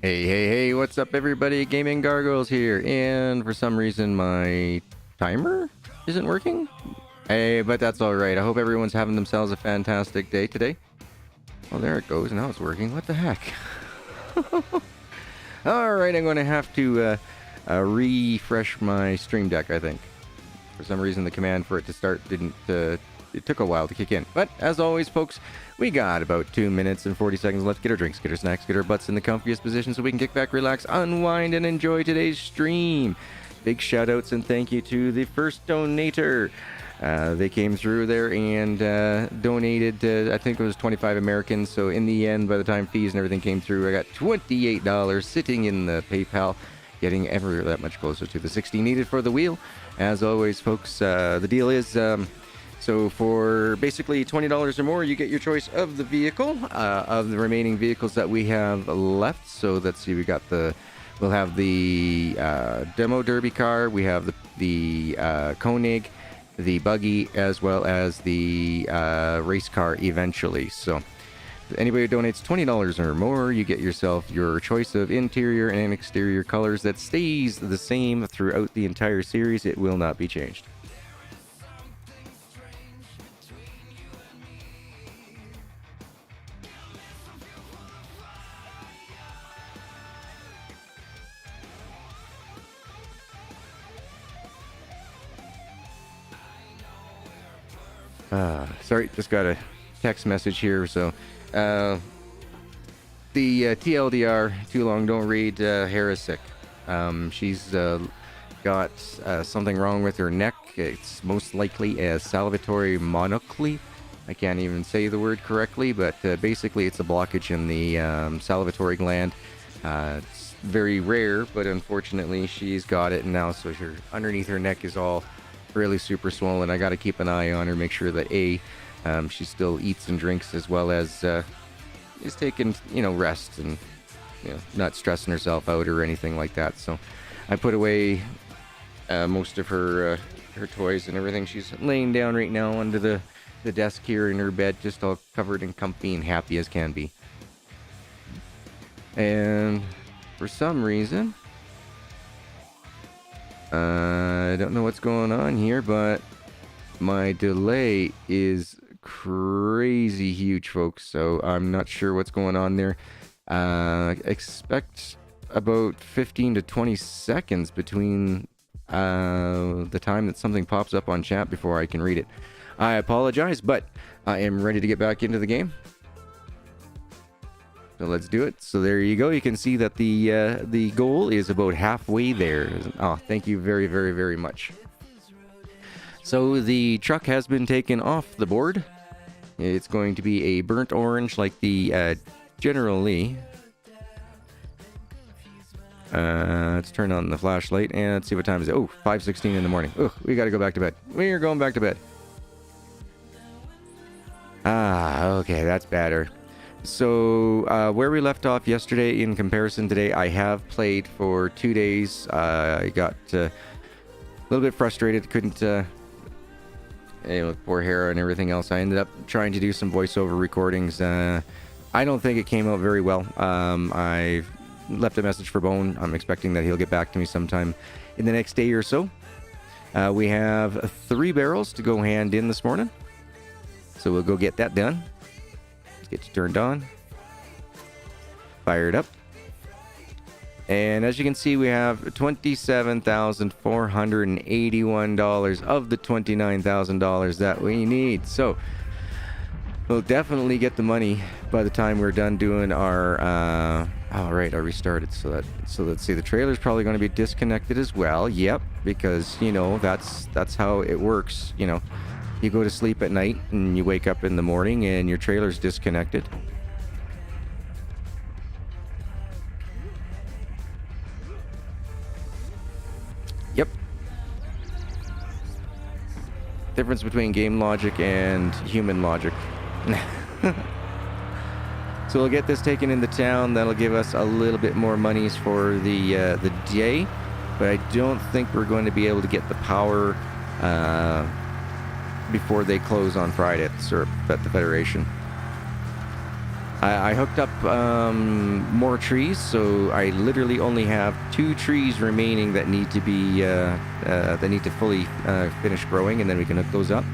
Hey, what's up everybody? GaminGargoyle's here, and for some reason my timer isn't working. Hey, but that's alright. I hope everyone's having themselves a fantastic day today. Oh, there it goes. Now it's working. What the heck? Alright, I'm going to have to refresh my Stream Deck, I think. For some reason the command for it to start didn't... it took a while to kick in. But, as always, folks, we got about 2 minutes and 40 seconds left to get our drinks, get our snacks, get our butts in the comfiest position so we can kick back, relax, unwind, and enjoy today's stream. Big shout-outs and thank you to the first donator. They came through there and donated, I think it was 25 Americans, so in the end, by the time fees and everything came through, I got $28 sitting in the PayPal, getting ever that much closer to the 60 needed for the wheel. As always, folks, the deal is... So for basically $20 or more, you get your choice of the vehicle, of the remaining vehicles that we have left. So let's see, we'll have the demo derby car, we have the Koenig, the buggy, as well as the race car eventually. So anybody who donates $20 or more, you get yourself your choice of interior and exterior colors that stays the same throughout the entire series. It will not be changed. Sorry, just got a text message here. So, the TLDR, too long, don't read, Hera's sick. She's got something wrong with her neck. It's most likely a salivatory monoclete. I can't even say the word correctly, but basically it's a blockage in the salivatory gland. It's very rare, but unfortunately she's got it now, so underneath her neck is all really super swollen. I got to keep an eye on her, make sure that she still eats and drinks, as well as is taking rest and not stressing herself out or anything like that. So I put away most of her toys and everything. She's laying down right now under the desk here in her bed, just all covered and comfy and happy as can be. And for some reason, I don't know what's going on here, but my delay is crazy huge, folks. So I'm not sure what's going on there. Expect about 15 to 20 seconds between the time that something pops up on chat before I can read it. I apologize, but I am ready to get back into the game. So let's do it. So there you go. You can see that the goal is about halfway there. Oh, thank you very, very, very much. So the truck has been taken off the board. It's going to be a burnt orange like the General Lee. Let's turn on the flashlight and let's see what time is it. Oh, 5:16 in the morning. Oh, we got to go back to bed. We're going back to bed. Okay, that's better. So, where we left off yesterday in comparison today, I have played for 2 days. I got a little bit frustrated, couldn't, with poor Hera and everything else. I ended up trying to do some voiceover recordings. I don't think it came out very well. I left a message for Bone. I'm expecting that he'll get back to me sometime in the next day or so. We have 3 barrels to go hand in this morning. So we'll go get that done. Get you turned on, fired up, and as you can see, we have $27,481 of the $29,000 that we need. So we'll definitely get the money by the time we're done doing our all right, I restarted. So let's see, the trailer's probably going to be disconnected as well. Yep, because that's how it works. You go to sleep at night and you wake up in the morning and your trailer's disconnected. Yep. Difference between game logic and human logic. So we'll get this taken into town. That'll give us a little bit more monies for the day, but I don't think we're going to be able to get the power before they close on Friday at the Federation. I hooked up more trees, so I literally only have 2 trees remaining that need to be fully finish growing, and then we can hook those up.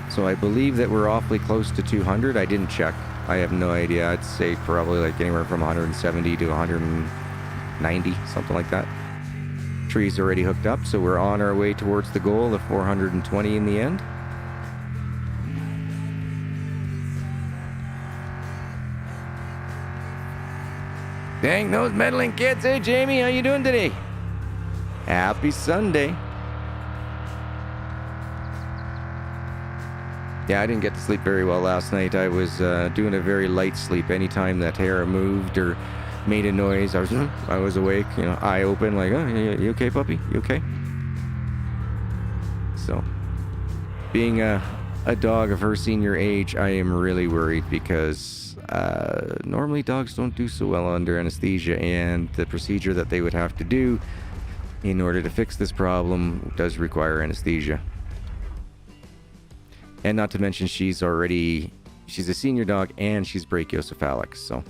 So I believe that we're awfully close to 200. I didn't check. I have no idea. I'd say probably like anywhere from 170 to 190, something like that. Trees already hooked up, so we're on our way towards the goal of 420 in the end. Dang those meddling kids. Hey, Jamie, how you doing today? Happy Sunday. Yeah, I didn't get to sleep very well last night. I was doing a very light sleep. Anytime that hair moved or made a noise, I was awake, you know, eye open, like, oh, you okay, puppy? You okay? So, being a dog of her senior age, I am really worried because normally dogs don't do so well under anesthesia, and the procedure that they would have to do in order to fix this problem does require anesthesia. And not to mention, she's a senior dog and she's brachiocephalic, so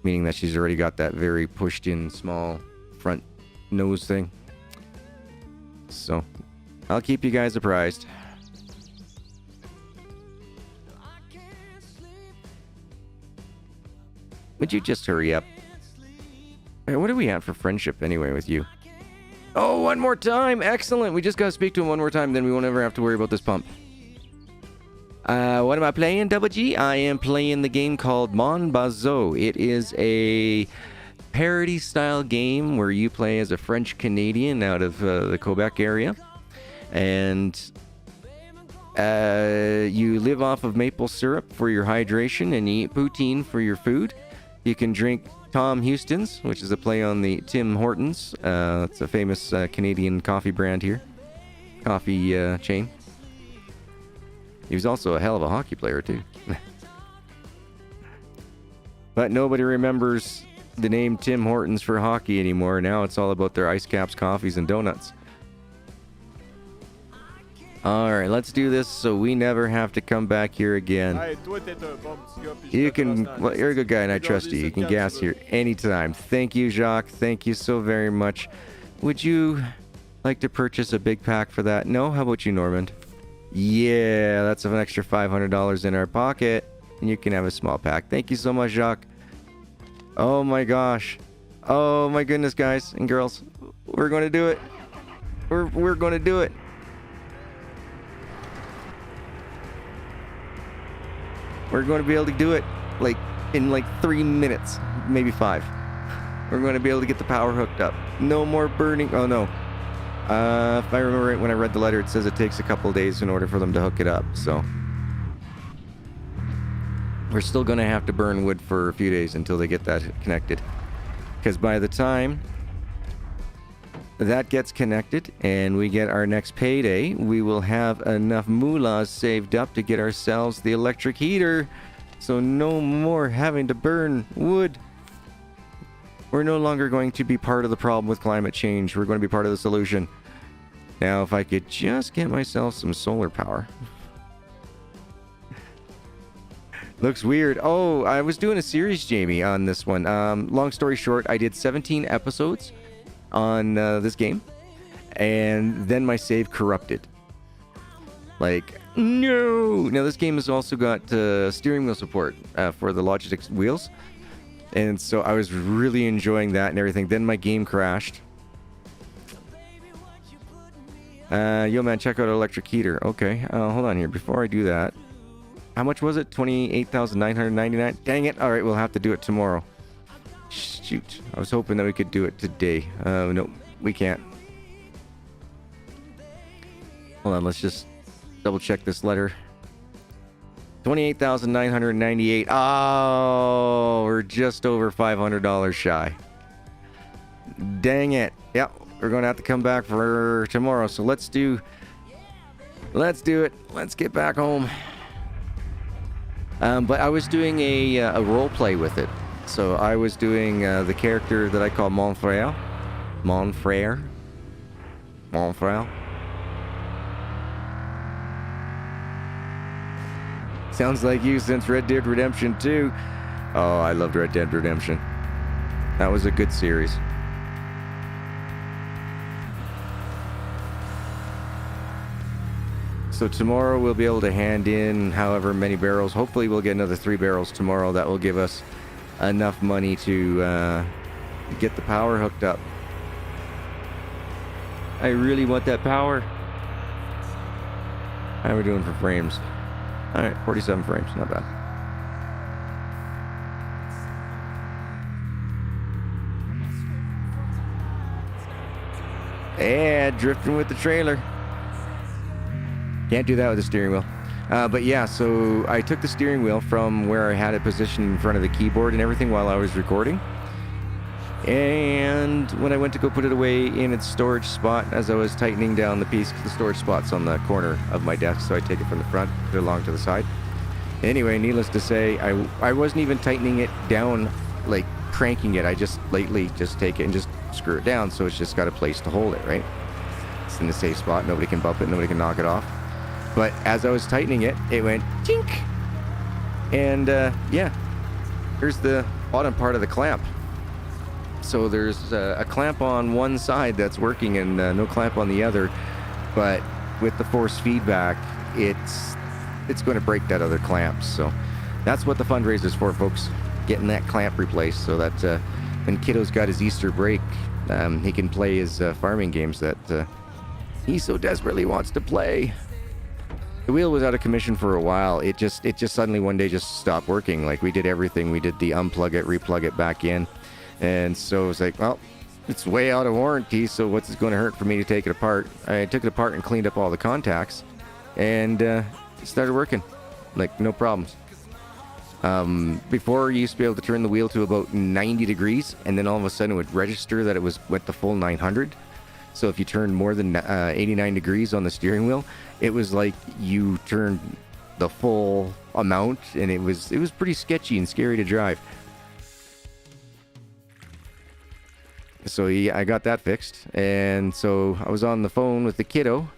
meaning that she's already got that very pushed in small front nose thing. So I'll keep you guys apprised. Would you just hurry up? Hey, what do we have for friendship anyway with you? Oh, one more time! Excellent! We just gotta speak to him one more time, then we won't ever have to worry about this pump. What am I playing, Double G? I am playing the game called Mon Bazou. It is a parody-style game where you play as a French-Canadian out of the Quebec area. And you live off of maple syrup for your hydration, and you eat poutine for your food. You can drink Tom Houston's, which is a play on the Tim Hortons. It's a famous Canadian coffee brand here. Coffee chain. He was also a hell of a hockey player, too. But nobody remembers the name Tim Hortons for hockey anymore. Now it's all about their ice caps, coffees, and donuts. Alright, let's do this so we never have to come back here again. You can... Well, you're a good guy and I trust you. You can gas here anytime. Thank you, Jacques. Thank you so very much. Would you like to purchase a big pack for that? No? How about you, Normand? Yeah, that's an extra $500 in our pocket. And you can have a small pack. Thank you so much, Jacques. Oh my gosh. Oh my goodness, guys and girls. We're going to do it. We're going to do it. We're going to be able to do it in 3 minutes, maybe 5. We're going to be able to get the power hooked up. No more burning. Oh no. If I remember right, when I read the letter, it says it takes a couple days in order for them to hook it up, so we're still going to have to burn wood for a few days until they get that connected. Because by the time that gets connected and we get our next payday, we will have enough moolahs saved up to get ourselves the electric heater. So no more having to burn wood. We're no longer going to be part of the problem with climate change. We're going to be part of the solution. Now, if I could just get myself some solar power. Looks weird. Oh, I was doing a series, Jamie, on this one. Long story short, I did 17 episodes on this game. And then my save corrupted. Like, no! Now, this game has also got steering wheel support for the Logitech wheels. And so I was really enjoying that and everything. Then my game crashed. Yo, man, check out electric heater. Okay, hold on here. Before I do that, how much was it? 28,999. Dang it. All right, we'll have to do it tomorrow. Shoot. I was hoping that we could do it today. No, we can't. Hold on, let's just double check this letter. 28,998. Oh, we're just over $500 shy. Dang it. Yep, we're going to have to come back for tomorrow. So let's do it. Let's get back home. But I was doing a role play with it. So I was doing the character that I call Mon Frere. Mon Frere. Mon Frere. Sounds like you since Red Dead Redemption 2. Oh, I loved Red Dead Redemption. That was a good series. So tomorrow we'll be able to hand in however many barrels. Hopefully we'll get another 3 barrels tomorrow. That will give us enough money to get the power hooked up. I really want that power. How are we doing for frames? Alright, 47 frames, not bad. Yeah, drifting with the trailer. Can't do that with the steering wheel. But yeah, so I took the steering wheel from where I had it positioned in front of the keyboard and everything while I was recording. And when I went to go put it away in its storage spot, as I was tightening down the piece, the storage spot's on the corner of my desk, so I take it from the front, put it along to the side. Anyway, needless to say, I wasn't even tightening it down, like cranking it. I just lightly just take it and just screw it down, so it's just got a place to hold it, right? It's in the safe spot. Nobody can bump it. Nobody can knock it off. But as I was tightening it, it went tink. And yeah, here's the bottom part of the clamp. So there's a clamp on one side that's working and no clamp on the other. But with the force feedback, it's going to break that other clamp. So that's what the fundraiser's for, folks. Getting that clamp replaced so that when Kiddo's got his Easter break, he can play his farming games that he so desperately wants to play. The wheel was out of commission for a while. It just suddenly one day just stopped working. Like, we did everything. We did the unplug it, replug it back in. And so it was like, well, it's way out of warranty, so what's it going to hurt for me to take it apart? I took it apart and cleaned up all the contacts, and it started working. Like, no problems. Before, you used to be able to turn the wheel to about 90 degrees, and then all of a sudden it would register that it was went the full 900. So if you turned more than 89 degrees on the steering wheel, it was like you turned the full amount, and it was pretty sketchy and scary to drive. So yeah, I got that fixed, and so I was on the phone with the kiddo,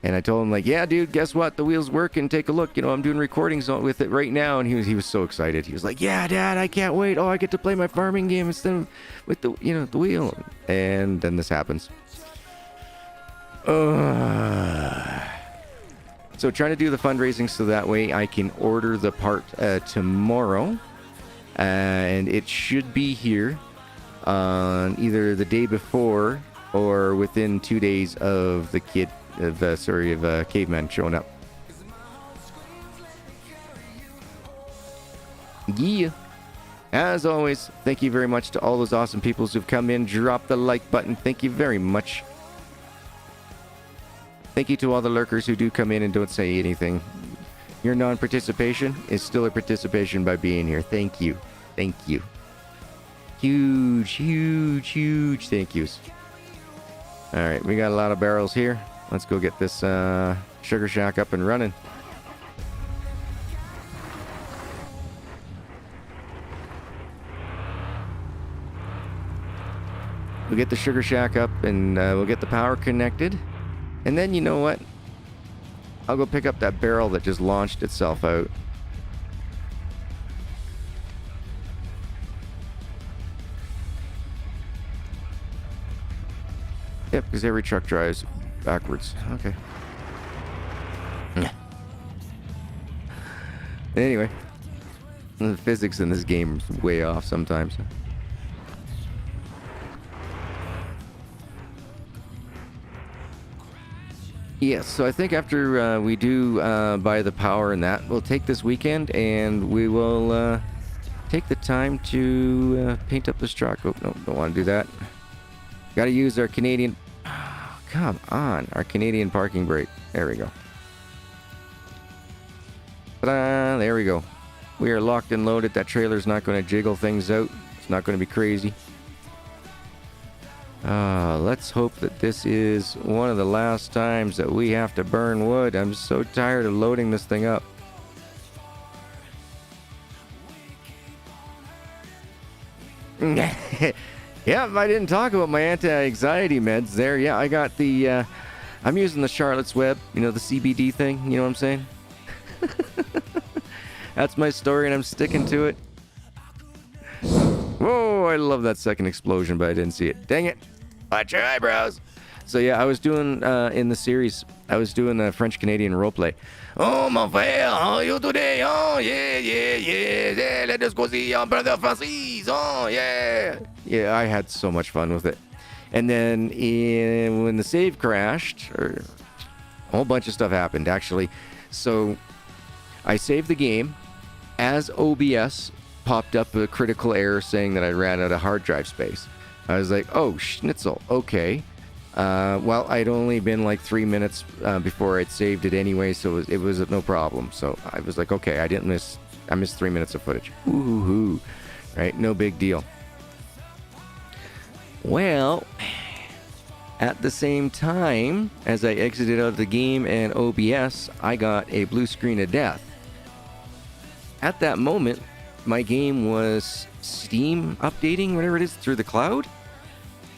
and I told him, like, yeah, dude, guess what? The wheel's working. Take a look. You know, I'm doing recordings with it right now. And he was so excited. He was like, yeah, Dad, I can't wait. Oh, I get to play my farming game instead of with the wheel. And then this happens. So trying to do the fundraising so that way I can order the part tomorrow, and it should be here on either the day before or within 2 days of the caveman showing up. Yeah. As always, thank you very much to all those awesome people who've come in. Drop the like button. Thank you very much. Thank you to all the lurkers who do come in and don't say anything. Your non-participation is still a participation by being here. Thank you. Thank you. Huge, huge, huge thank yous. Alright, we got a lot of barrels here. Let's go get this sugar shack up and running. We'll get the sugar shack up and we'll get the power connected. And then, you know what? I'll go pick up that barrel that just launched itself out. Yep, because every truck drives backwards. Okay. Anyway, the physics in this game is way off sometimes. Yes, so I think after we do buy the power and that, we'll take this weekend and we will take the time to paint up this truck. Oh, no, don't want to do that. Got to use our Canadian... Oh, come on, our Canadian parking brake. There we go. Ta-da! There we go. We are locked and loaded. That trailer's not going to jiggle things out. It's not going to be crazy. Let's hope that this is one of the last times that we have to burn wood. I'm so tired of loading this thing up. Yeah, I didn't talk about my anti-anxiety meds there. Yeah, I got the, I'm using the Charlotte's Web, you know, the CBD thing, you know what I'm saying? That's my story and I'm sticking to it. Whoa, I love that second explosion, but I didn't see it. Dang it. Watch your eyebrows. So yeah, I was doing, in the series, I was doing a French-Canadian roleplay. Oh, mon frère, how are you today? Oh, yeah, let us go see your brother Francis. Oh, yeah. Yeah, I had so much fun with it. And then when the save crashed, a whole bunch of stuff happened, actually. So I saved the game. As OBS popped up a critical error saying that I ran out of hard drive space. I was like, oh, schnitzel, okay. Well, I'd only been like 3 minutes before I'd saved it anyway, so it was no problem. So I was like, okay, I missed 3 minutes of footage. Woohoo, right? No big deal. Well, at the same time as I exited out of the game and OBS, I got a blue screen of death. At that moment, my game was Steam updating, whatever it is, through the cloud.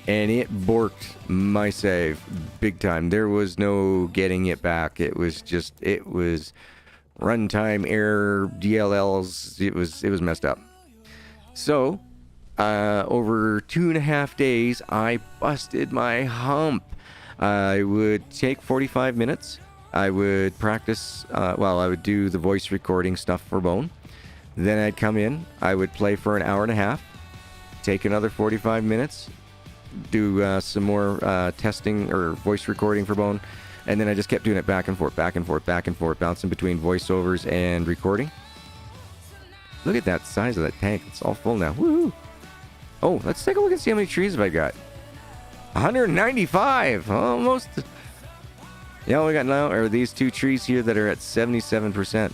And it borked my save big time. There was no getting it back. It was runtime error, DLLs. It was messed up. So, over 2.5 days, I busted my hump. I would take 45 minutes. I would practice, I would do the voice recording stuff for Bone. Then I'd come in. I would play for an hour and a half. Take another 45 minutes. Do some more testing or voice recording for Bone, and then I just kept doing it back and forth, bouncing between voiceovers and recording. Look at that size of that tank. It's all full now. Woo! Oh, let's take a look and see how many trees have I got. 195! Almost. Yeah, all we got now are these 2 trees here that are at 77%.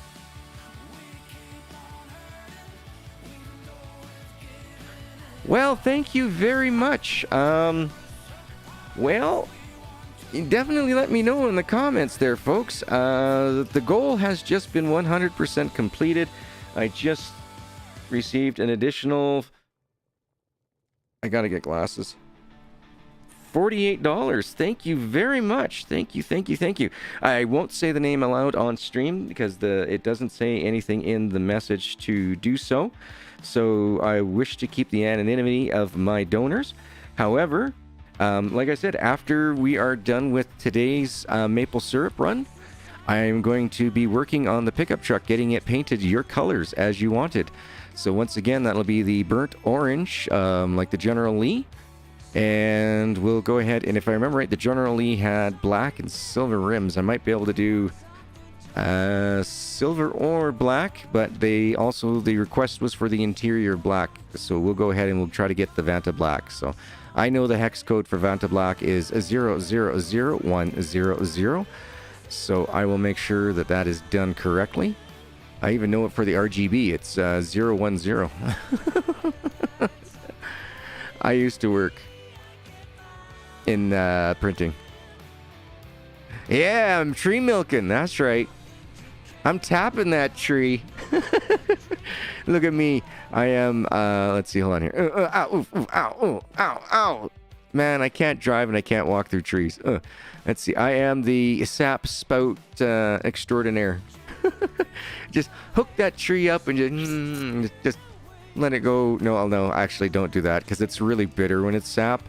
Well, thank you very much. Well, definitely let me know in the comments there, folks. The goal has just been 100% completed. I just received an additional... I gotta get glasses. $48. Thank you very much. Thank you. I won't say the name aloud on stream because it doesn't say anything in the message to do so. So I wish to keep the anonymity of my donors. However, like I said, after we are done with today's maple syrup run, I am going to be working on the pickup truck, getting it painted your colors as you wanted. So once again, that'll be the burnt orange, like the General Lee. And we'll go ahead, and if I remember right, the General Lee had black and silver rims. I might be able to do silver or black, but the request was for the interior black. So we'll go ahead and we'll try to get the Vanta black. So I know the hex code for Vanta black is 000100. So I will make sure that is done correctly. I even know it for the RGB. It's 010. I used to work in printing. Yeah, I'm tree milking. That's right. I'm tapping that tree. Look at me. I am, let's see, hold on here. Ow. Man, I can't drive and I can't walk through trees. Let's see. I am the sap spout extraordinaire. Just hook that tree up and just let it go. No, actually don't do that because it's really bitter when it's sap.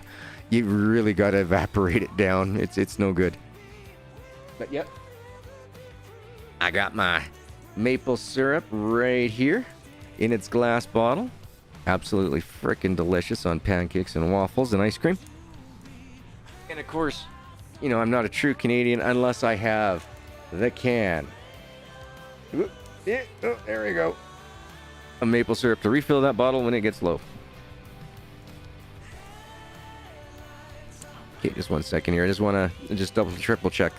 You really got to evaporate it down. It's no good. But yep. I got my maple syrup right here in its glass bottle. Absolutely frickin' delicious on pancakes and waffles and ice cream. And of course, I'm not a true Canadian unless I have the can. There we go. A maple syrup to refill that bottle when it gets low. Okay, just 1 second here. I just want to double, triple check.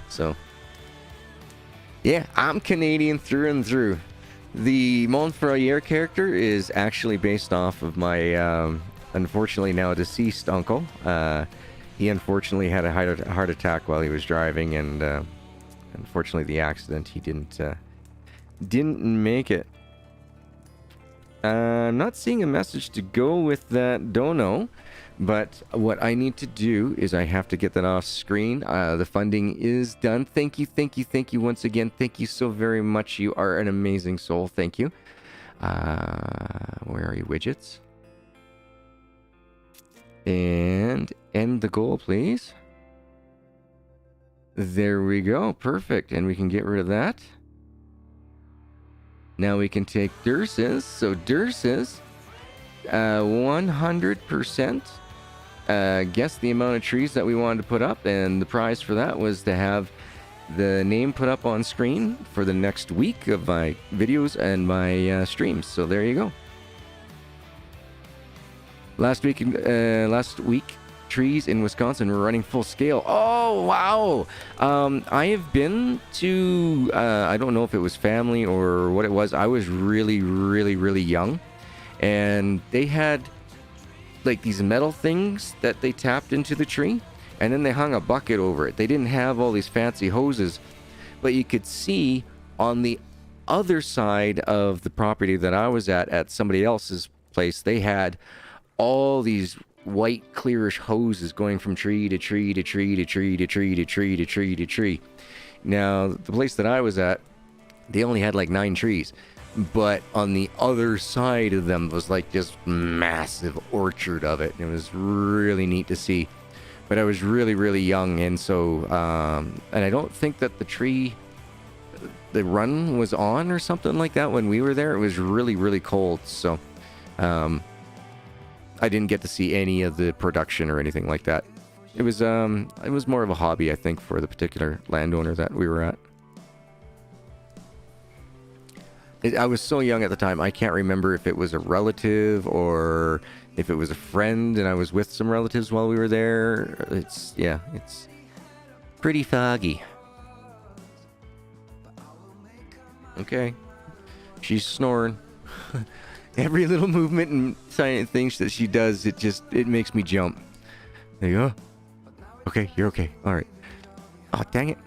So, yeah, I'm Canadian through and through. The Mon Bazou character is actually based off of my, unfortunately now deceased uncle. He unfortunately had a heart attack while he was driving, and unfortunately the accident, he didn't make it. I'm not seeing a message to go with that dono, but what I need to do is I have to get that off screen. The funding is done. Thank you once again. Thank you so very much. You are an amazing soul. Thank you. Where are you, widgets? And end the goal, please. There we go. Perfect. And we can get rid of that. Now we can take Durses. So Durses, 100%. Guess the amount of trees that we wanted to put up. And the prize for that was to have the name put up on screen for the next week of my videos and my streams. So there you go. Last week, trees in Wisconsin were running full scale. Oh, wow. I have been to, I don't know if it was family or what it was. I was really, really, really young. And they had like these metal things that they tapped into the tree. And then they hung a bucket over it. They didn't have all these fancy hoses. But you could see on the other side of the property that I was at somebody else's place, they had all these white clearish hoses going from tree to tree to tree to tree to tree to tree to tree to tree. Now, the place that I was at, they only had like 9 trees. But on the other side of them was like this massive orchard of it. It was really neat to see. But I was really, really young, and so, and I don't think that the run was on or something like that when we were there. It was really, really cold, so I didn't get to see any of the production or anything like that. It was more of a hobby, I think, for the particular landowner that we were at. I was so young at the time, I can't remember if it was a relative or if it was a friend and I was with some relatives while we were there. It's pretty foggy. Okay. She's snoring. Every little movement and silent things that she does, it makes me jump. There you go. Okay, you're okay. All right. Oh, dang it.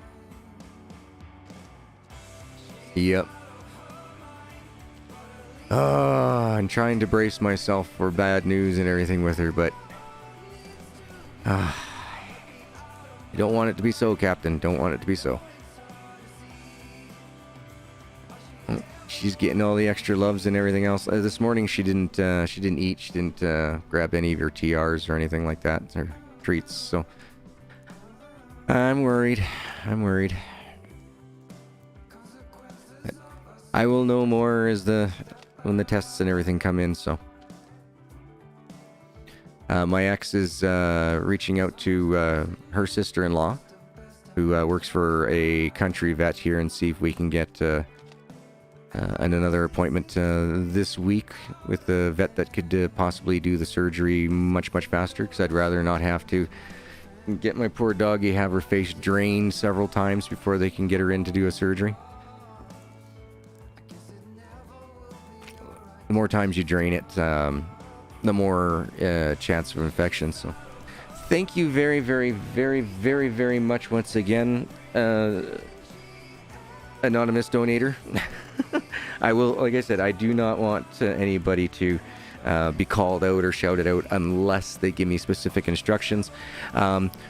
Yep. I'm trying to brace myself for bad news and everything with her, but you don't want it to be so, Captain. Don't want it to be so. She's getting all the extra loves and everything else. This morning she didn't eat. She didn't grab any of her TRs or anything like that, or treats. So I'm worried. But I will know more as when the tests and everything come in. So my ex is reaching out to her sister-in-law, who works for a country vet here, and see if we can get another appointment this week with the vet that could possibly do the surgery much, much faster, because I'd rather not have to get my poor doggy, have her face drained several times before they can get her in to do a surgery. The more times you drain it, the more chance of infection. So thank you very, very, very, very, very much once again, anonymous donator. I will, like I said, I do not want anybody to be called out or shouted out unless they give me specific instructions.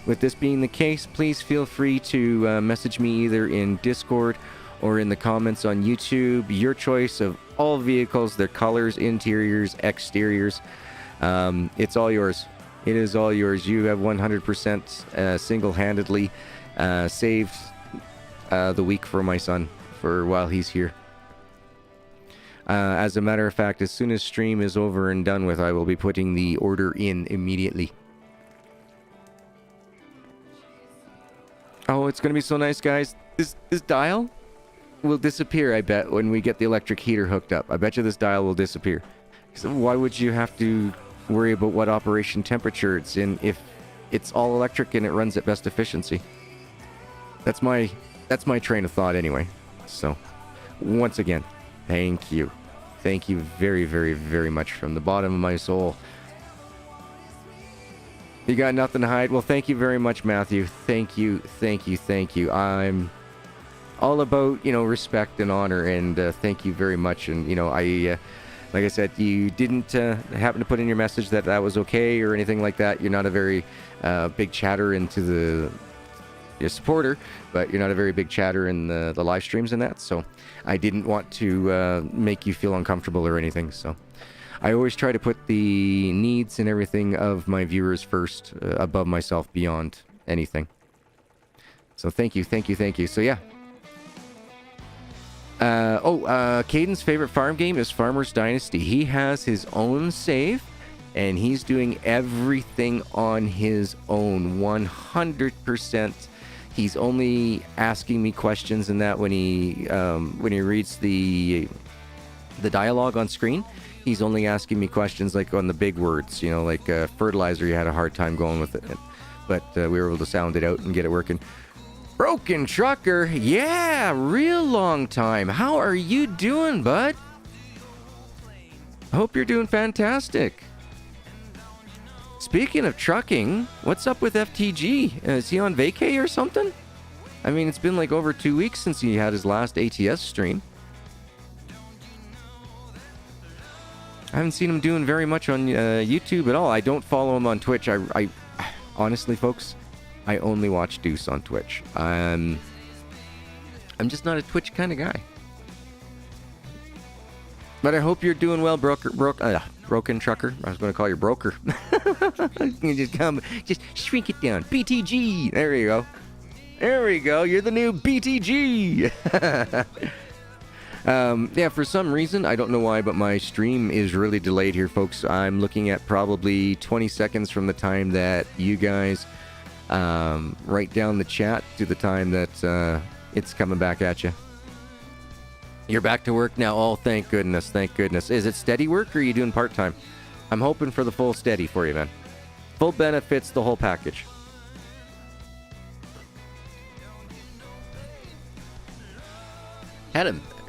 With this being the case, please feel free to message me either in Discord or in the comments on YouTube. Your choice of all vehicles, their colors, interiors, exteriors. It's all yours. It is all yours. You have 100% single-handedly saved the week for my son for while he's here. As a matter of fact, as soon as stream is over and done with, I will be putting the order in immediately. Oh, it's going to be so nice, guys. This dial will disappear, I bet, when we get the electric heater hooked up. I bet you this dial will disappear. So why would you have to worry about what operation temperature it's in if it's all electric and it runs at best efficiency? That's my train of thought anyway. So, once again, thank you. Thank you very, very, very much from the bottom of my soul. You got nothing to hide? Well, thank you very much, Matthew. Thank you, thank you, thank you. I'm all about, respect and honor, and thank you very much. And, like I said, you didn't happen to put in your message that was okay or anything like that. You're not a very big chatter into the supporter, but you're not a very big chatter in the live streams and that, so I didn't want to make you feel uncomfortable or anything. So I always try to put the needs and everything of my viewers first, above myself, beyond anything. So thank you, thank you, thank you. So yeah. Caden's favorite farm game is Farmer's Dynasty. He has his own save, and he's doing everything on his own, 100%. He's only asking me questions and that when he reads the dialogue on screen. He's only asking me questions like on the big words, you know, like fertilizer. You had a hard time going with it, but we were able to sound it out and get it working. Broken Trucker, yeah, real long time. How are you doing, bud? I hope you're doing fantastic. Speaking of trucking, what's up with FTG? Is he on vacay or something? I mean, it's been like over 2 weeks since he had his last ATS stream. I haven't seen him doing very much on YouTube at all. I don't follow him on Twitch. I honestly, folks, I only watch Deuce on Twitch. I'm just not a Twitch kind of guy. But I hope you're doing well, Broken Trucker. I was going to call you Broker. You just shrink it down. BTG. There you go. There we go. You're the new BTG. Yeah, for some reason, I don't know why, but my stream is really delayed here, folks. I'm looking at probably 20 seconds from the time that you guys write down the chat to the time that it's coming back at you. You're back to work now. Oh, thank goodness, thank goodness. Is it steady work or are you doing part-time? I'm hoping for the full steady for you, man. Full benefits, the whole package.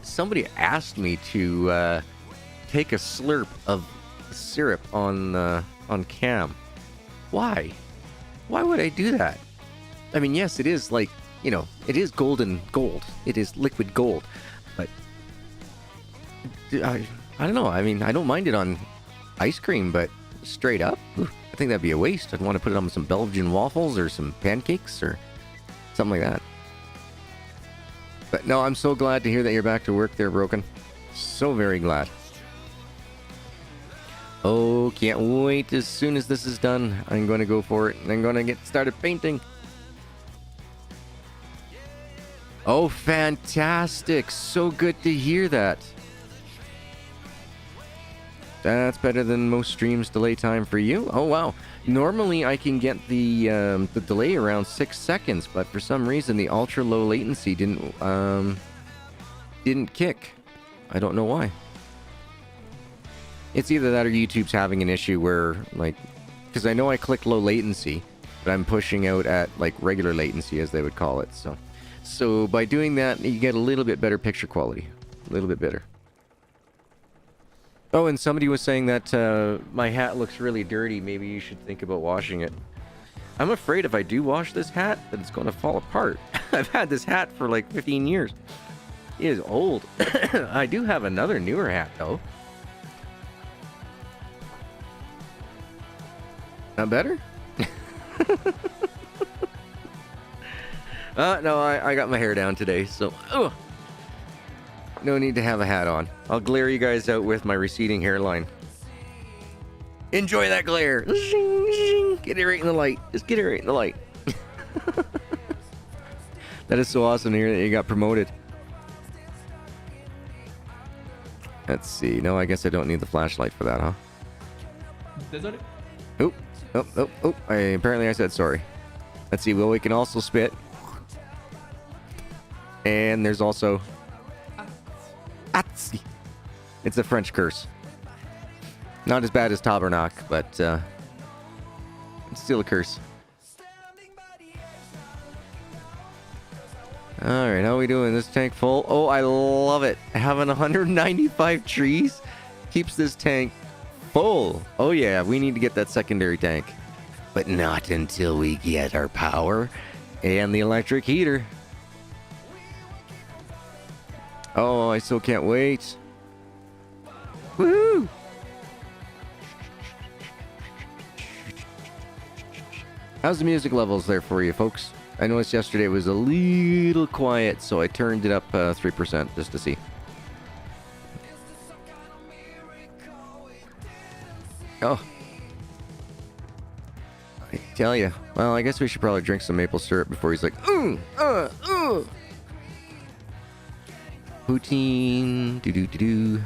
Somebody asked me to take a slurp of syrup on cam. Why? Why would I do that? I mean, yes, it is like, you know, it is golden gold. It is liquid gold. But I don't know. I mean, I don't mind it on ice cream, but straight up, I think that'd be a waste. I'd want to put it on some Belgian waffles or some pancakes or something like that. But no, I'm so glad to hear that you're back to work there, Broken. So very glad. Oh, can't wait. As soon as this is done, I'm going to go for it. And I'm going to get started painting. Oh, fantastic. So good to hear that. That's better than most streams delay time for you. Oh, wow. Normally, I can get the delay around 6 seconds, but for some reason, the ultra low latency didn't kick. I don't know why. It's either that or YouTube's having an issue where, like, because I know I clicked low latency, but I'm pushing out at, like, regular latency, as they would call it. So by doing that, you get a little bit better picture quality. A little bit better. Oh, and somebody was saying that my hat looks really dirty. Maybe you should think about washing it. I'm afraid if I do wash this hat, that it's going to fall apart. I've had this hat for like 15 years. It is old. I do have another newer hat, though. Not better? No, I got my hair down today, so... Ugh. No need to have a hat on. I'll glare you guys out with my receding hairline. Enjoy that glare. Get it right in the light. Just get it right in the light. That is so awesome to hear that you got promoted. Let's see. No, I guess I don't need the flashlight for that, huh? Oh. Apparently I said sorry. Let's see. Well, we can also spit. And there's also... Atsi. It's a French curse. Not as bad as Tabernacle, but it's still a curse. Alright, how are we doing? This tank full? Oh, I love it. Having 195 trees keeps this tank full. Oh yeah, we need to get that secondary tank. But not until we get our power and the electric heater. Oh, I still can't wait. Woohoo! How's the music levels there for you, folks? I noticed yesterday it was a little quiet, so I turned it up 3% just to see. Oh. I tell you. Well, I guess we should probably drink some maple syrup before he's like, Poutine. Do.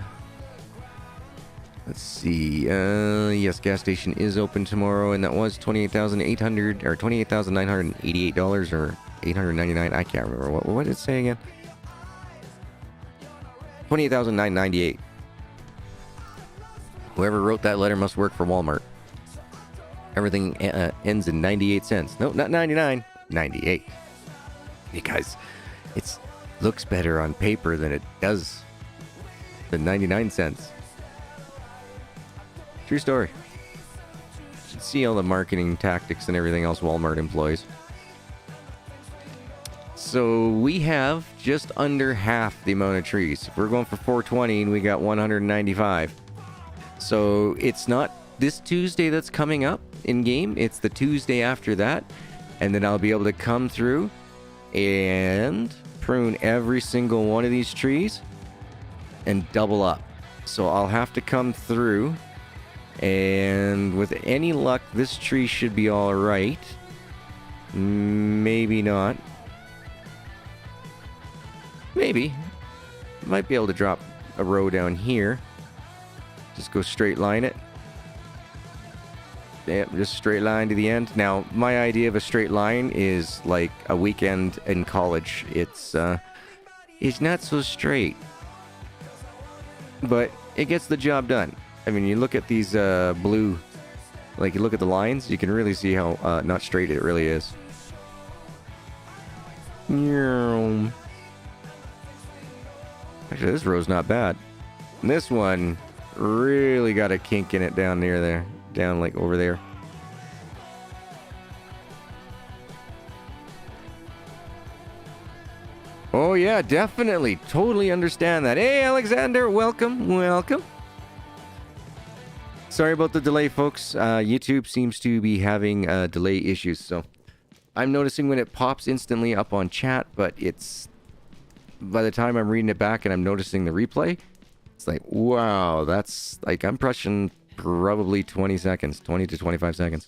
Let's see. Yes, gas station is open tomorrow, and that was $28,800 or $28,988 or $899. I can't remember what did it say again. $28,998. Whoever wrote that letter must work for Walmart. Everything ends in 98 cents. No, not 99. 98. Because it looks better on paper than it does than 99 cents. True story. You should see all the marketing tactics and everything else Walmart employs. So we have just under half the amount of trees. If we're going for 420 and we got 195. So it's not this Tuesday that's coming up in game. It's the Tuesday after that. And then I'll be able to come through and prune every single one of these trees and double up. So I'll have to come through, and with any luck, this tree should be all right. Maybe not. Maybe. Might be able to drop a row down here. Just go straight line it. Yep, just straight line to the end. Now, my idea of a straight line is like a weekend in college. It's not so straight, but it gets the job done. I mean, you look at these blue, like you look at the lines, you can really see how not straight it really is. Actually, this row's not bad. And this one really got a kink in it down near there. Down like over there. Oh yeah, definitely. Totally understand that. Hey Alexander, welcome. Sorry about the delay, folks. YouTube seems to be having delay issues, so I'm noticing when it pops instantly up on chat, but it's by the time I'm reading it back and I'm noticing the replay, it's like, wow, that's like I'm pushing probably 20 seconds, 20 to 25 seconds.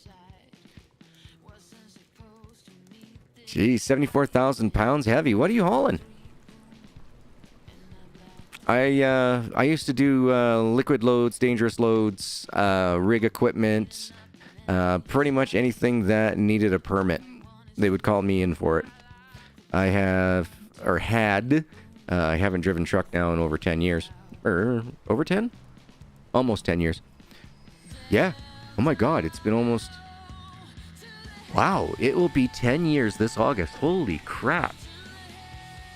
Geez, 74,000 pounds heavy. What are you hauling? I used to do liquid loads, dangerous loads, rig equipment, pretty much anything that needed a permit. They would call me in for it. I haven't driven truck now in over 10 years. Over 10? Almost 10 years. Yeah. Oh my god, it's been almost... Wow, it will be 10 years this August. Holy crap.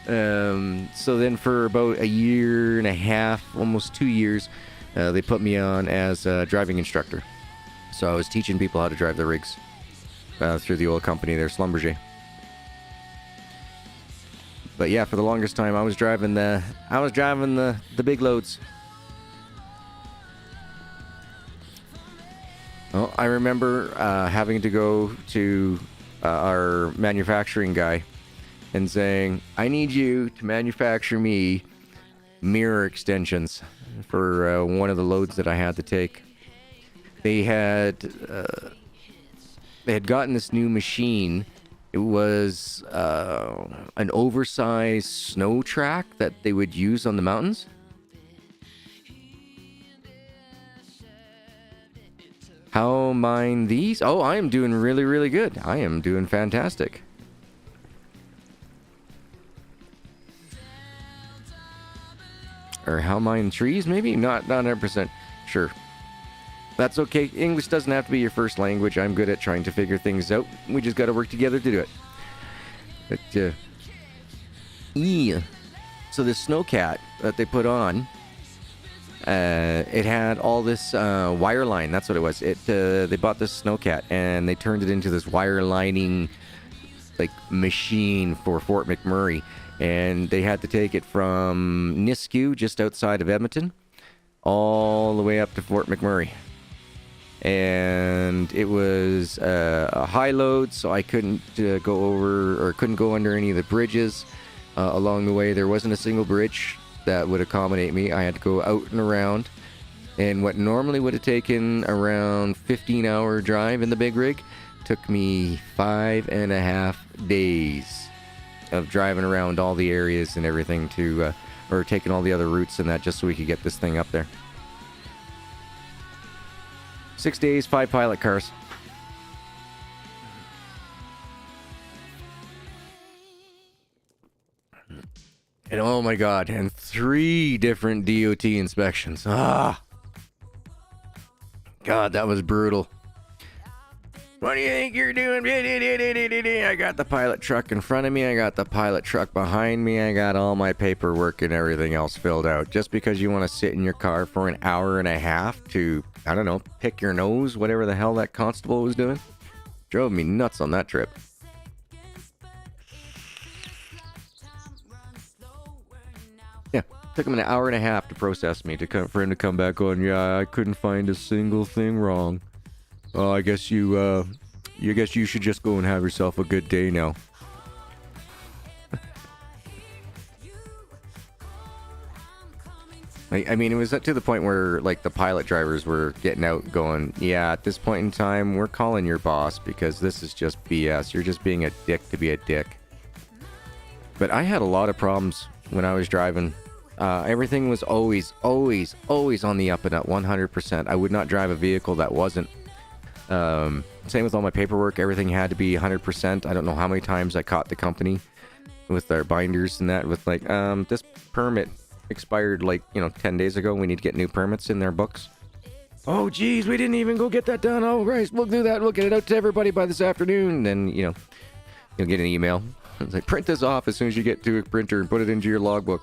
So then for about a year and a half, almost 2 years, they put me on as a driving instructor. So I was teaching people how to drive the rigs through the old company there, Schlumberger. But yeah, for the longest time, I was driving the big loads. Well, I remember having to go to our manufacturing guy and saying, I need you to manufacture me mirror extensions for one of the loads that I had to take. They had gotten this new machine. It was an oversized snow track that they would use on the mountains. How mine these? Oh, I am doing really, really good. I am doing fantastic. Or how mine trees, maybe? Not 100% sure. That's okay. English doesn't have to be your first language. I'm good at trying to figure things out. We just got to work together to do it. But, so this snowcat that they put on, it had all this wire line. That's what it was. They bought this snowcat and they turned it into this wire lining like machine for Fort McMurray, and they had to take it from Nisku, just outside of Edmonton, all the way up to Fort McMurray. And it was a high load, so I couldn't go over or couldn't go under any of the bridges along the way. There wasn't a single bridge that would accommodate me. I had to go out and around. And what normally would have taken around 15-hour drive in the big rig took me 5.5 days of driving around all the areas and everything to, or taking all the other routes and that just so we could get this thing up there. 6 days, 5 pilot cars. And oh my god, and 3 different DOT inspections. Ah! God, that was brutal. What do you think you're doing? I got the pilot truck in front of me. I got the pilot truck behind me. I got all my paperwork and everything else filled out. Just because you want to sit in your car for an hour and a half to, I don't know, pick your nose, whatever the hell that constable was doing. Drove me nuts on that trip. Yeah, took him an hour and a half to process me, for him to come back on, yeah, I couldn't find a single thing wrong. Oh, I guess you should just go and have yourself a good day now. I mean, it was to the point where, like, the pilot drivers were getting out going, yeah, at this point in time, we're calling your boss because this is just BS. You're just being a dick to be a dick. But I had a lot of problems when I was driving. Everything was always on the up and up, 100%. I would not drive a vehicle that wasn't. Same with all my paperwork. Everything had to be 100%. I don't know how many times I caught the company with their binders and that with like, this permit expired like, 10 days ago. We need to get new permits in their books. Oh, geez, we didn't even go get that done. Oh, right, we'll do that. We'll get it out to everybody by this afternoon. Then, you'll get an email. It's like, print this off as soon as you get to a printer and put it into your logbook.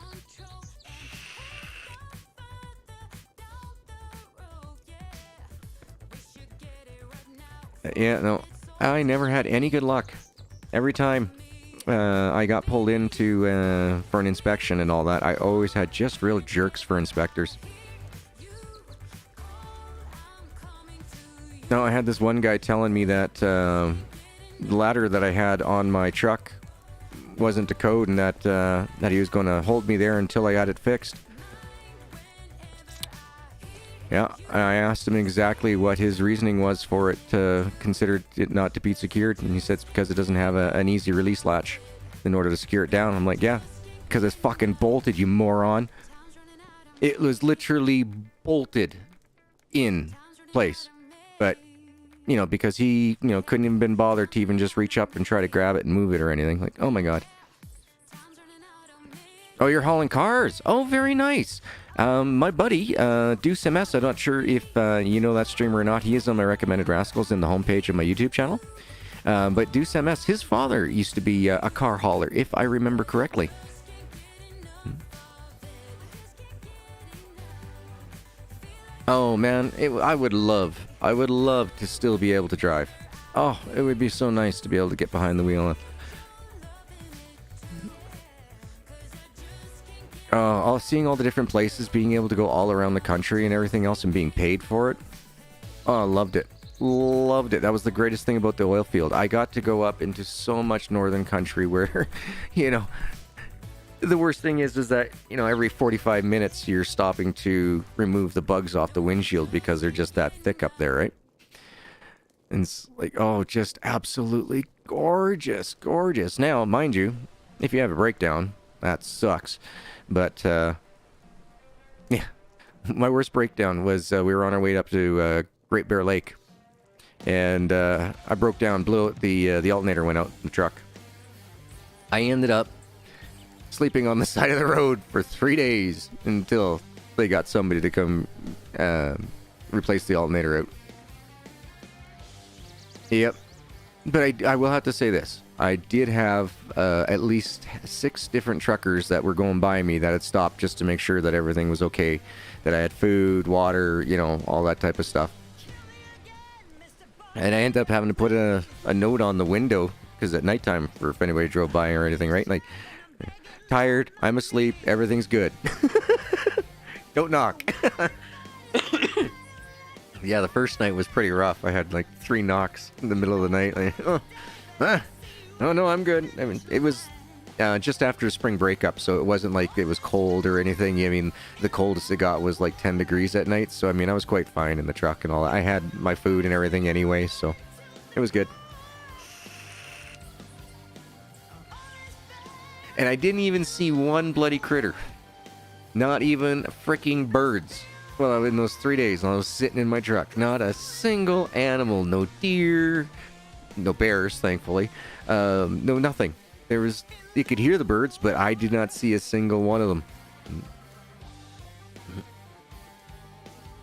Yeah, no, I never had any good luck. Every time I got pulled into for an inspection and all that, I always had just real jerks for inspectors. No, I had this one guy telling me that the ladder that I had on my truck wasn't to code and that he was going to hold me there until I had it fixed. Yeah, I asked him exactly what his reasoning was for it, considered it not to be secured, and he said it's because it doesn't have an easy release latch in order to secure it down. I'm like, yeah, because it's fucking bolted, you moron. It was literally bolted in place, but, because he, couldn't even been bothered to even just reach up and try to grab it and move it or anything. Like, oh my god. Oh, you're hauling cars. Oh, very nice. My buddy, Deuce MS, I'm not sure if you know that streamer or not. He is on my recommended rascals in the homepage of my YouTube channel. But Deuce MS, his father used to be a car hauler, if I remember correctly. Oh man, I would love to still be able to drive. Oh, it would be so nice to be able to get behind the wheel. Seeing all the different places, being able to go all around the country and everything else and being paid for it. Oh, I loved it. Loved it. That was the greatest thing about the oil field. I got to go up into so much northern country where, the worst thing is that, every 45 minutes you're stopping to remove the bugs off the windshield because they're just that thick up there, right? And it's like, oh, just absolutely gorgeous, gorgeous. Now, mind you, if you have a breakdown, that sucks. But, yeah, my worst breakdown was we were on our way up to Great Bear Lake. And I broke down, blew out the alternator went out in the truck. I ended up sleeping on the side of the road for 3 days until they got somebody to come replace the alternator out. Yep. But I will have to say this. I did have at least 6 different truckers that were going by me that had stopped just to make sure that everything was okay, that I had food, water, all that type of stuff. And I ended up having to put a note on the window, because at nighttime, for if anybody drove by or anything, right? Like, tired, I'm asleep, everything's good. Don't knock. Yeah, the first night was pretty rough. I had like 3 knocks in the middle of the night. Like, oh no, I'm good. I mean, it was just after spring breakup, so it wasn't like it was cold or anything. I mean, the coldest it got was like 10 degrees at night, so I mean, I was quite fine in the truck and all that. I had my food and everything anyway, so it was good. And I didn't even see one bloody critter. Not even freaking birds. Well, in those 3 days, I was sitting in my truck. Not a single animal. No deer. No bears, thankfully. No nothing. You could hear the birds, but I did not see a single one of them.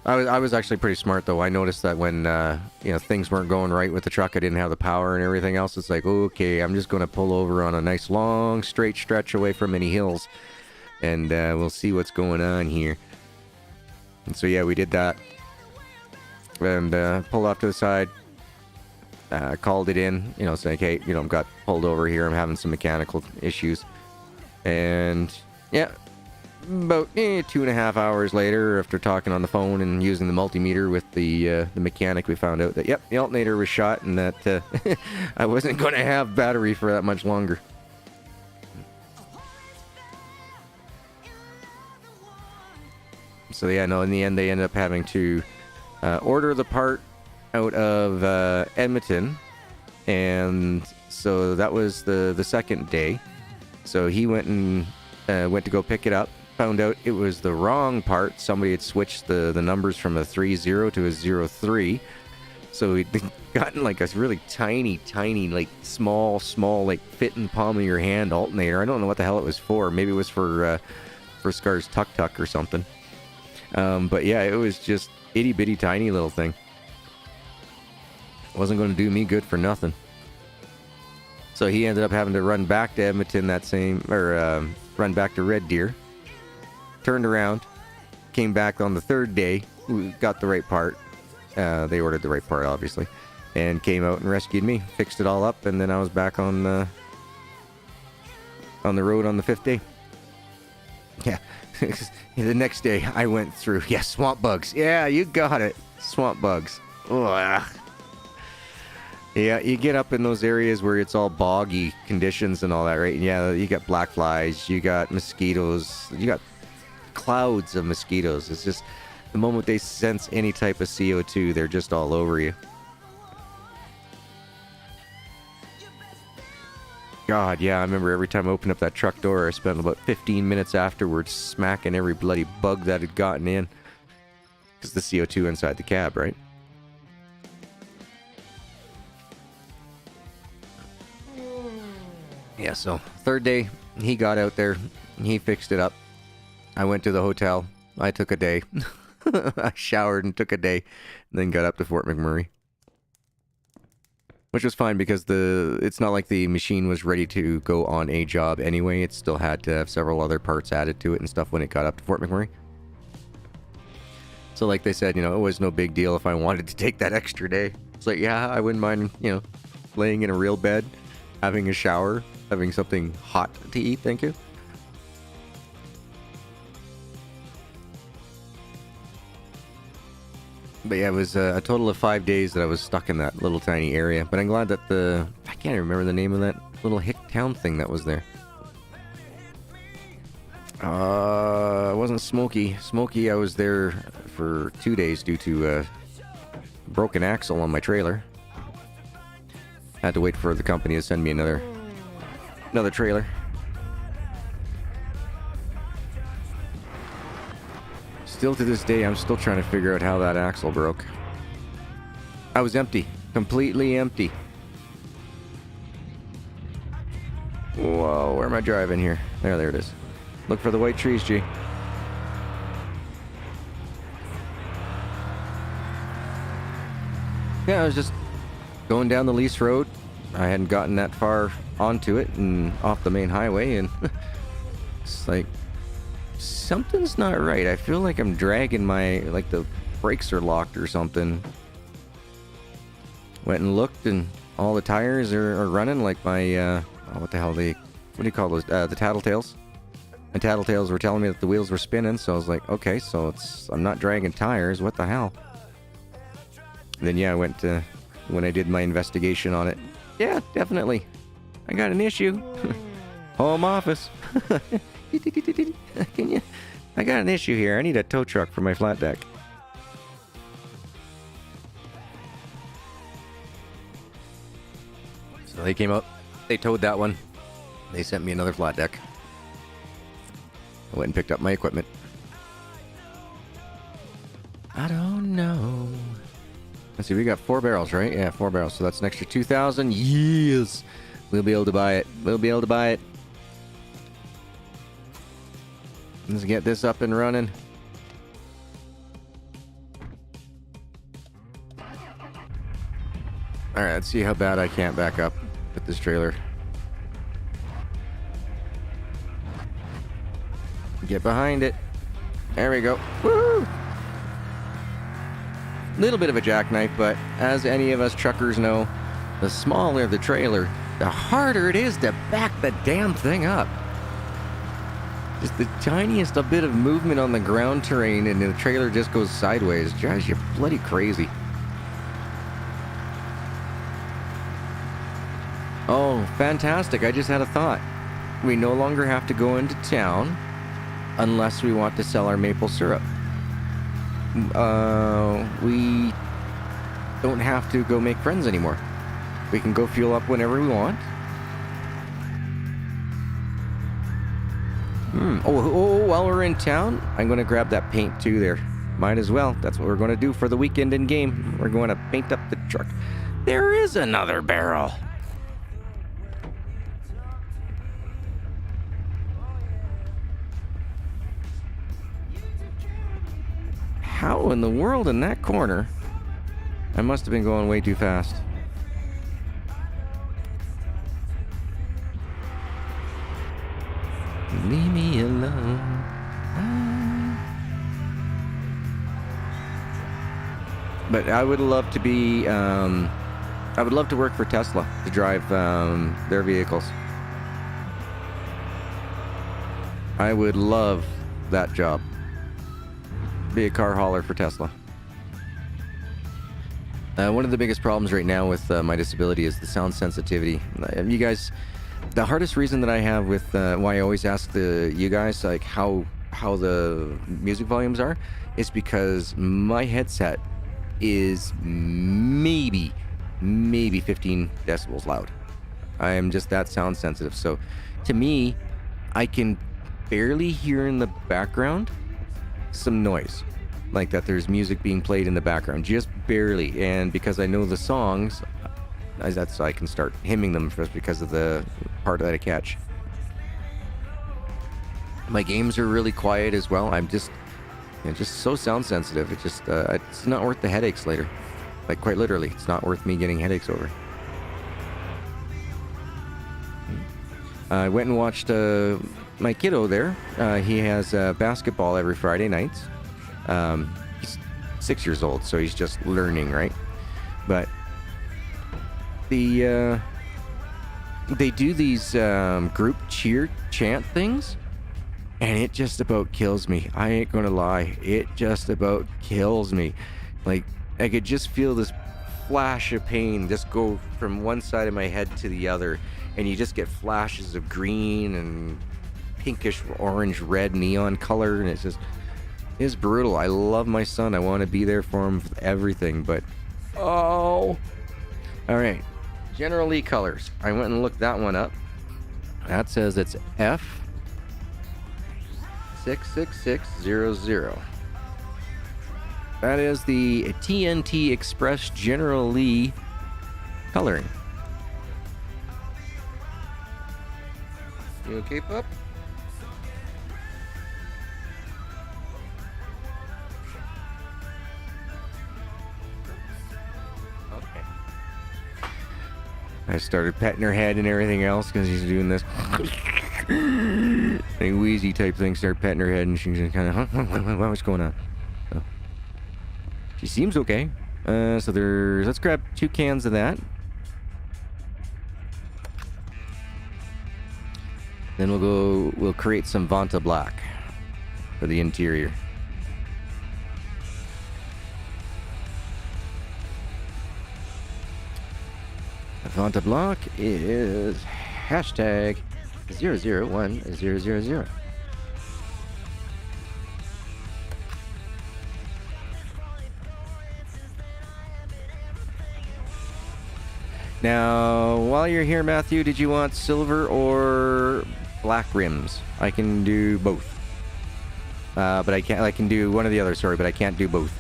I was actually pretty smart, though. I noticed that when things weren't going right with the truck, I didn't have the power and everything else. It's like, okay, I'm just going to pull over on a nice long straight stretch away from any hills, and we'll see what's going on here. And so yeah, we did that, and pulled off to the side. Called it in, saying, hey, got pulled over here. I'm having some mechanical issues. And yeah, about 2.5 hours later, after talking on the phone and using the multimeter with the mechanic, we found out that, yep, the alternator was shot and that I wasn't going to have battery for that much longer. So yeah, no, in the end, they ended up having to order the part out of Edmonton, and so that was the second day. So he went to go pick it up, found out it was the wrong part. Somebody had switched the numbers from a 30 to a 03. So he'd gotten like a really tiny, like small, like fit in palm of your hand alternator. I don't know what the hell it was for. Maybe it was for Scar's tuk-tuk or something. But yeah, it was just itty bitty tiny little thing. Wasn't going to do me good for nothing. So he ended up having to run back to Edmonton run back to Red Deer. Turned around, came back on the third day, we got the right part. They ordered the right part, obviously, and came out and rescued me, fixed it all up, and then I was back on the road on the 5th day. Yeah. The next day I went through, swamp bugs. Yeah, you got it. Swamp bugs. Ugh. Yeah, you get up in those areas where it's all boggy conditions and all that, right? And yeah, you got black flies, you got mosquitoes, you got clouds of mosquitoes. It's just the moment they sense any type of CO2, they're just all over you. God, yeah, I remember every time I opened up that truck door, I spent about 15 minutes afterwards smacking every bloody bug that had gotten in. Because the CO2 inside the cab, right? Yeah, so third day, he got out there, he fixed it up. I went to the hotel, I took a day. I showered and took a day, and then got up to Fort McMurray. Which was fine because it's not like the machine was ready to go on a job anyway. It still had to have several other parts added to it and stuff when it got up to Fort McMurray. So like they said, it was no big deal if I wanted to take that extra day. It's like, yeah, I wouldn't mind, laying in a real bed, having a shower, having something hot to eat, thank you. But yeah, it was a total of 5 days that I was stuck in that little tiny area. But I'm glad that I can't remember the name of that little hick town thing that was there. It wasn't Smoky. Smoky, I was there for 2 days due to a broken axle on my trailer. Had to wait for the company to send me another trailer. Still to this day, I'm still trying to figure out how that axle broke. I was empty. Completely empty. Whoa, where am I driving here? There it is. Look for the white trees, G. Yeah, I was just going down the Lease Road. I hadn't gotten that far onto it and off the main highway, and it's like, something's not right. I feel like I'm dragging like the brakes are locked or something. Went and looked, and all the tires are running like my, what do you call those? The tattletales. My tattletales were telling me that the wheels were spinning, so I was like, okay, so I'm not dragging tires, what the hell? And then yeah, I went to, when I did my investigation on it, yeah, definitely, I got an issue. Home office. Can you? I got an issue here. I need a tow truck for my flat deck. So they came out. They towed that one. They sent me another flat deck. I went and picked up my equipment. I don't know. Let's see, we got 4 barrels, right? Yeah, 4 barrels. So that's an extra 2,000. Yes! We'll be able to buy it. We'll be able to buy it. Let's get this up and running. Alright, let's see how bad I can't back up with this trailer. Get behind it. There we go. Woo! Little bit of a jackknife, but as any of us truckers know, the smaller the trailer, the harder it is to back the damn thing up. Just the tiniest a bit of movement on the ground terrain and the trailer just goes sideways. Drives you bloody crazy. Oh, fantastic. I just had a thought. We no longer have to go into town unless we want to sell our maple syrup. We don't have to go make friends anymore. We can go fuel up whenever we want. Oh, while we're in town, I'm going to grab that paint too there. Might as well. That's what we're going to do for the weekend in game. We're going to paint up the truck. There is another barrel. How in the world in that corner? I must have been going way too fast. Leave me alone. But I would love to be, I would love to work for Tesla to drive their vehicles. I would love that job. Be a car hauler for Tesla. One of the biggest problems right now with my disability is the sound sensitivity. You guys, the hardest reason that I have with why I always ask you guys like how the music volumes are is because my headset is maybe 15 decibels loud. I am just that sound sensitive. So to me, I can barely hear in the background some noise, like that there's music being played in the background, just barely. And because I know the songs, I can start hymning them just because of the part that I catch. My games are really quiet as well. I'm just so sound sensitive. It just it's not worth the headaches later. Like quite literally, it's not worth me getting headaches over. I went and watched my kiddo there. He has basketball every Friday nights. He's 6 years old, so he's just learning, right? But they do these group cheer chant things, and it just about kills me. I ain't gonna lie, it just about kills me. Like I could just feel this flash of pain just go from one side of my head to the other, and you just get flashes of green and pinkish orange red neon color, and it's brutal. I love my son. I want to be there for him with everything, but all right. General Lee colors. I went and looked that one up. That says it's F66600. That is the TNT Express General Lee coloring. You okay, pup? Okay. I started petting her head and everything else because he's doing this a wheezy type thing. Start petting her head and she's kind of, what's going on? So, she seems okay. So let's grab 2 cans of that. Then we'll create some Vanta Black for the interior. Vanta Black is hashtag 001-000. Now, while you're here, Matthew, did you want silver or black rims? I can do both. But I can't. I can do one or the other. Sorry, but I can't do both.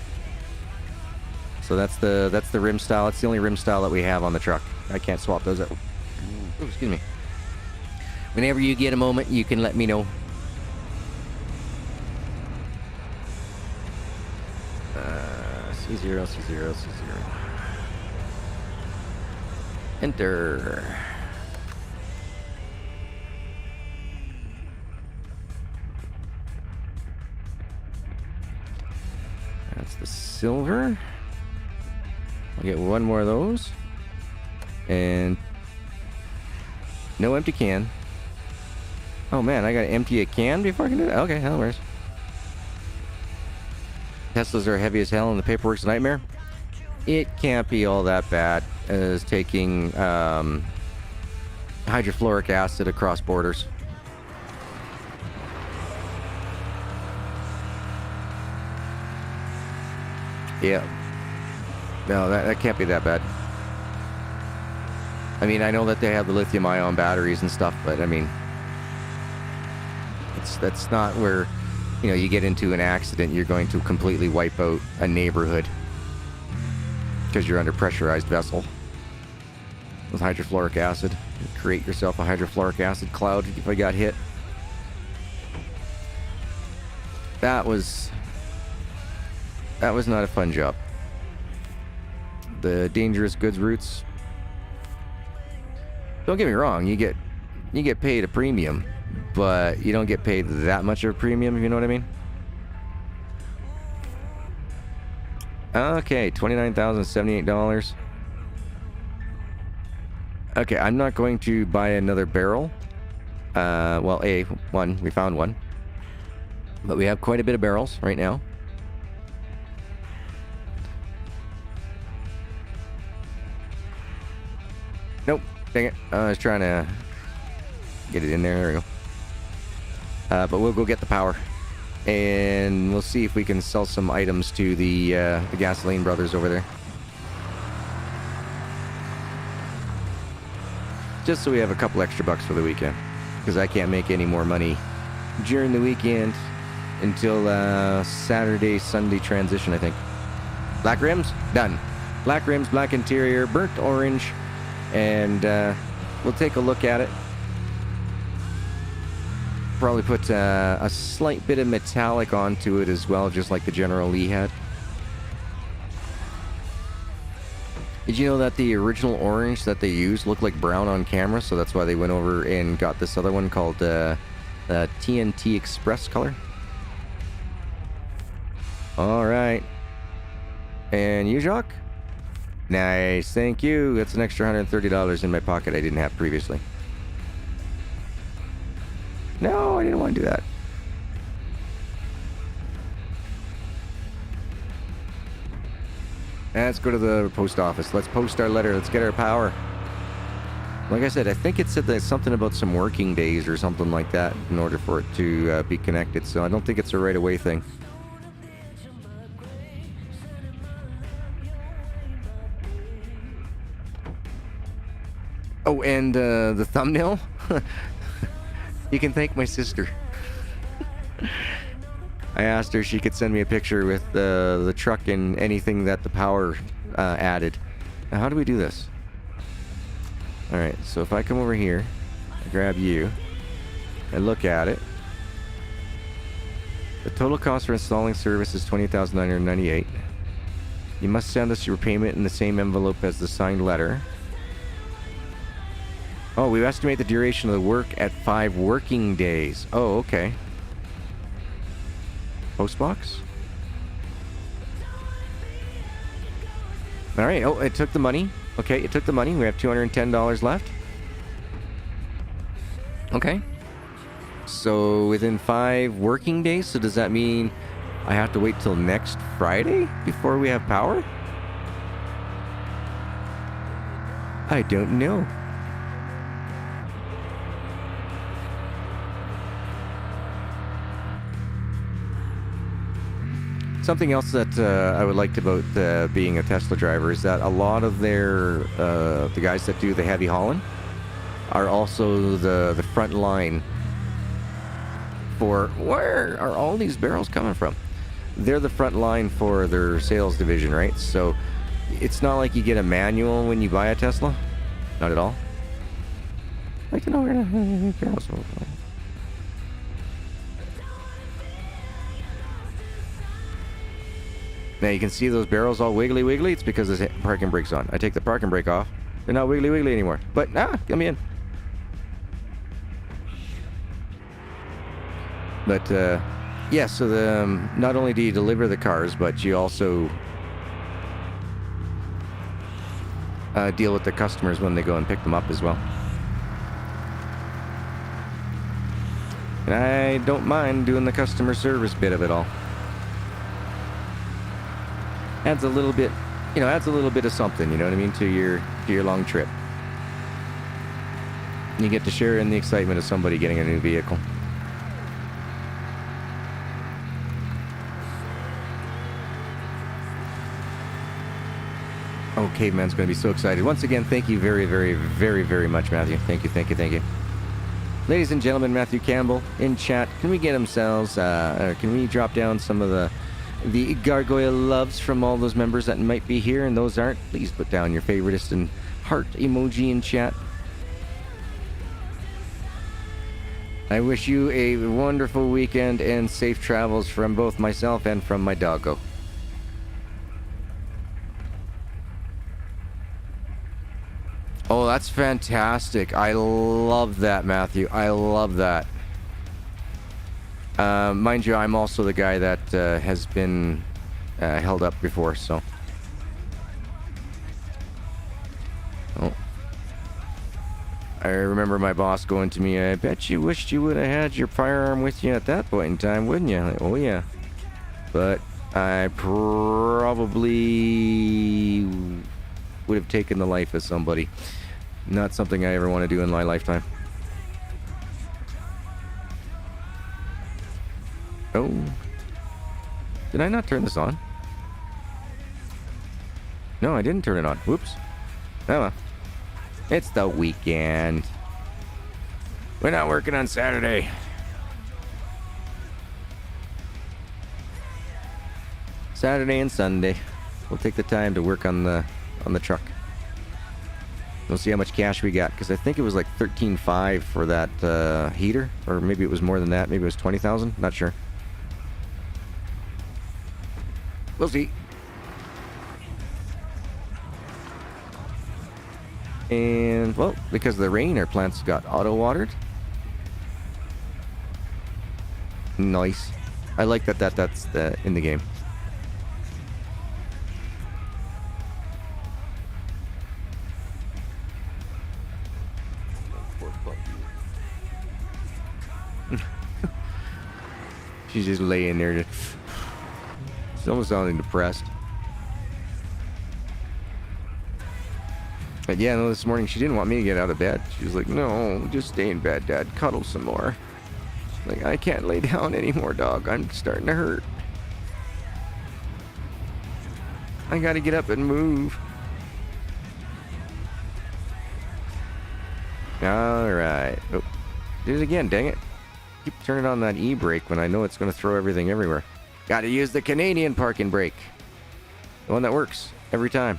So that's the rim style. It's the only rim style that we have on the truck. I can't swap those out. Oh, excuse me. Whenever you get a moment, you can let me know. C0, C0, C0. Enter. That's the silver. I'll get one more of those. And no empty can. Oh man, I gotta empty a can before I can do that? Okay, hell worse. Teslas are heavy as hell and the paperwork's a nightmare. It can't be all that bad as taking hydrofluoric acid across borders. Yeah. No, that can't be that bad. I mean, I know that they have the lithium-ion batteries and stuff, but I mean, that's not where, you know, you get into an accident, you're going to completely wipe out a neighborhood because you're under pressurized vessel with hydrofluoric acid. You create yourself a hydrofluoric acid cloud if I got hit. That was not a fun job. The dangerous goods routes. Don't get me wrong, you get paid a premium, but you don't get paid that much of a premium, if you know what I mean. Okay, $29,078. Okay, I'm not going to buy another barrel. Well, we found one. But we have quite a bit of barrels right now. Nope, dang it. I was trying to get it in there. There we go. But we'll go get the power. And we'll see if we can sell some items to the gasoline brothers over there. Just so we have a couple extra bucks for the weekend. Because I can't make any more money during the weekend until Saturday, Sunday transition, I think. Black rims? Done. Black rims, black interior, burnt orange. And we'll take a look at it. Probably put a slight bit of metallic onto it as well, just like the General Lee had. Did you know that the original orange that they used looked like brown on camera? So that's why they went over and got this other one called TNT Express color. Alright. And you, Jacques? Nice, thank you. That's an extra $130 in my pocket I didn't have previously. No, I didn't want to do that. Let's go to the post office. Let's post our letter. Let's get our power. Like I said, I think it said that something about some working days or something like that in order for it to be connected. So I don't think it's a right-away thing. Oh, and the thumbnail? You can thank my sister. I asked her if she could send me a picture with the truck and anything that the power added. Now, how do we do this? Alright, so if I come over here, I grab you, and look at it. The total cost for installing service is $20,998. You must send us your payment in the same envelope as the signed letter. Oh, we estimate the duration of the work at 5 working days. Oh, okay. Postbox? Alright, oh, it took the money. Okay, it took the money. We have $210 left. Okay. So, within 5 working days, so does that mean I have to wait till next Friday before we have power? I don't know. something else that I would like about being a Tesla driver is that a lot of the guys that do the heavy hauling are also the front line for where are all these barrels coming from? They're the front line for their sales division, right? So it's not like you get a manual when you buy a Tesla. Not at all. I'd like to know where the barrels are from. Now you can see those barrels all wiggly wiggly. It's because the parking brake's on. I take the parking brake off. They're not wiggly wiggly anymore. But let me in. But yeah, so not only do you deliver the cars, but you also deal with the customers when they go and pick them up as well. And I don't mind doing the customer service bit of it all. Adds a little bit, adds a little bit of something, you know what I mean, to your long trip. You get to share in the excitement of somebody getting a new vehicle. Oh, Caveman's going to be so excited. Once again, thank you very, very, very, very much, Matthew. Thank you, thank you, thank you. Ladies and gentlemen, Matthew Campbell in chat. Can we get themselves, can we drop down some of the gargoyle loves from all those members that might be here and those aren't? Please put down your favoritist and heart emoji in chat. I wish you a wonderful weekend and safe travels from both myself and from my doggo. Oh, that's fantastic. I love that, Matthew. I love that. Mind you, I'm also the guy that has been held up before, so. Oh. I remember my boss going to me, I bet you wished you would have had your firearm with you at that point in time, wouldn't you? Like, oh, yeah. But I probably would have taken the life of somebody. Not something I ever want to do in my lifetime. Oh. Did I not turn this on? No, I didn't turn it on. Whoops. Oh well. It's the weekend. We're not working on Saturday. Saturday and Sunday. We'll take the time to work on the truck. We'll see how much cash we got, because I think it was like $13,500 for that heater, or maybe it was more than that. Maybe it was $20,000. Not sure. We'll see. And well, because of the rain, our plants got auto-watered. Nice. I like that's in the game. She's just laying there. She's almost sounding depressed. But yeah, no, this morning she didn't want me to get out of bed. She was like, no, just stay in bed, Dad. Cuddle some more. Like, I can't lay down anymore, dog. I'm starting to hurt. I gotta get up and move. Alright. Oh, did it again, dang it. Keep turning on that e-brake when I know it's going to throw everything everywhere. Got to use the Canadian parking brake. The one that works every time.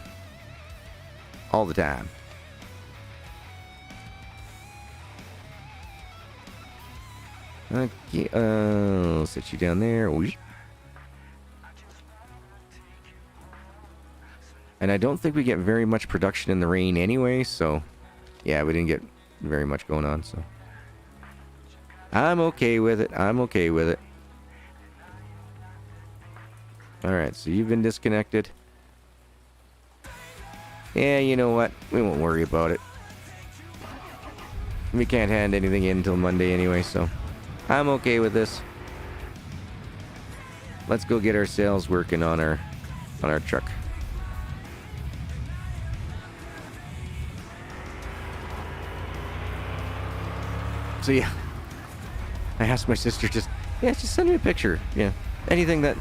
All the time. Okay, I'll set you down there. And I don't think we get very much production in the rain anyway, so yeah, we didn't get very much going on, so I'm okay with it. I'm okay with it. Alright, so you've been disconnected. Yeah, you know what? We won't worry about it. We can't hand anything in until Monday anyway, so I'm okay with this. Let's go get our sales working on our truck. So yeah, I asked my sister just send me a picture. Yeah, anything that,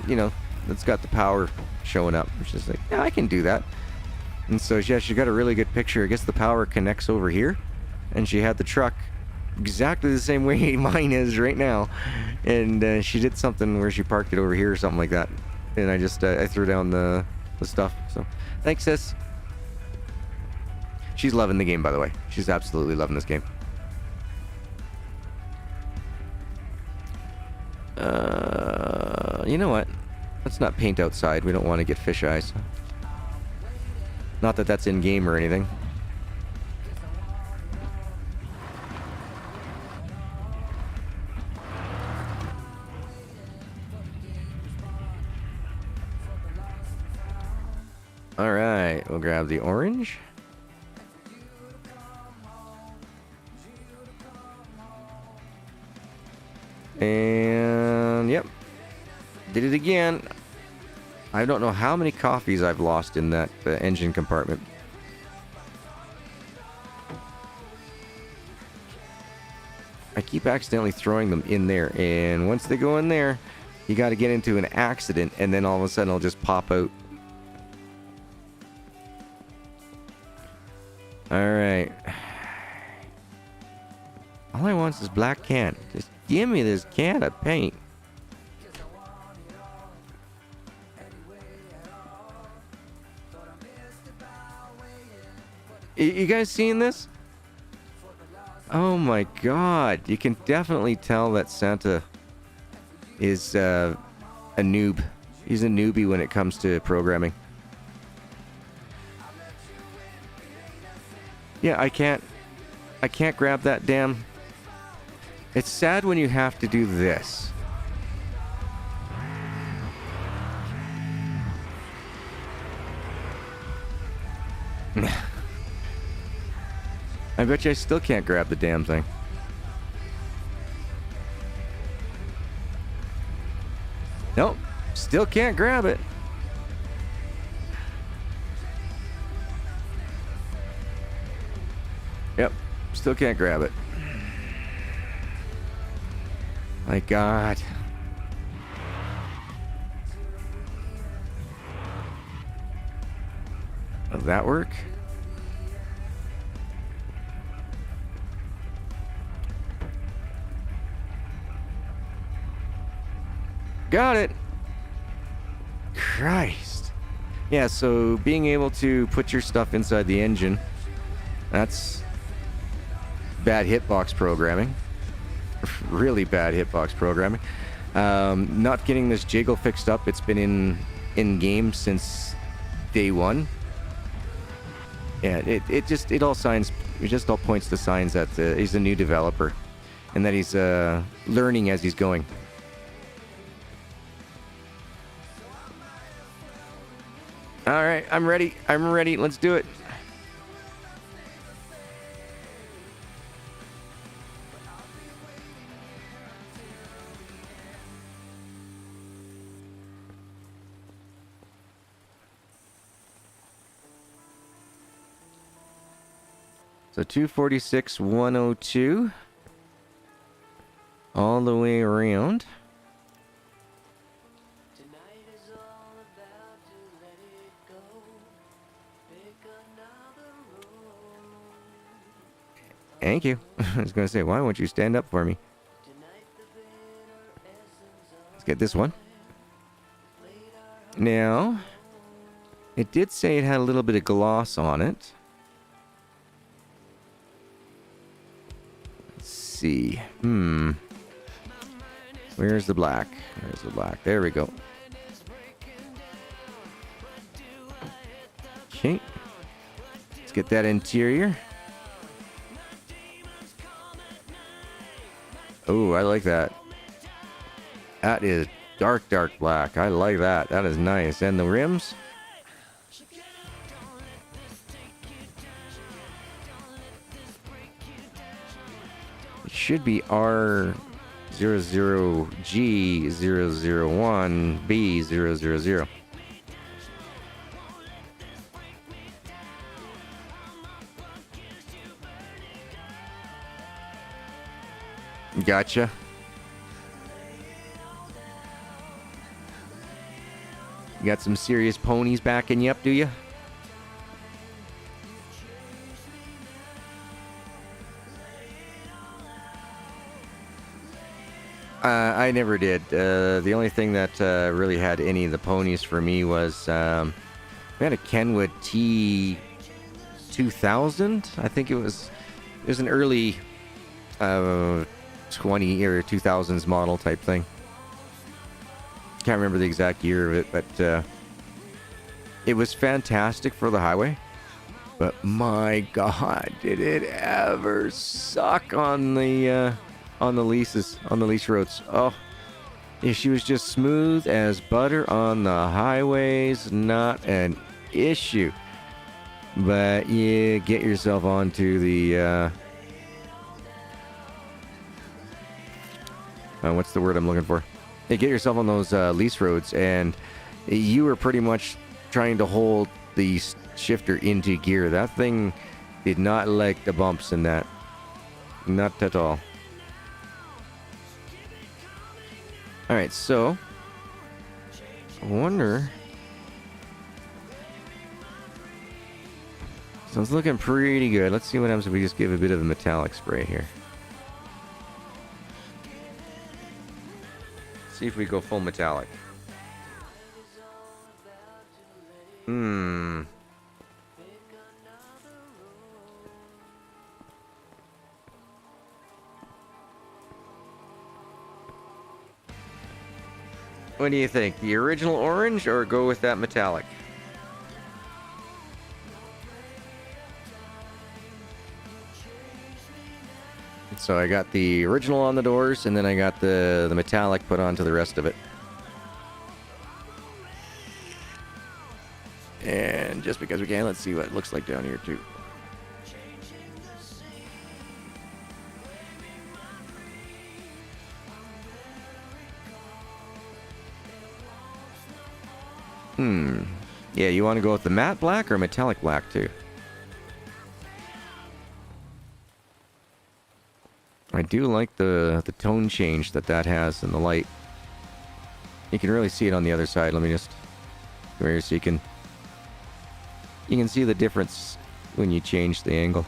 that's got the power showing up. She's like, yeah, I can do that. And so, yeah, she got a really good picture. I guess the power connects over here. And she had the truck exactly the same way mine is right now. And she did something where she parked it over here or something like that. And I just, I threw down the stuff. So, thanks, sis. She's loving the game, by the way. She's absolutely loving this game. You know what? Let's not paint outside. We don't want to get fish eyes. Not that that's in-game or anything. Alright, we'll grab the orange. And, yep. Did it again. I don't know how many coffees I've lost in that engine compartment. I keep accidentally throwing them in there, and once they go in there, you got to get into an accident, and then all of a sudden it'll just pop out. Alright. All I want is this black can. Just give me this can of paint. You guys seeing this? Oh my god. You can definitely tell that Santa is a noob. He's a newbie when it comes to programming. Yeah, I can't grab that damn... It's sad when you have to do this. I bet you I still can't grab the damn thing. Nope, still can't grab it. Yep, still can't grab it. My God. Does that work? Got it. Christ. Yeah, so being able to put your stuff inside the engine, that's bad hitbox programming. Really bad hitbox programming. Not getting this jiggle fixed up. It's been in game since day one. Yeah, it just all points to signs that he's a new developer, and that he's learning as he's going. All right, I'm ready. Let's do it. So 246, 102. All the way around. Thank you. I was going to say, why won't you stand up for me? Let's get this one. Now, it did say it had a little bit of gloss on it. Let's see. Where's the black? Where's the black? There we go. Okay. Let's get that interior. Oh, I like that. That is dark black. I like that. That is nice. And the rims? It should be R00G001B000. Gotcha. You got some serious ponies backing you up, do you? I never did. The only thing that really had any of the ponies for me was we had a Kenwood T2000. I think it was an early 20 or 2000s model type thing. Can't remember the exact year of it, but it was fantastic for the highway. But my God, did it ever suck on the lease roads? Oh, yeah, she was just smooth as butter on the highways, not an issue. But yeah, get yourself onto the what's the word I'm looking for? Yeah, get yourself on those lease roads, and you were pretty much trying to hold the shifter into gear. That thing did not like the bumps in that. Not at all. Alright, so I wonder. So it's looking pretty good. Let's see what happens if we just give a bit of a metallic spray here. See if we go full metallic. What do you think? The original orange or go with that metallic? So I got the original on the doors, and then I got the metallic put onto the rest of it. And just because we can, let's see what it looks like down here too. Yeah, you want to go with the matte black or metallic black too? I do like the tone change that has in the light. You can really see it on the other side. Let me just come here so you can see the difference when you change the angle.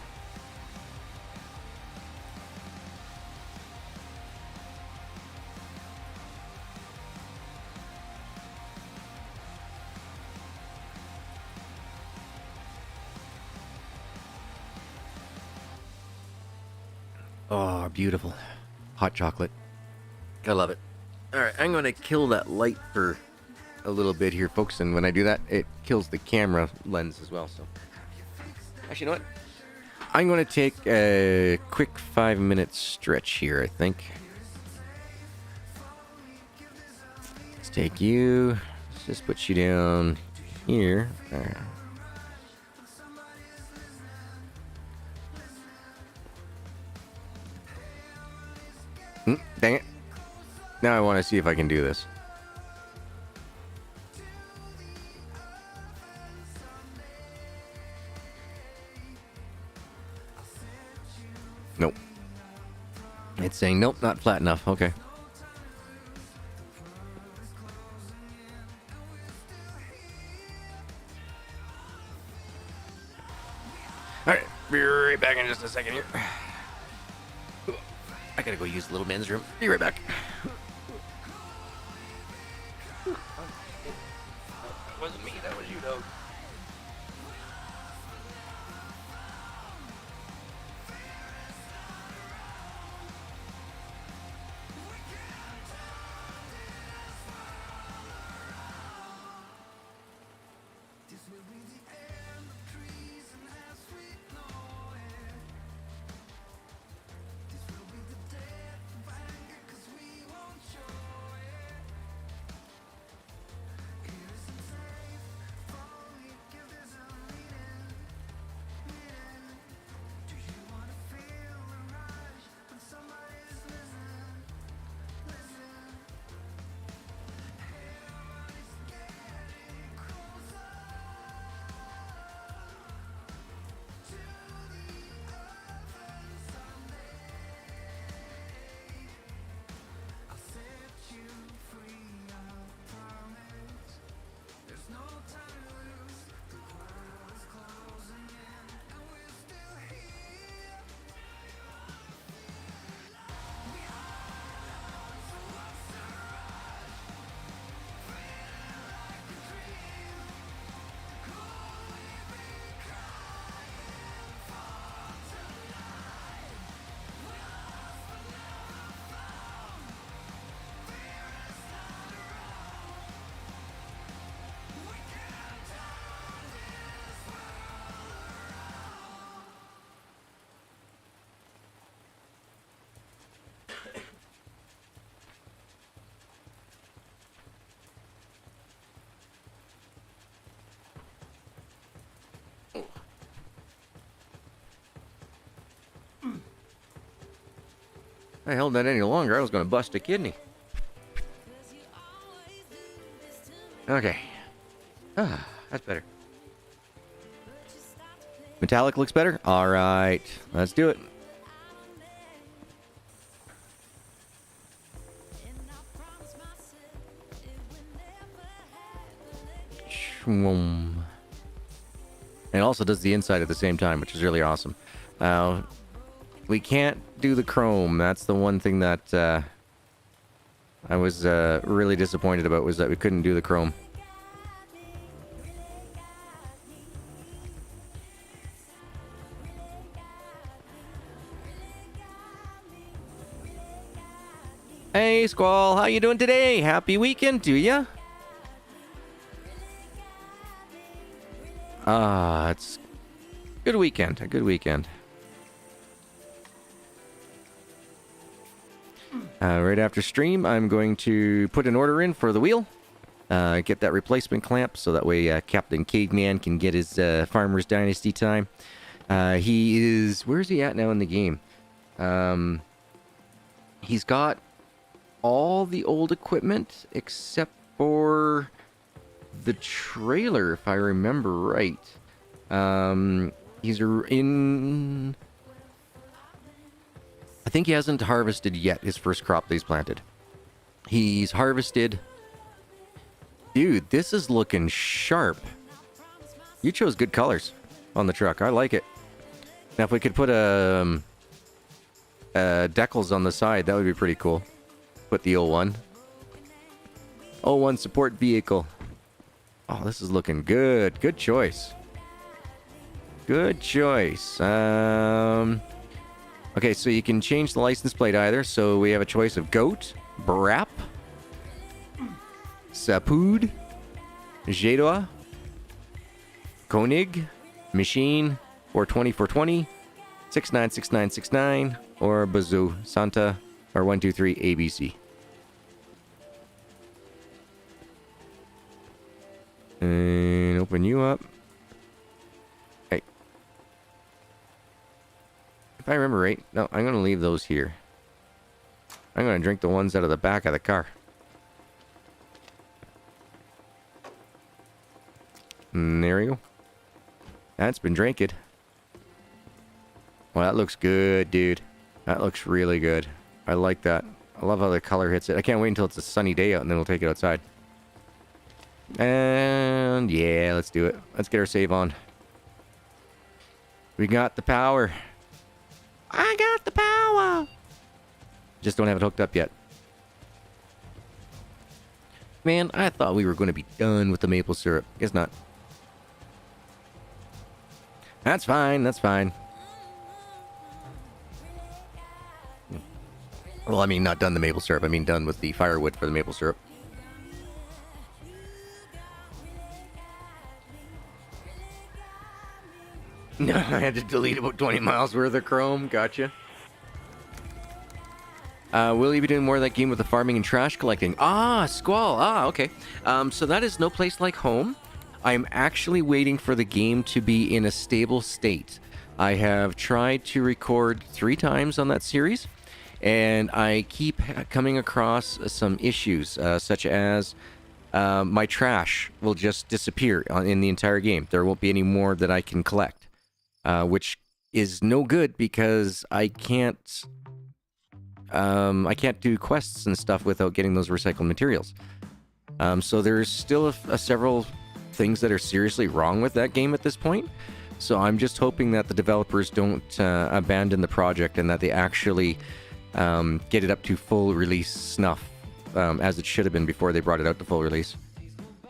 Oh, beautiful. Hot chocolate. I love it. Alright, I'm going to kill that light for a little bit here, folks. And when I do that, it kills the camera lens as well. So, actually, you know what? I'm going to take a quick 5-minute stretch here, I think. Let's take you. Let's just put you down here. Alright. Dang it. Now I want to see if I can do this. Nope. It's saying, nope, not flat enough. Okay. Alright, be right back in just a second here. I gotta go use the little men's room. Be right back. That wasn't me, that was you, though. I held that any longer, I was going to bust a kidney. Okay. Ah, that's better. Metallic looks better? Alright, let's do it. It also does the inside at the same time, which is really awesome. We can't do the chrome. That's the one thing that I was really disappointed about, was that we couldn't do the chrome. Hey, Squall, how you doing today? Happy weekend to ya? It's a good weekend. A good weekend. Right after stream, I'm going to put an order in for the wheel. Get that replacement clamp so that way Captain Caveman can get his Farmer's Dynasty time. He is... Where's he at now in the game? He's got all the old equipment except for the trailer, if I remember right. He's in... I think he hasn't harvested yet his first crop that he's planted. He's harvested... Dude, this is looking sharp. You chose good colors on the truck. I like it. Now, if we could put decals on the side, that would be pretty cool. Put the O1. O1 support vehicle. Oh, this is looking good. Good choice. Good choice. Okay, so you can change the license plate either. So we have a choice of Goat, Brap, Sapood, Jedoa, Koenig, Machine, 420, 420, 696969, or Bazoo, Santa, or 123 ABC. And open you up. Okay. If I remember right, no, I'm going to leave those here. I'm going to drink the ones out of the back of the car. And there we go. That's been drinking. Well, that looks good, dude. That looks really good. I like that. I love how the color hits it. I can't wait until it's a sunny day out and then we'll take it outside. And yeah, let's do it. Let's get our save on. We got the power. I got the power. Just don't have it hooked up yet. Man, I thought we were going to be done with the maple syrup. Guess not. That's fine. That's fine. Well, I mean, not done the maple syrup. I mean, done with the firewood for the maple syrup. No, I had to delete about 20 miles worth of Chrome. Gotcha. Will you be doing more of that game with the farming and trash collecting? Ah, Squall. Ah, okay. So that is No Place Like Home. I'm actually waiting for the game to be in a stable state. I have tried to record 3 times on that series, and I keep coming across some issues, such as my trash will just disappear in the entire game. There won't be any more that I can collect, which is no good because I can't do quests and stuff without getting those recycled materials. So there's still several things that are seriously wrong with that game at this point. So I'm just hoping that the developers don't abandon the project and that they actually get it up to full release snuff, as it should have been before they brought it out to full release.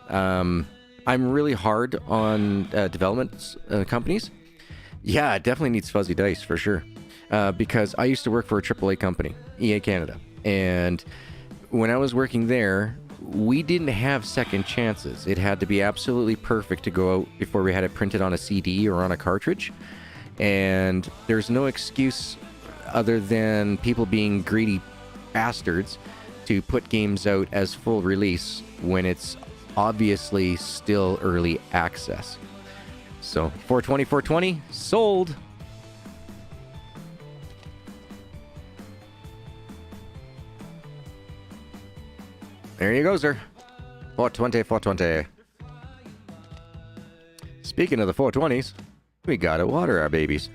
I'm really hard on development companies. Yeah, it definitely needs fuzzy dice for sure. Because I used to work for a AAA company, EA Canada, and when I was working there, we didn't have second chances. It had to be absolutely perfect to go out before we had it printed on a CD or on a cartridge, and there's no excuse other than people being greedy bastards to put games out as full release when it's obviously still early access. So 420 sold. There you go, sir. 420, 420. Speaking of the 420s, we gotta water our babies.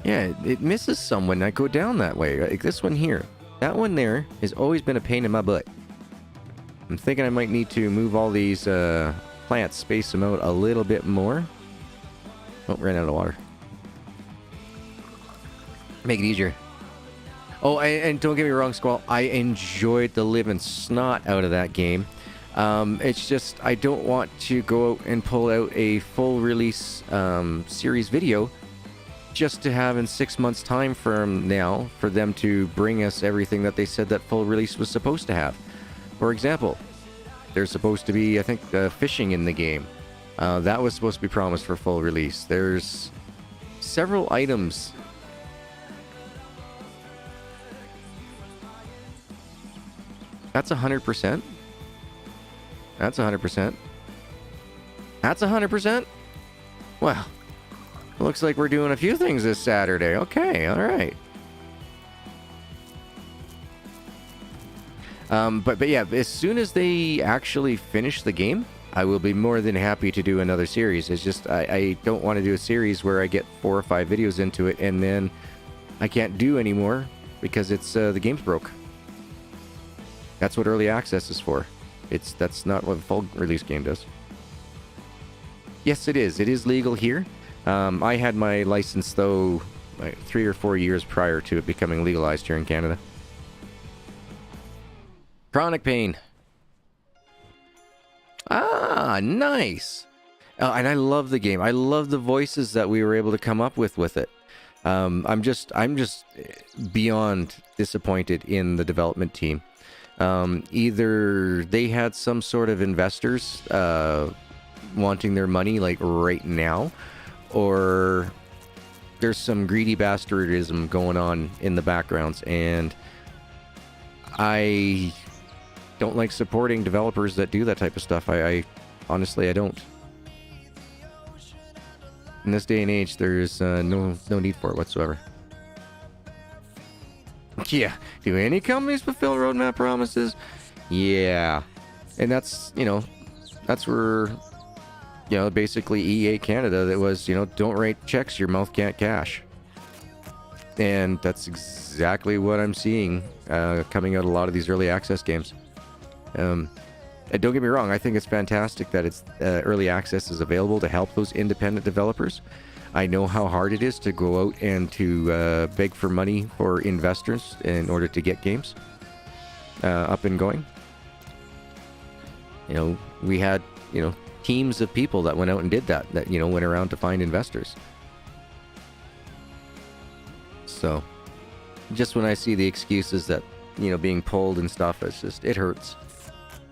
Yeah, it misses some when I go down that way. Like this one here. That one there has always been a pain in my butt. I'm thinking I might need to move all these plants, space them out a little bit more. Oh, ran out of water. Make it easier. Oh, and don't get me wrong, Squall. I enjoyed the living snot out of that game. It's just I don't want to go out and pull out a full release series video just to have in 6 months' time from now for them to bring us everything that they said that full release was supposed to have. For example, there's supposed to be, I think, fishing in the game. That was supposed to be promised for full release. There's several items. That's 100%. That's 100%. That's 100%? Well, looks like we're doing a few things this Saturday. Okay, all right. But yeah, as soon as they actually finish the game, I will be more than happy to do another series. It's just I don't want to do a series where I get 4 or 5 videos into it and then I can't do anymore because it's the game's broke. That's what early access is for. That's not what a full release game does. Yes, it is. It is legal here. I had my license, though, like 3 or 4 years prior to it becoming legalized here in Canada. Chronic pain. Ah, nice. And I love the game. I love the voices that we were able to come up with it. I'm just beyond disappointed in the development team. Either they had some sort of investors wanting their money like right now, or there's some greedy bastardism going on in the backgrounds, and I don't like supporting developers that do that type of stuff. I honestly, I don't. In this day and age, there's no need for it whatsoever. Yeah, do any companies fulfill roadmap promises? Yeah, and that's, that's where, basically EA Canada, that was, don't write checks your mouth can't cash. And that's exactly what I'm seeing coming out of a lot of these early access games. And don't get me wrong, I think it's fantastic that it's early access is available to help those independent developers. I know how hard it is to go out and to beg for money for investors in order to get games up and going. We had, teams of people that went out and did that, went around to find investors. So, just when I see the excuses that, being pulled and stuff, it hurts.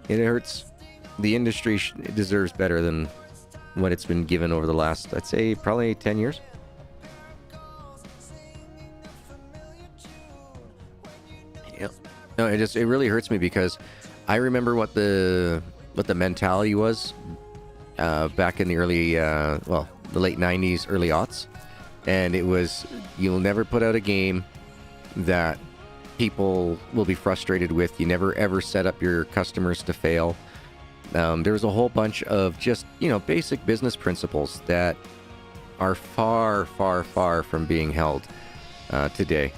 It hurts. The industry deserves better than what it's been given over the last, I'd say, probably 10 years. Yep. No, it really hurts me because I remember what the mentality was back in the early, the late 90s, early aughts. And it was, you'll never put out a game that people will be frustrated with. You never ever set up your customers to fail. There was a whole bunch of just, basic business principles that are far, far, far from being held today.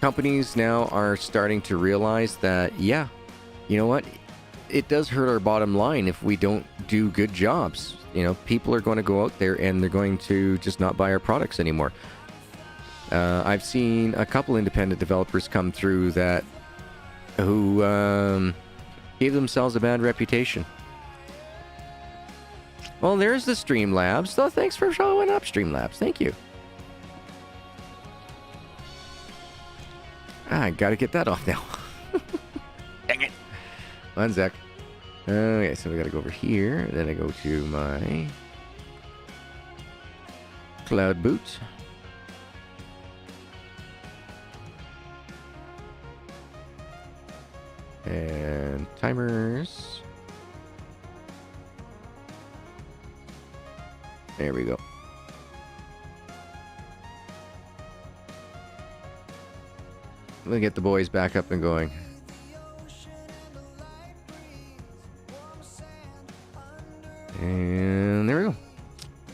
Companies now are starting to realize that, yeah, you know what? It does hurt our bottom line if we don't do good jobs. People are going to go out there and they're going to just not buy our products anymore. I've seen a couple independent developers come through who gave themselves a bad reputation. Well, there's the Streamlabs. So thanks for showing up, Streamlabs. Thank you. I gotta get that off now. Dang it. One sec. Okay, so we gotta go over here. Then I go to my Cloud Boot. And timers. There we go. We'll get the boys back up and going. And there we go.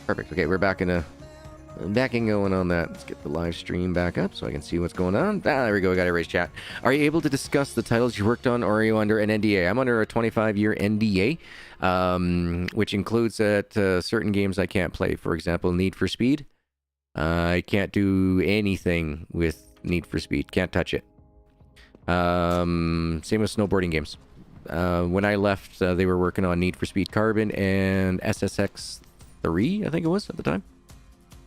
Perfect. Okay, we're back and going on that. Let's get the live stream back up so I can see what's going on. Ah, there we go. I got erase chat. Are you able to discuss the titles you worked on, or are you under an NDA? I'm under a 25-year NDA, which includes that certain games I can't play. For example, Need for Speed. I can't do anything with Need for Speed. Can't touch it. Same with snowboarding games. When I left, they were working on Need for Speed Carbon and SSX 3, I think it was at the time.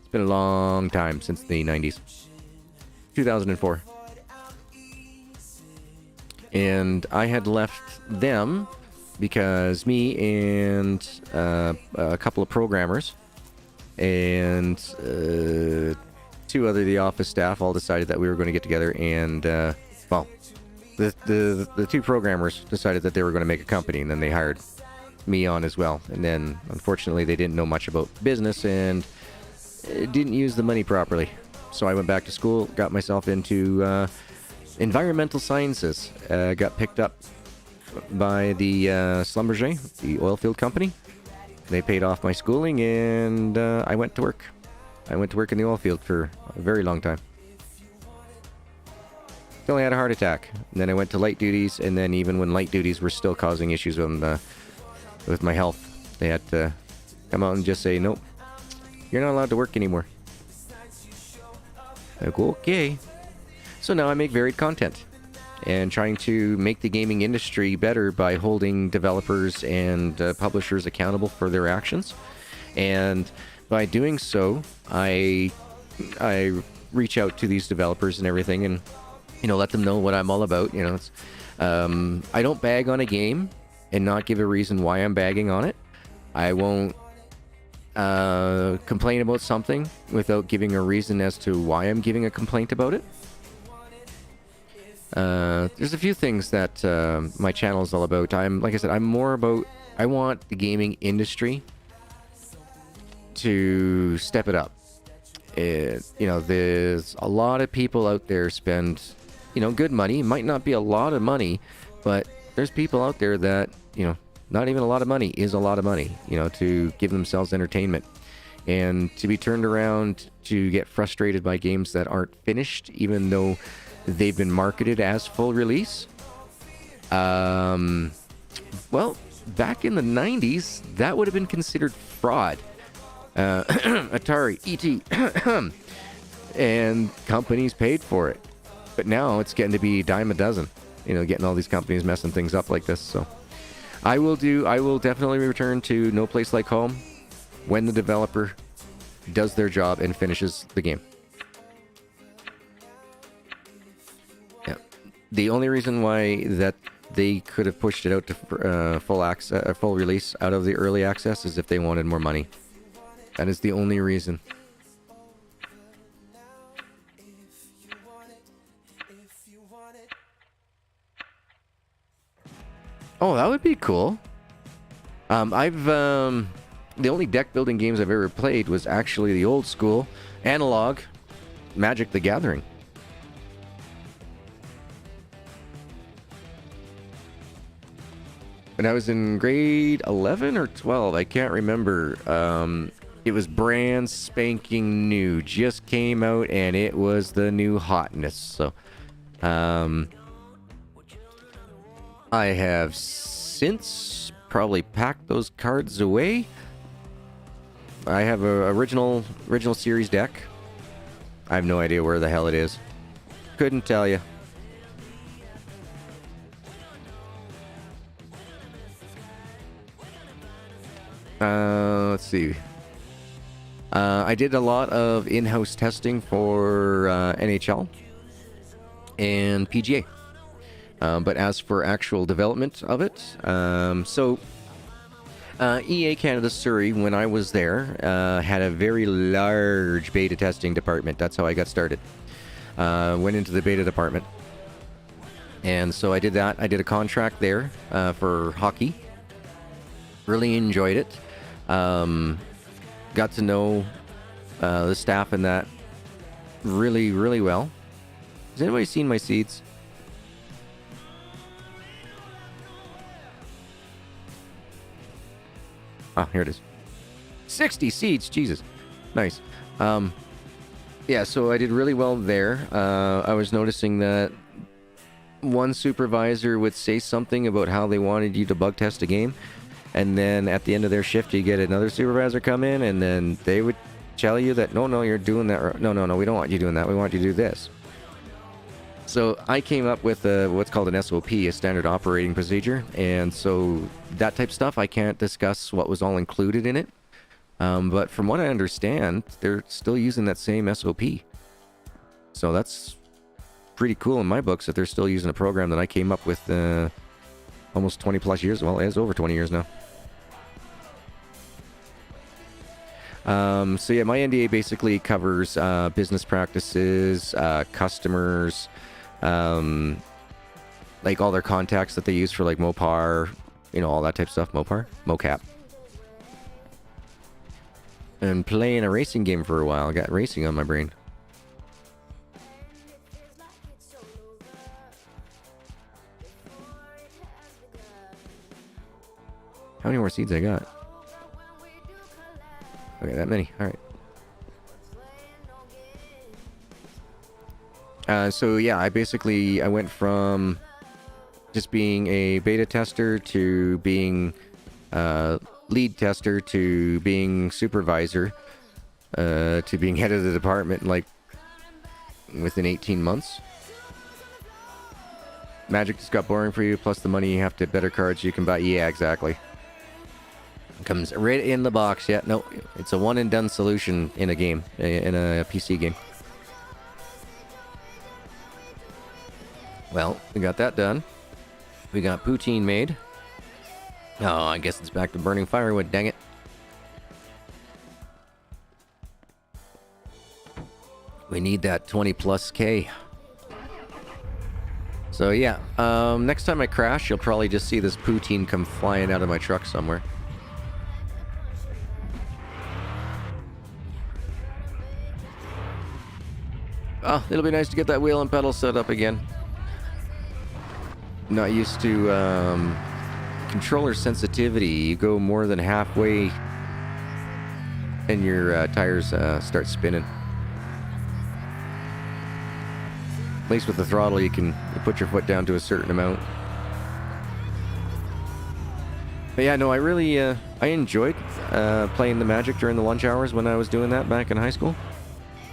It's been a long time, since the 90s. 2004. And I had left them because me and a couple of programmers and two other of the office staff all decided that we were going to get together and, well, the two programmers decided that they were going to make a company, and then they hired me on as well. And then, unfortunately, they didn't know much about business and didn't use the money properly. So I went back to school, got myself into environmental sciences. Got picked up by the Schlumberger, the oil field company. They paid off my schooling, and I went to work. I went to work in the oil field for a very long time. Till I had a heart attack. And then I went to light duties, and then even when light duties were still causing issues with my health, they had to come out and just say, nope, you're not allowed to work anymore. Like, okay. So now I make varied content and trying to make the gaming industry better by holding developers and publishers accountable for their actions. And by doing so, I reach out to these developers and everything, and let them know what I'm all about. It's I don't bag on a game and not give a reason why I'm bagging on it. I won't complain about something without giving a reason as to why I'm giving a complaint about it. There's a few things that my channel is all about. Like I said, I'm more about, I want the gaming industry to step it up. There's a lot of people out there spend, good money. It might not be a lot of money, but there's people out there that, not even a lot of money is a lot of money, to give themselves entertainment. And to be turned around to get frustrated by games that aren't finished, even though they've been marketed as full release. Well, back in the 90s, that would have been considered fraud. Atari, ET, and companies paid for it. But now it's getting to be a dime a dozen, getting all these companies messing things up like this. So I will definitely return to No Place Like Home when the developer does their job and finishes the game. Yeah. The only reason why that they could have pushed it out to full release out of the early access is if they wanted more money. That is the only reason. Oh, that would be cool. The only deck building games I've ever played was actually the old school analog Magic the Gathering. When I was in grade 11 or 12, I can't remember. It was brand spanking new, just came out, and it was the new hotness. So, I have since probably packed those cards away. I have a original series deck. I have no idea where the hell it is. Couldn't tell you. Let's see. I did a lot of in-house testing for NHL and PGA. But as for actual development of it, EA Canada Surrey, when I was there, had a very large beta testing department. That's how I got started. Went into the beta department. And so I did that. I did a contract there for hockey. Really enjoyed it. got to know the staff in that really, really well. Has anybody seen my seeds? Ah, here it is. 60 seeds, Jesus. Nice. Yeah, so I did really well there. I was noticing that one supervisor would say something about how they wanted you to bug test a game, and then at the end of their shift, you get another supervisor come in, and then they would tell you that, no, you're doing that. No, we don't want you doing that. We want you to do this. So I came up with what's called an SOP, a standard operating procedure, and so that type of stuff, I can't discuss what was all included in it. But from what I understand, they're still using that same SOP. So that's pretty cool in my books that they're still using a program that I came up with almost 20 plus years. Well, it's over 20 years now. So yeah, my NDA basically covers business practices, customers, like all their contacts that they use for like Mopar, all that type of stuff. Mocap. And playing a racing game for a while. I got racing on my brain. How many more seeds I got? Okay, that many. Alright. So yeah, I went from just being a beta tester to being lead tester to being supervisor to being head of the department like within 18 months. Magic just got boring for you, plus the money you have to better cards you can buy. Yeah, exactly. Comes right in the box. Yeah, no, it's a one and done solution in a game, in a PC game. Well, we got that done. We got poutine made. Oh, I guess it's back to burning firewood, dang it. We need that 20 plus K. So yeah, next time I crash, you'll probably just see this poutine come flying out of my truck somewhere. Oh, it'll be nice to get that wheel and pedal set up again. Not used to controller sensitivity. You go more than halfway and your tires start spinning. At least with the throttle, you put your foot down to a certain amount. But yeah, no, I really I enjoyed playing the Magic during the lunch hours when I was doing that back in high school.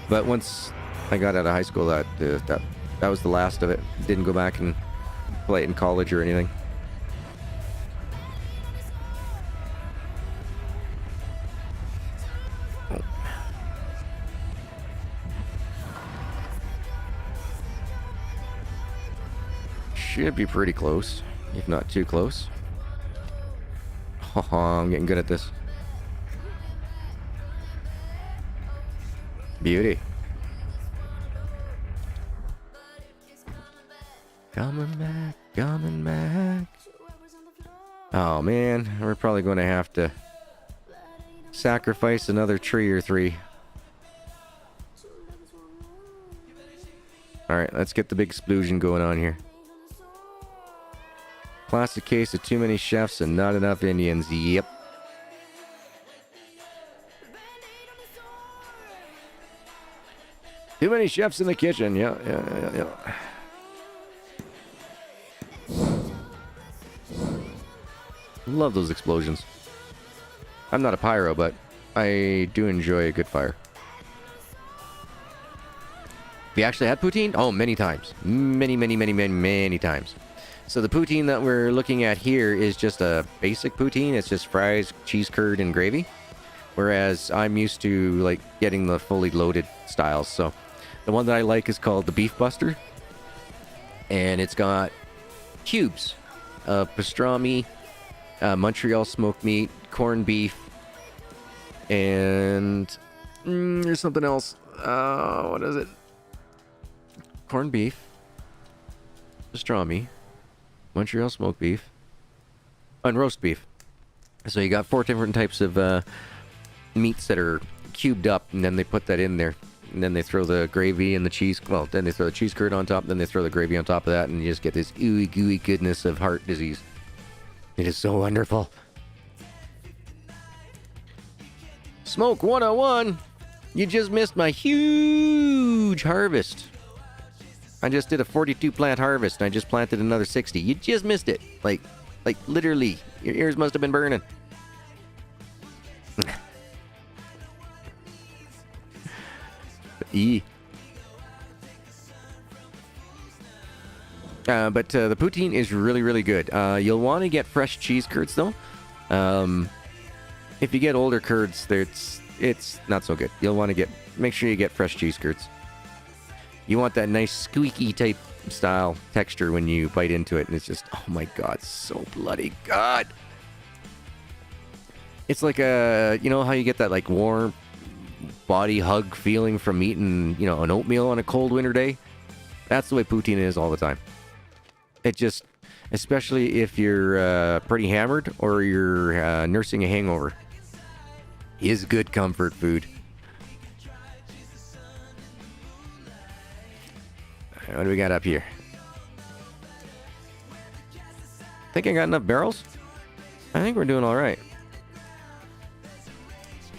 But once I got out of high school, that was the last of it. Didn't go back and play it in college or anything. Should be pretty close, if not too close. Oh, I'm getting good at this. Beauty. Coming back. Oh man, we're probably going to have to sacrifice another tree or three. Alright, let's get the big explosion going on here. Classic case of too many chefs and not enough Indians. Yep. Too many chefs in the kitchen. Yeah. Love those explosions. I'm not a pyro, but I do enjoy a good fire. We actually had poutine? Oh, many times. Many times. So the poutine that we're looking at here is just a basic poutine. It's just fries, cheese curd, and gravy. Whereas I'm used to like getting the fully loaded styles. So the one that I like is called the Beef Buster. And it's got cubes of pastrami, Montreal smoked meat, corned beef, and there's something else. What is it? Corned beef, pastrami, Montreal smoked beef, and roast beef. So you got 4 different types of meats that are cubed up, and then they put that in there. And then they throw the gravy and the cheese. Well, then they throw the cheese curd on top. Then they throw the gravy on top of that, and you just get this ooey gooey goodness of heart disease. It is so wonderful. Smoke 101. You just missed my huge harvest. I just did a 42 plant harvest, and I just planted another 60. You just missed it. Like literally, your ears must have been burning. But the poutine is really, really good. You'll want to get fresh cheese curds, though. If you get older curds, it's not so good. You'll want to make sure you get fresh cheese curds. You want that nice squeaky type style texture when you bite into it, and it's just, oh my god, so bloody good. It's like you know how you get that like warm body hug feeling from eating, you know, an oatmeal on a cold winter day? That's the way poutine is all the time. It just, especially if you're pretty hammered or you're nursing a hangover, is good comfort food. What do we got up here? Think I got enough barrels? I think we're doing all right.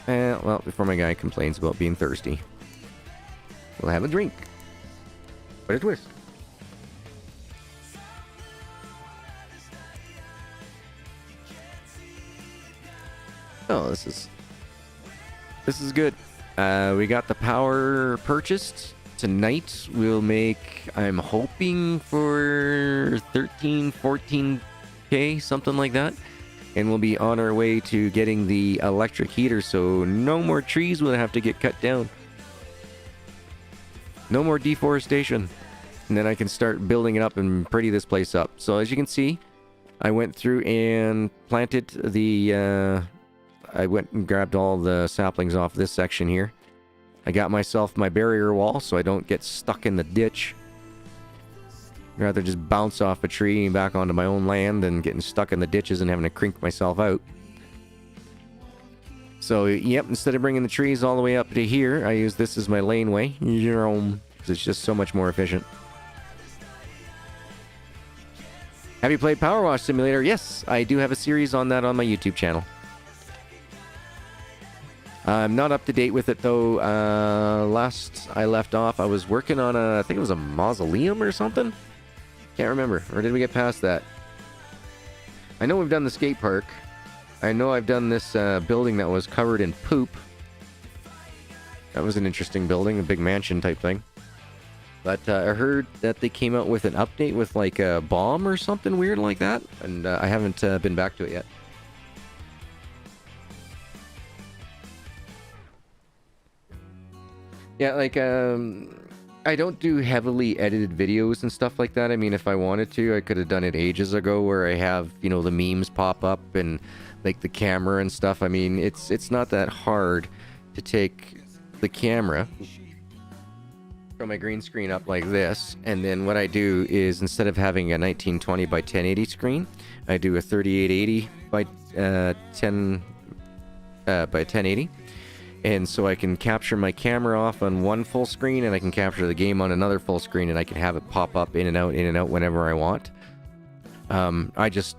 Well, before my guy complains about being thirsty, we'll have a drink. What a twist. Oh, this is good. We got the power purchased. Tonight we'll make, I'm hoping for 13, 14K, something like that. And we'll be on our way to getting the electric heater, so no more trees will have to get cut down. No more deforestation. And then I can start building it up and pretty this place up. So as you can see, I went through and planted I went and grabbed all the saplings off this section here. I got myself my barrier wall so I don't get stuck in the ditch. I'd rather just bounce off a tree and back onto my own land than getting stuck in the ditches and having to crink myself out. So, yep, instead of bringing the trees all the way up to here, I use this as my laneway. Because it's just so much more efficient. Have you played Power Wash Simulator? Yes, I do have a series on that on my YouTube channel. I'm not up to date with it, though. Last I left off, I was working on I think it was a mausoleum or something? Can't remember. Or did we get past that? I know we've done the skate park. I know I've done this building that was covered in poop. That was an interesting building, a big mansion type thing. But I heard that they came out with an update with like a bomb or something weird like that. And I haven't been back to it yet. Yeah, like, I don't do heavily edited videos and stuff like that. I mean, if I wanted to, I could have done it ages ago where I have, you know, the memes pop up and, like, the camera and stuff. I mean, it's not that hard to take the camera, throw my green screen up like this, and then what I do is, instead of having a 1920 by 1080 screen, I do a 3880 by 1080. And so I can capture my camera off on one full screen, and I can capture the game on another full screen, and I can have it pop up in and out whenever I want. I don't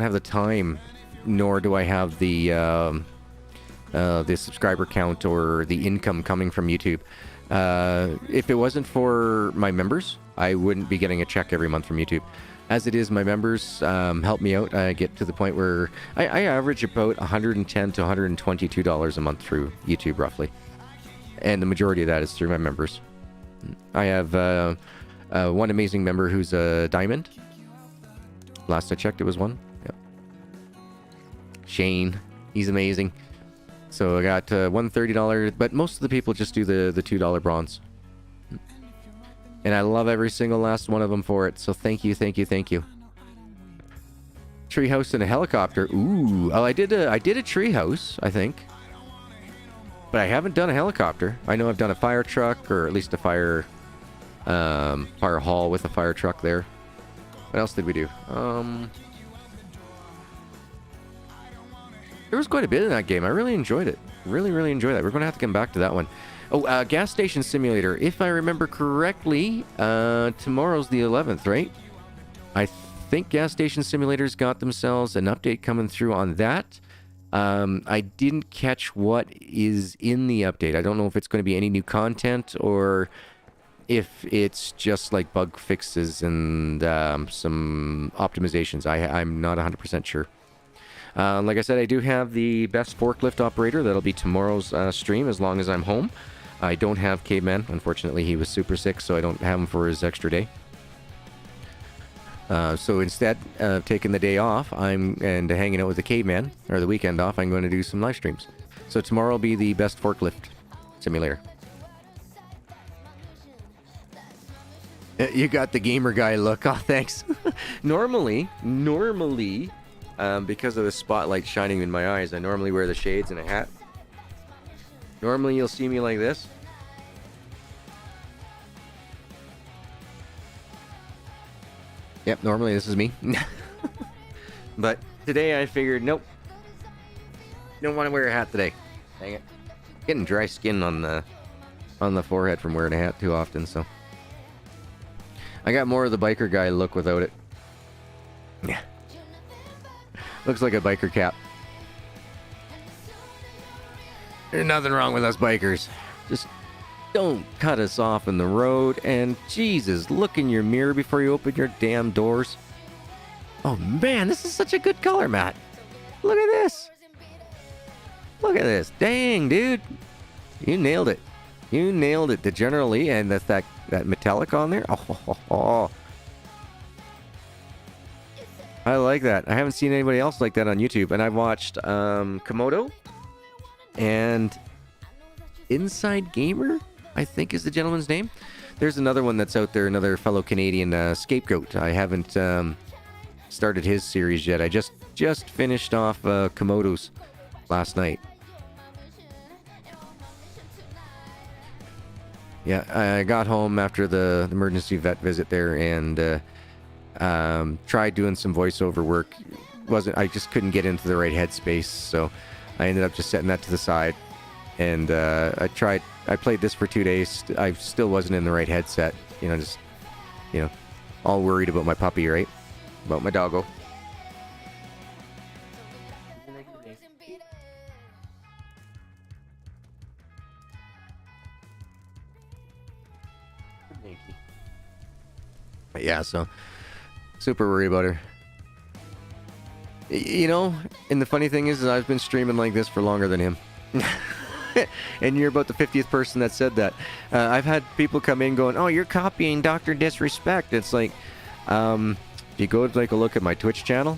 have the time, nor do I have the subscriber count or the income coming from YouTube. If it wasn't for my members, I wouldn't be getting a check every month from YouTube. As it is, my members help me out. I get to the point where I average about $110 to $122 a month through YouTube, roughly. And the majority of that is through my members. I have one amazing member who's a diamond. Last I checked, it was one. Yep. Shane. He's amazing. So I got one $30, but most of the people just do the $2 bronze. And I love every single last one of them for it. So thank you, thank you, thank you. Treehouse and a helicopter. Ooh. Oh, I did a treehouse, I think. But I haven't done a helicopter. I know I've done a fire truck, or at least a fire hall with a fire truck there. What else did we do? There was quite a bit in that game. I really enjoyed it. Really, really enjoyed that. We're going to have to come back to that one. Oh, Gas Station Simulator. If I remember correctly, tomorrow's the 11th, right? I think Gas Station Simulator's got themselves an update coming through on that. I didn't catch what is in the update. I don't know if it's going to be any new content or if it's just like bug fixes and some optimizations. I'm not 100% sure. Like I said, I do have the best forklift operator. That'll be tomorrow's stream as long as I'm home. I don't have Caveman. Unfortunately, he was super sick, so I don't have him for his extra day. So instead of taking the day off, and hanging out with the Caveman, or the weekend off, I'm going to do some live streams. So tomorrow will be the best forklift simulator. You got the gamer guy look. Oh, thanks. Normally, because of the spotlight shining in my eyes, I normally wear the shades and a hat. Normally, you'll see me like this. Yep, normally this is me. But today I figured, nope. Don't want to wear a hat today. Dang it. Getting dry skin on the forehead from wearing a hat too often, so. I got more of the biker guy look without it. Yeah. Looks like a biker cap. There's nothing wrong with us bikers. Just don't cut us off in the road. And Jesus, look in your mirror before you open your damn doors. Oh man, this is such a good color, Matt. Look at this. Look at this. Dang, dude. You nailed it. You nailed it. The General Lee and that metallic on there. Oh. I like that. I haven't seen anybody else like that on YouTube. And I've watched Komodo and Inside Gamer, I think is the gentleman's name. There's another one that's out there, another fellow Canadian, Scapegoat. I haven't started his series yet. I just finished off Komodo's last night. Yeah, I got home after the emergency vet visit there and tried doing some voiceover work. I just couldn't get into the right headspace, so I ended up just setting that to the side. And I played this for 2 days. I still wasn't in the right headset. All worried about my puppy, right? About my doggo. But yeah, so super worried about her. And the funny thing is I've been streaming like this for longer than him. And you're about the 50th person that said that. I've had people come in going, oh, you're copying Dr. Disrespect. It's like, if you go take a look at my Twitch channel,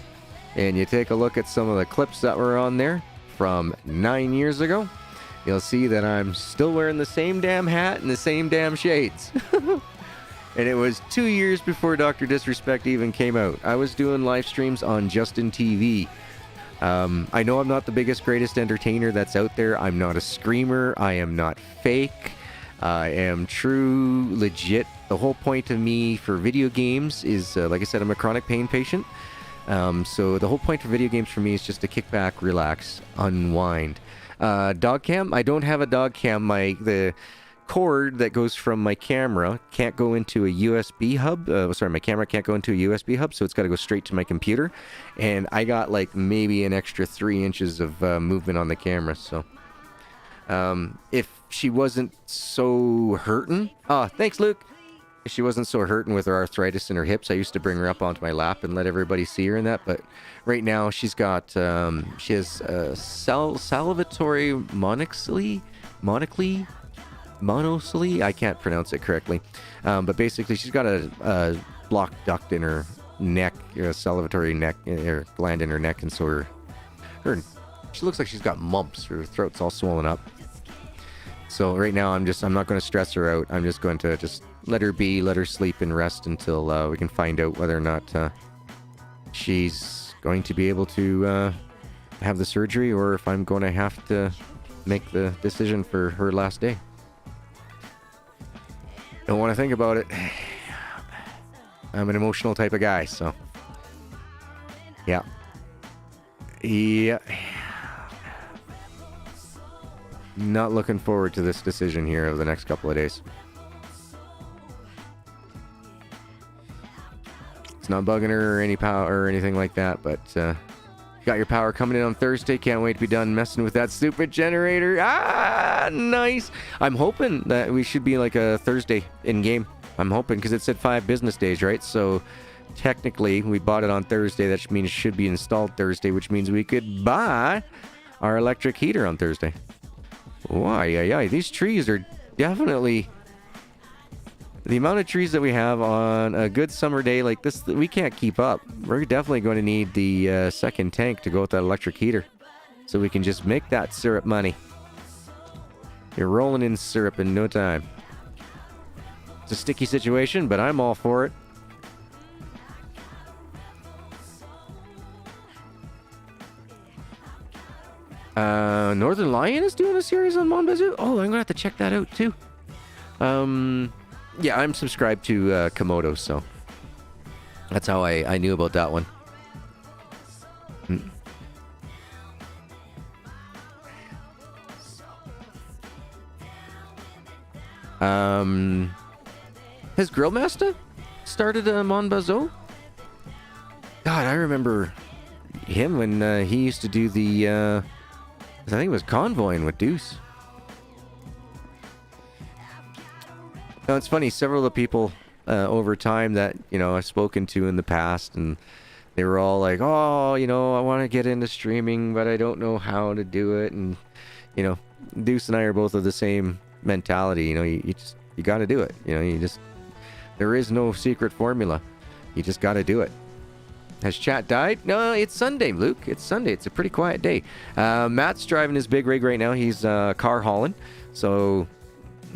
and you take a look at some of the clips that were on there from 9 years ago, you'll see that I'm still wearing the same damn hat and the same damn shades. And it was 2 years before Dr. Disrespect even came out. I was doing live streams on Justin TV. I know I'm not the biggest, greatest entertainer that's out there. I'm not a screamer. I am not fake. I am true, legit. The whole point of me for video games is, like I said, I'm a chronic pain patient. So the whole point for video games for me is just to kick back, relax, unwind. Dog cam? I don't have a dog cam. The cord that goes from my camera can't go into a USB hub. My camera can't go into a USB hub, so it's got to go straight to my computer. And I got like maybe an extra 3 inches of movement on the camera. So if she wasn't so hurting, thanks, Luke. If she wasn't so hurting with her arthritis in her hips, I used to bring her up onto my lap and let everybody see her in that. But right now she's got she has salivatory monocele, I can't pronounce it correctly, but basically she's got a blocked duct in her neck, a salivatory neck, or gland in her neck, and so she looks like she's got mumps. Her throat's all swollen up. So right now I'm not going to stress her out. I'm just going to let her be, let her sleep and rest until we can find out whether or not she's going to be able to have the surgery, or if I'm going to have to make the decision for her last day. Don't want to think about it. I'm an emotional type of guy, so yeah. Not looking forward to this decision here over the next couple of days. It's not bugging her or any power or anything like that, but got your power coming in on Thursday. Can't wait to be done messing with that stupid generator. Ah, nice. I'm hoping that we should be like a Thursday in game. I'm hoping, because it said 5 business days, right? So technically, we bought it on Thursday. That means it should be installed Thursday, which means we could buy our electric heater on Thursday. Why? These trees are definitely... The amount of trees that we have on a good summer day like this, we can't keep up. We're definitely going to need the second tank to go with that electric heater, so we can just make that syrup money. You're rolling in syrup in no time. It's a sticky situation, but I'm all for it. Northern Lion is doing a series on Mon Bazou. Oh, I'm gonna have to check that out too. Yeah, I'm subscribed to Komodo, so that's how I knew about that one. Has Grillmaster started Mon Bazou? God, I remember him when he used to do the, I think it was convoying with Deuce. Now, it's funny, several of the people over time that, I've spoken to in the past, and they were all like, oh, I want to get into streaming, but I don't know how to do it. And, Deuce and I are both of the same mentality. You got to do it. There is no secret formula. You just got to do it. Has chat died? No, it's Sunday, Luke. It's Sunday. It's a pretty quiet day. Matt's driving his big rig right now. He's car hauling, so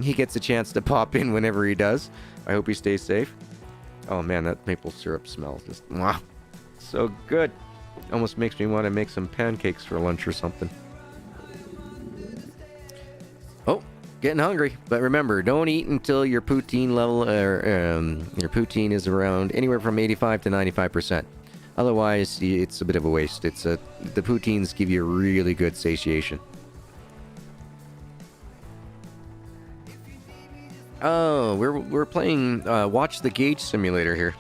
he gets a chance to pop in whenever he does. I hope he stays safe. Oh man, that maple syrup smells just wow, so good. Almost makes me want to make some pancakes for lunch or something. Oh, getting hungry. But remember, don't eat until your poutine level, your poutine is around anywhere from 85 to 95%. Otherwise, it's a bit of a waste. The poutines give you a really good satiation. Oh, we're playing Watch the Gauge Simulator here.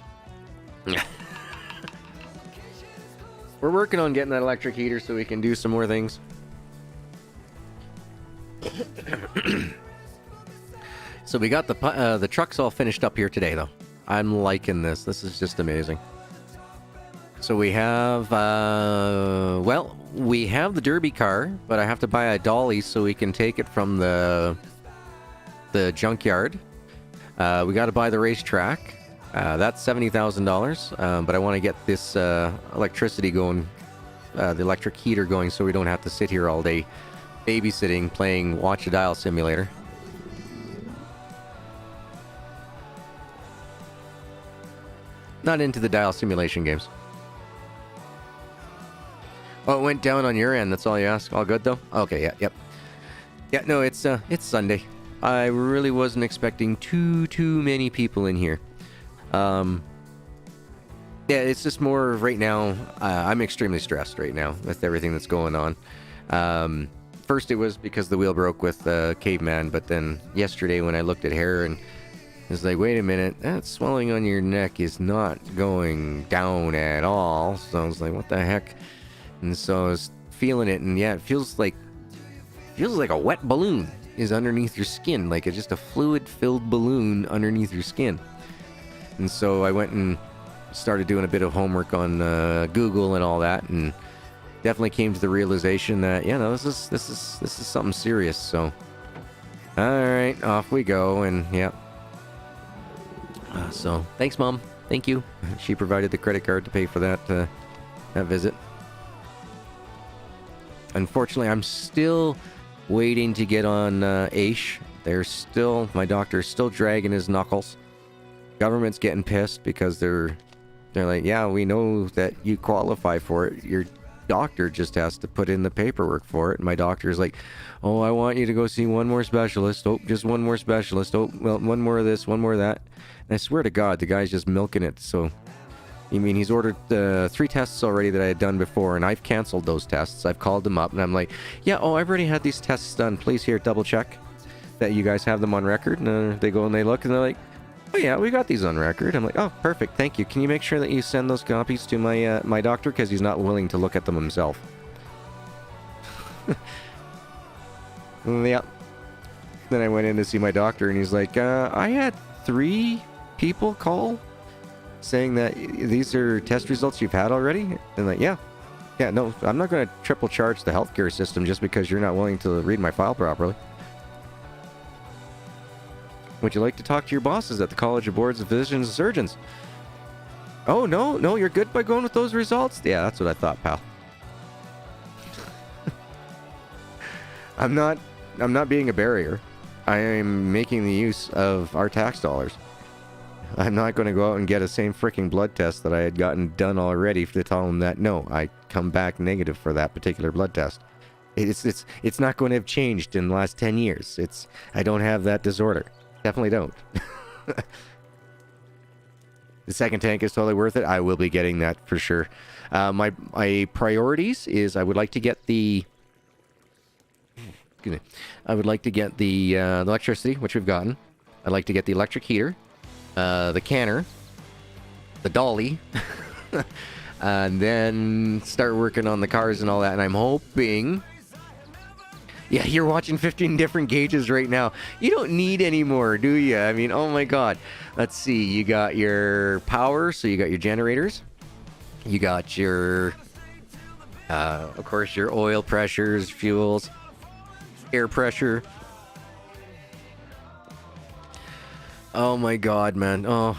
We're working on getting that electric heater so we can do some more things. So we got the trucks all finished up here today, though. I'm liking this. This is just amazing. So we have, we have the derby car, but I have to buy a dolly so we can take it from the junkyard. We got to buy the racetrack. That's $70,000. But I want to get this electricity going, the electric heater going, so we don't have to sit here all day babysitting, playing Watch a Dial Simulator. Not into the dial simulation games. Oh, it went down on your end. That's all you ask. All good though. Okay. Yeah. Yep. Yeah. No, it's Sunday. I really wasn't expecting too many people in here. Yeah, it's just more right now. I'm extremely stressed right now with everything that's going on. First, it was because the wheel broke with Caveman, but then yesterday when I looked at her and it's like, wait a minute, that swelling on your neck is not going down at all. So I was like, what the heck? And so I was feeling it, and yeah, it feels like a wet balloon is underneath your skin, like it's just a fluid-filled balloon underneath your skin. And so I went and started doing a bit of homework on Google and all that, and definitely came to the realization that this is something serious. So, all right, off we go, and yeah. So thanks, Mom. Thank you. She provided the credit card to pay for that visit. Unfortunately, I'm still waiting to get on Aish. My doctor's still dragging his knuckles. Government's getting pissed because they're like, yeah, we know that you qualify for it. Your doctor just has to put in the paperwork for it. And my doctor's like, oh, I want you to go see one more specialist. Oh, just one more specialist. Oh, well, one more of this, one more of that. And I swear to God, the guy's just milking it. So You mean he's ordered 3 tests already that I had done before, and I've canceled those tests. I've called them up, and I'm like, yeah, oh, I've already had these tests done. Please here, double check that you guys have them on record. And they go and they look, and they're like, oh yeah, we got these on record. I'm like, oh, perfect, thank you. Can you make sure that you send those copies to my my doctor, because he's not willing to look at them himself. Yeah. Then I went in to see my doctor, and he's like, I had 3 people call saying that these are test results you've had already. And like, yeah, no, I'm not going to triple charge the healthcare system just because you're not willing to read my file properly. Would you like to talk to your bosses at the College of Boards of Physicians and Surgeons? Oh, no, you're good by going with those results? Yeah, that's what I thought, pal. I'm not being a barrier. I am making the use of our tax dollars. I'm not going to go out and get a same freaking blood test that I had gotten done already to tell them that, no, I come back negative for that particular blood test. It's not going to have changed in the last 10 years. I don't have that disorder. Definitely don't. The second tank is totally worth it. I will be getting that for sure. My priorities is I would like to get the electricity, which we've gotten. I'd like to get the electric heater, the canner, the dolly, and then start working on the cars and all that. And I'm hoping... Yeah, you're watching 15 different gauges right now. You don't need any more, do you? I mean, oh my god. Let's see. You got your power, so you got your generators. You got your, of course, your oil pressures, fuels, air pressure. Oh my god, man. Oh.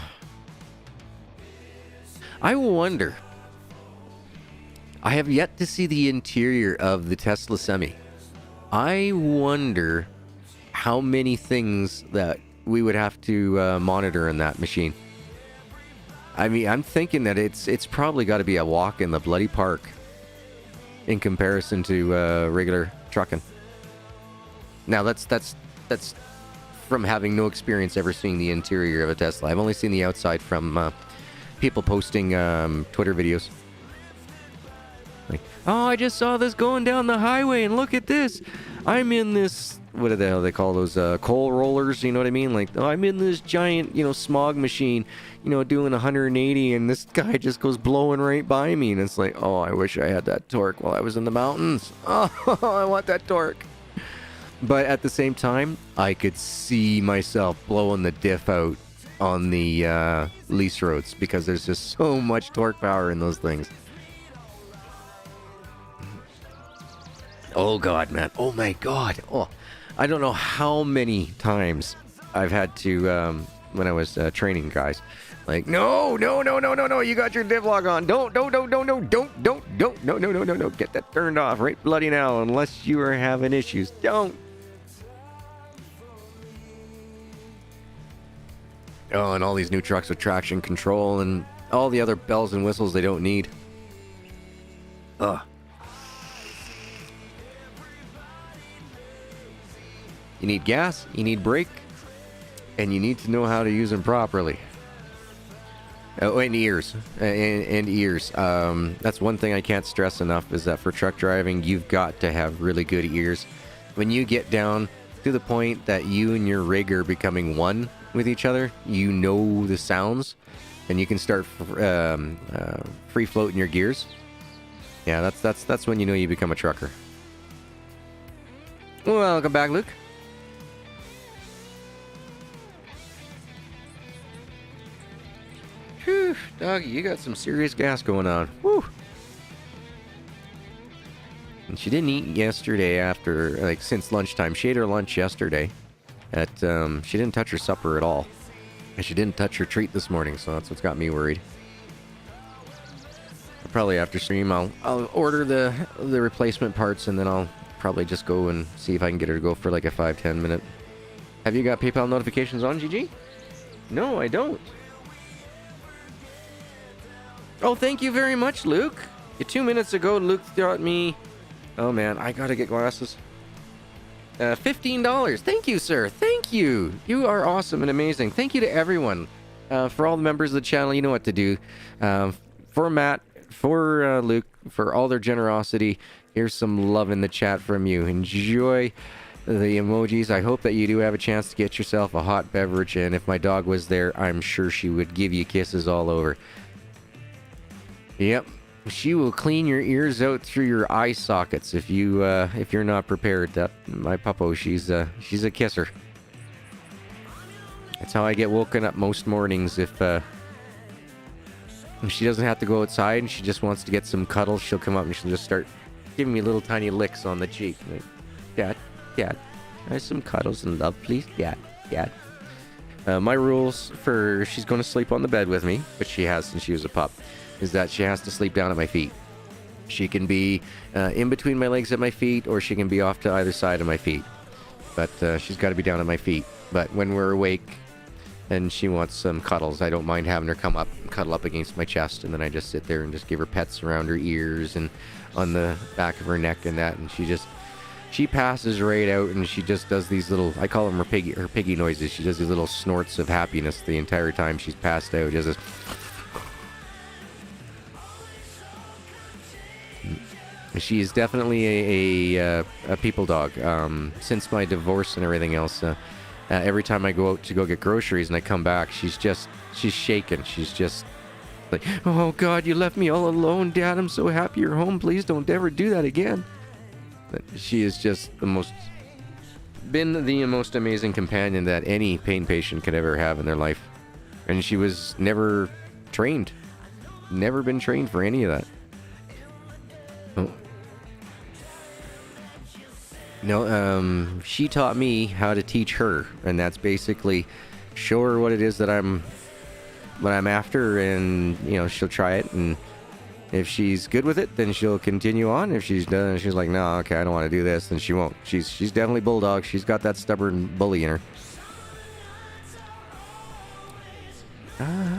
I wonder. I have yet to see the interior of the Tesla Semi. I wonder how many things that we would have to monitor in that machine. I mean, I'm thinking that it's probably got to be a walk in the bloody park in comparison to regular trucking. Now, that's from having no experience ever seeing the interior of a Tesla. I've only seen the outside from people posting Twitter videos. Like, oh, I just saw this going down the highway, and look at this. I'm in this, what the hell they call those, coal rollers, you know what I mean? Like, oh, I'm in this giant, smog machine, doing 180, and this guy just goes blowing right by me, and it's like, oh, I wish I had that torque while I was in the mountains. Oh, I want that torque. But at the same time, I could see myself blowing the diff out on the lease roads, because there's just so much torque power in those things. Oh god, man. Oh my god. Oh, I don't know how many times I've had to when I was training guys, like, no, you got your div log on. Don't, no, get that turned off right bloody now, unless you are having issues. Don't. Oh, and all these new trucks with traction control and all the other bells and whistles they don't need. Ugh. You need gas, you need brake, and you need to know how to use them properly. Oh, and ears. And ears. That's one thing I can't stress enough, is that for truck driving, you've got to have really good ears. When you get down to the point that you and your rig are becoming one with each other, you know the sounds, and you can start free floating your gears. Yeah, that's when you know you become a trucker. Welcome back, Luke. Whew, doggy, you got some serious gas going on. Whew. And she didn't eat yesterday since lunchtime. She ate her lunch yesterday. She didn't touch her supper at all. And she didn't touch her treat this morning, so that's what's got me worried. Probably after stream, I'll order the replacement parts, and then I'll probably just go and see if I can get her to go for like a 5-10 minute. Have you got PayPal notifications on, GG? No, I don't. Oh, thank you very much, Luke. 2 minutes ago, Luke got me... Oh, man, I gotta get glasses. $15. Thank you, sir. Thank you. You are awesome and amazing. Thank you to everyone For all the members of the channel, you know what to do. For Matt, for Luke, for all their generosity, here's some love in the chat from you. Enjoy the emojis. I hope that you do have a chance to get yourself a hot beverage, and if my dog was there, I'm sure she would give you kisses all over. Yep, she will clean your ears out through your eye sockets if you're not prepared. That my puppo, she's a kisser. That's how I get woken up most mornings. If she doesn't have to go outside and she just wants to get some cuddles, she'll come up and she'll just start giving me little tiny licks on the cheek. Like, Dad, can I have some cuddles and love, please? Dad. My rules for she's going to sleep on the bed with me, which she has since she was a pup, is that she has to sleep down at my feet. She can be in between my legs at my feet, or she can be off to either side of my feet. But she's got to be down at my feet. But when we're awake and she wants some cuddles, I don't mind having her come up and cuddle up against my chest, and then I just sit there and just give her pets around her ears and on the back of her neck and that, and she passes right out, and she just does these little, I call them her piggy noises. She does these little snorts of happiness the entire time she's passed out. Just this. She is definitely a people dog. Since my divorce and everything else, every time I go out to go get groceries and I come back, she's shaking. She's just like, oh God, you left me all alone, Dad. I'm so happy you're home. Please don't ever do that again. But she is just been the most amazing companion that any pain patient could ever have in their life. And she was never trained. Never been trained for any of that. Oh. No, she taught me how to teach her, and that's basically show her what it is that I'm after, and she'll try it, and if she's good with it, then she'll continue on. If she's done, she's like, no, okay, I don't want to do this, then she won't. She's definitely bulldog. She's got that stubborn bully in her. Oh.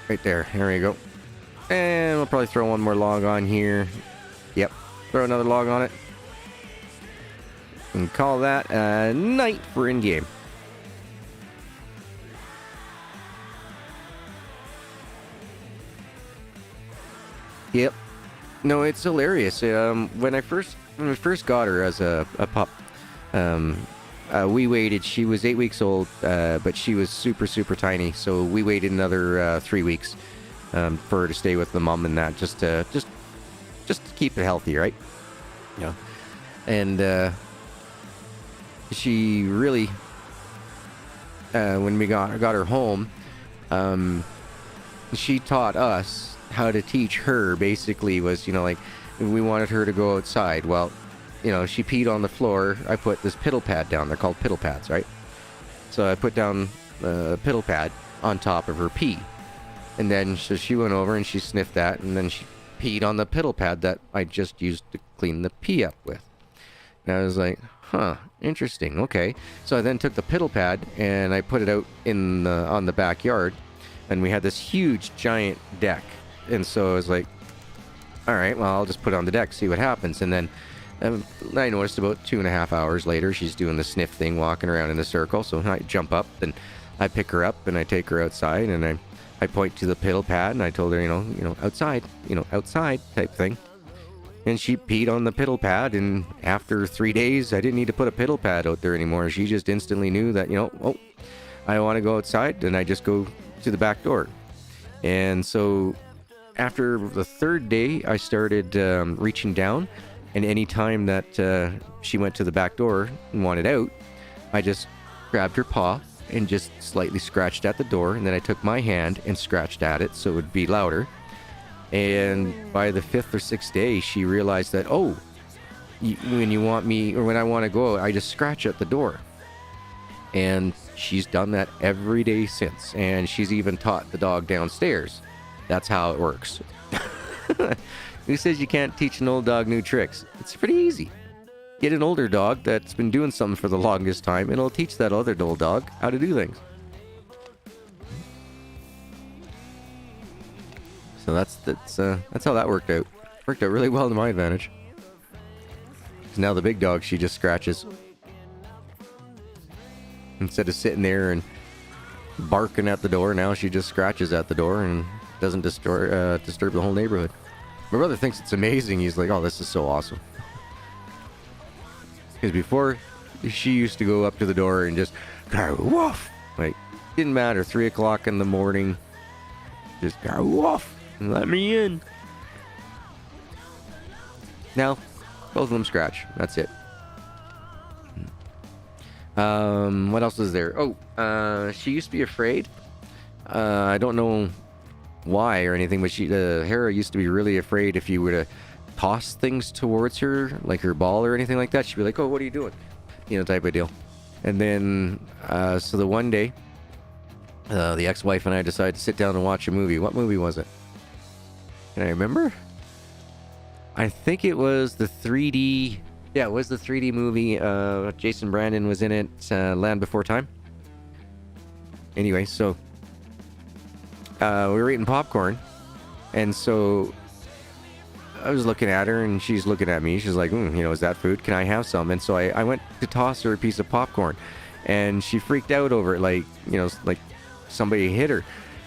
Right there. There we go. And we'll probably throw one more log on here. Yep. Throw another log on it. And call that a night for in-game. Yep. No, it's hilarious. When we first got her as a pup, we waited. She was 8 weeks old, but she was super, super tiny. So we waited another 3 weeks for her to stay with the mom and that, just to keep it healthy, right? Yeah. And she really, when we got her home, she taught us how to teach her. Basically, was like we wanted her to go outside. Well, she peed on the floor. I put this piddle pad down. They're called piddle pads, right? So I put down a piddle pad on top of her pee. And then so she went over and she sniffed that, and then she peed on the piddle pad that I just used to clean the pee up with. And I was like, huh, interesting, okay. So I then took the piddle pad and I put it out on the backyard, and we had this huge giant deck. And so I was like, all right, well, I'll just put it on the deck, see what happens. And then I noticed about 2.5 hours later, she's doing the sniff thing, walking around in a circle. So I jump up and I pick her up and I take her outside, and I point to the piddle pad and I told her, outside type thing. And she peed on the piddle pad, and after 3 days, I didn't need to put a piddle pad out there anymore. She just instantly knew that, I want to go outside, and I just go to the back door. And so after the 3rd day, I started reaching down. And any time that she went to the back door and wanted out, I just grabbed her paw and just slightly scratched at the door. And then I took my hand and scratched at it so it would be louder. And by the 5th or 6th day, she realized that, when you want me, or when I want to go, I just scratch at the door. And she's done that every day since. And she's even taught the dog downstairs. That's how it works. Who says you can't teach an old dog new tricks? It's pretty easy. Get an older dog that's been doing something for the longest time, and it'll teach that other old dog how to do things. So that's how that worked out. Worked out really well to my advantage. Now the big dog, she just scratches. Instead of sitting there and barking at the door, now she just scratches at the door and doesn't disturb the whole neighborhood. My brother thinks it's amazing. He's like, oh, this is so awesome. Because before, she used to go up to the door and just, woof. Like, didn't matter, 3 o'clock in the morning, just, woof, let me in. Now, both of them scratch. That's it. What else is there? Oh, she used to be afraid. I don't know why or anything, but Hera used to be really afraid if you were to toss things towards her, like her ball or anything like that. She'd be like, oh, what are you doing? You know, type of deal. And then, so the one day, the ex-wife and I decided to sit down and watch a movie. What movie was it? Can I remember? I think it was the 3D... Yeah, it was the 3D movie. Jason Brandon was in it. Land Before Time. Anyway, so... we were eating popcorn. And so... I was looking at her and she's looking at me. She's like, you know, is that food? Can I have some? And so I went to toss her a piece of popcorn. And she freaked out over it. Like, you know, like somebody hit her.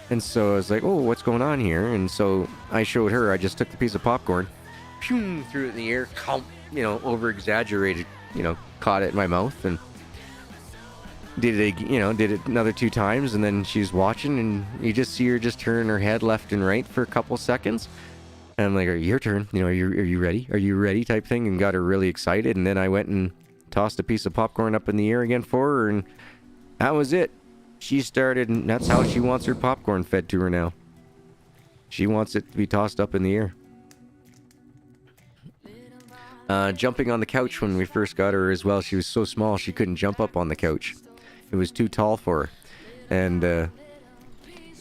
And so I was like, oh, what's going on here? And so I showed her. I just took the piece of popcorn. Threw it in the air. You know, over-exaggerated. You know, caught it in my mouth. And did it another 2 times. And then she's watching. And you just see her just turn her head left and right for a couple seconds. And I'm like, your turn. You know, are you ready? Are you ready? Type thing. And got her really excited. And then I went and tossed a piece of popcorn up in the air again for her. And that was it. She started, and that's how she wants her popcorn fed to her now. She wants it to be tossed up in the air. Jumping on the couch when we first got her as well. She was so small she couldn't jump up on the couch. It was too tall for her. And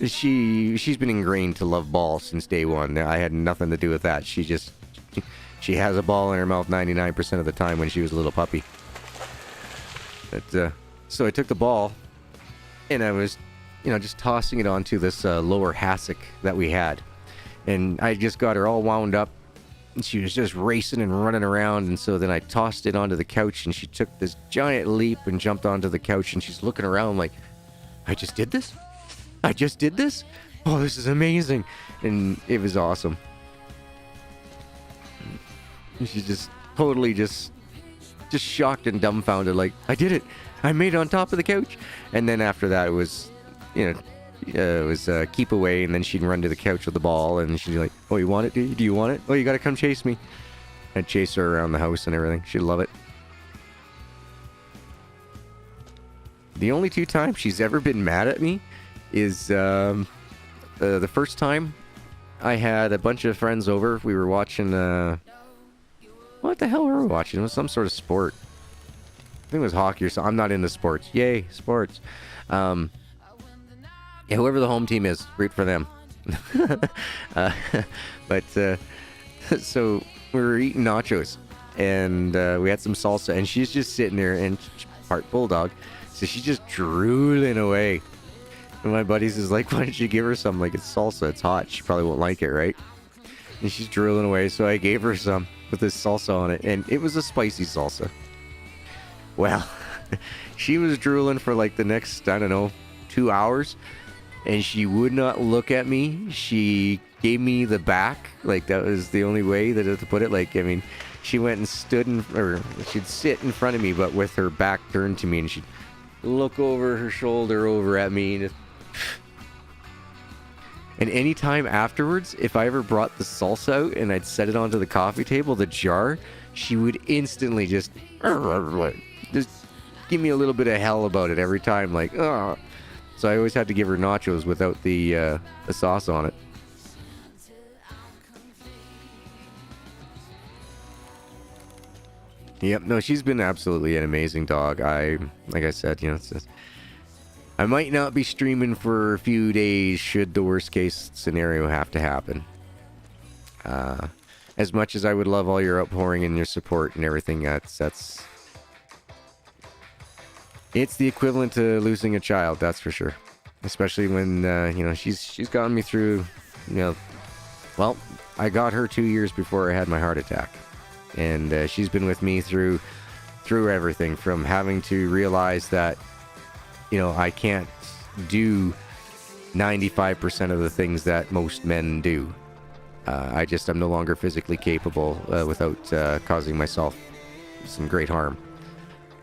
she's been ingrained to love balls since day one. I had nothing to do with that. She has a ball in her mouth 99% of the time when she was a little puppy. But, so I took the ball and I was, you know, just tossing it onto this lower hassock that we had. And I just got her all wound up. And she was just racing and running around. And so then I tossed it onto the couch and she took this giant leap and jumped onto the couch. And she's looking around like, I just did this? I just did this? Oh, this is amazing. And it was awesome. And she's just totally just shocked and dumbfounded. Like, I did it. I made it on top of the couch. And then after that, it was, you know, it was keep away. And then she'd run to the couch with the ball. And she'd be like, oh, you want it? Do you want it? Oh, you got to come chase me. I'd chase her around the house and everything. She'd love it. The only 2 times she's ever been mad at me is the first time I had a bunch of friends over. We were watching, what the hell were we watching? It was some sort of sport. I think it was hockey or something. I'm not into sports. Yay, sports. Yeah, whoever the home team is, root for them. But, so we were eating nachos and we had some salsa and she's just sitting there and part bulldog. So she's just drooling away. And my buddies is like, why don't you give her some? Like, it's salsa, it's hot. She probably won't like it, right? And she's drooling away. So I gave her some with this salsa on it. And it was a spicy salsa. Well, she was drooling for like the next, I don't know, 2 hours. And she would not look at me. She gave me the back. Like, that was the only way to put it. Like, I mean, she went and she'd sit in front of me, but with her back turned to me. And she'd look over her shoulder over at me. And anytime afterwards, if I ever brought the salsa out and I'd set it onto the coffee table, the jar, she would instantly just give me a little bit of hell about it every time. Like, oh. So I always had to give her nachos without the sauce on it. Yep, no, she's been absolutely an amazing dog. Like I said, you know, it's just, I might not be streaming for a few days should the worst case scenario have to happen. As much as I would love all your outpouring and your support and everything, it's the equivalent to losing a child, that's for sure. Especially when, you know, she's gotten me through, you know, well, I got her 2 years before I had my heart attack. And she's been with me through everything, from having to realize that, I can't do 95% of the things that most men do. I'm no longer physically capable without causing myself some great harm.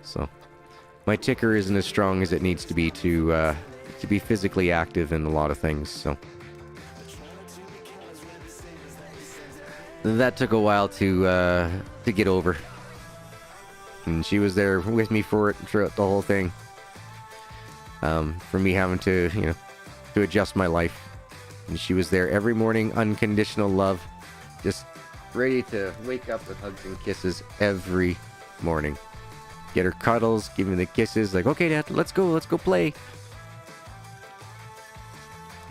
So my ticker isn't as strong as it needs to be to be physically active in a lot of things. So that took a while to get over, and she was there with me for it throughout the whole thing. For me having to to adjust my life. And she was there every morning, unconditional love, just ready to wake up with hugs and kisses every morning. Get her cuddles, give me the kisses, like, okay, Dad, let's go play.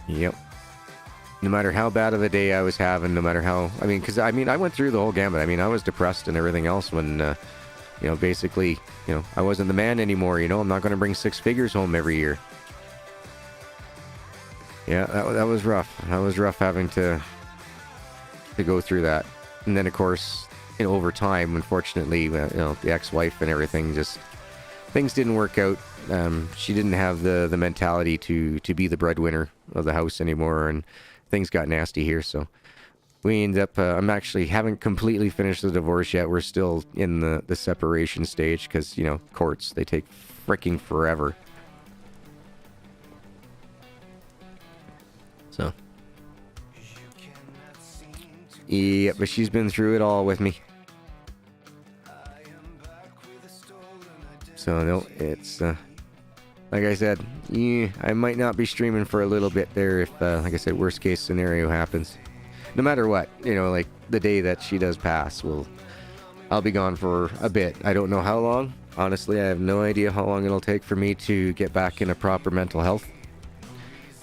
Yep. No matter how bad of a day I was having, no matter how, I went through the whole gamut. I was depressed and everything else when, basically, I wasn't the man anymore, I'm not going to bring 6 figures home every year. Yeah, that was rough. That was rough having to go through that. And then, of course, over time, unfortunately, the ex-wife and everything, just things didn't work out. She didn't have the mentality to be the breadwinner of the house anymore, and things got nasty here. So we ended up, haven't completely finished the divorce yet. We're still in the separation stage because, courts, they take freaking forever. So, yeah, but she's been through it all with me. So, no, it's, like I said, I might not be streaming for a little bit there if, like I said, worst case scenario happens. No matter what, like the day that she does pass, I'll be gone for a bit. I don't know how long. Honestly, I have no idea how long it'll take for me to get back into proper mental health.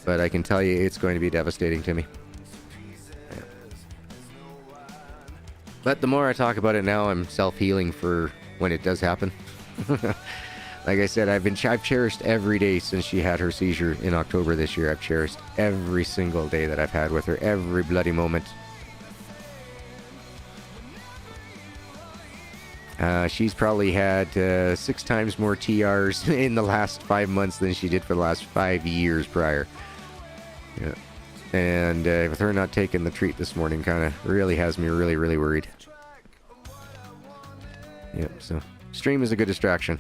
But I can tell you it's going to be devastating to me. Yeah. But the more I talk about it now, I'm self-healing for when it does happen. Like I said, I've cherished every day since she had her seizure in October this year. I've cherished every single day that I've had with her, every bloody moment. She's probably had 6 times more TRs in the last 5 months than she did for the last 5 years prior. Yeah. And with her not taking the treat this morning kind of really has me really, really worried. Yep, so stream is a good distraction.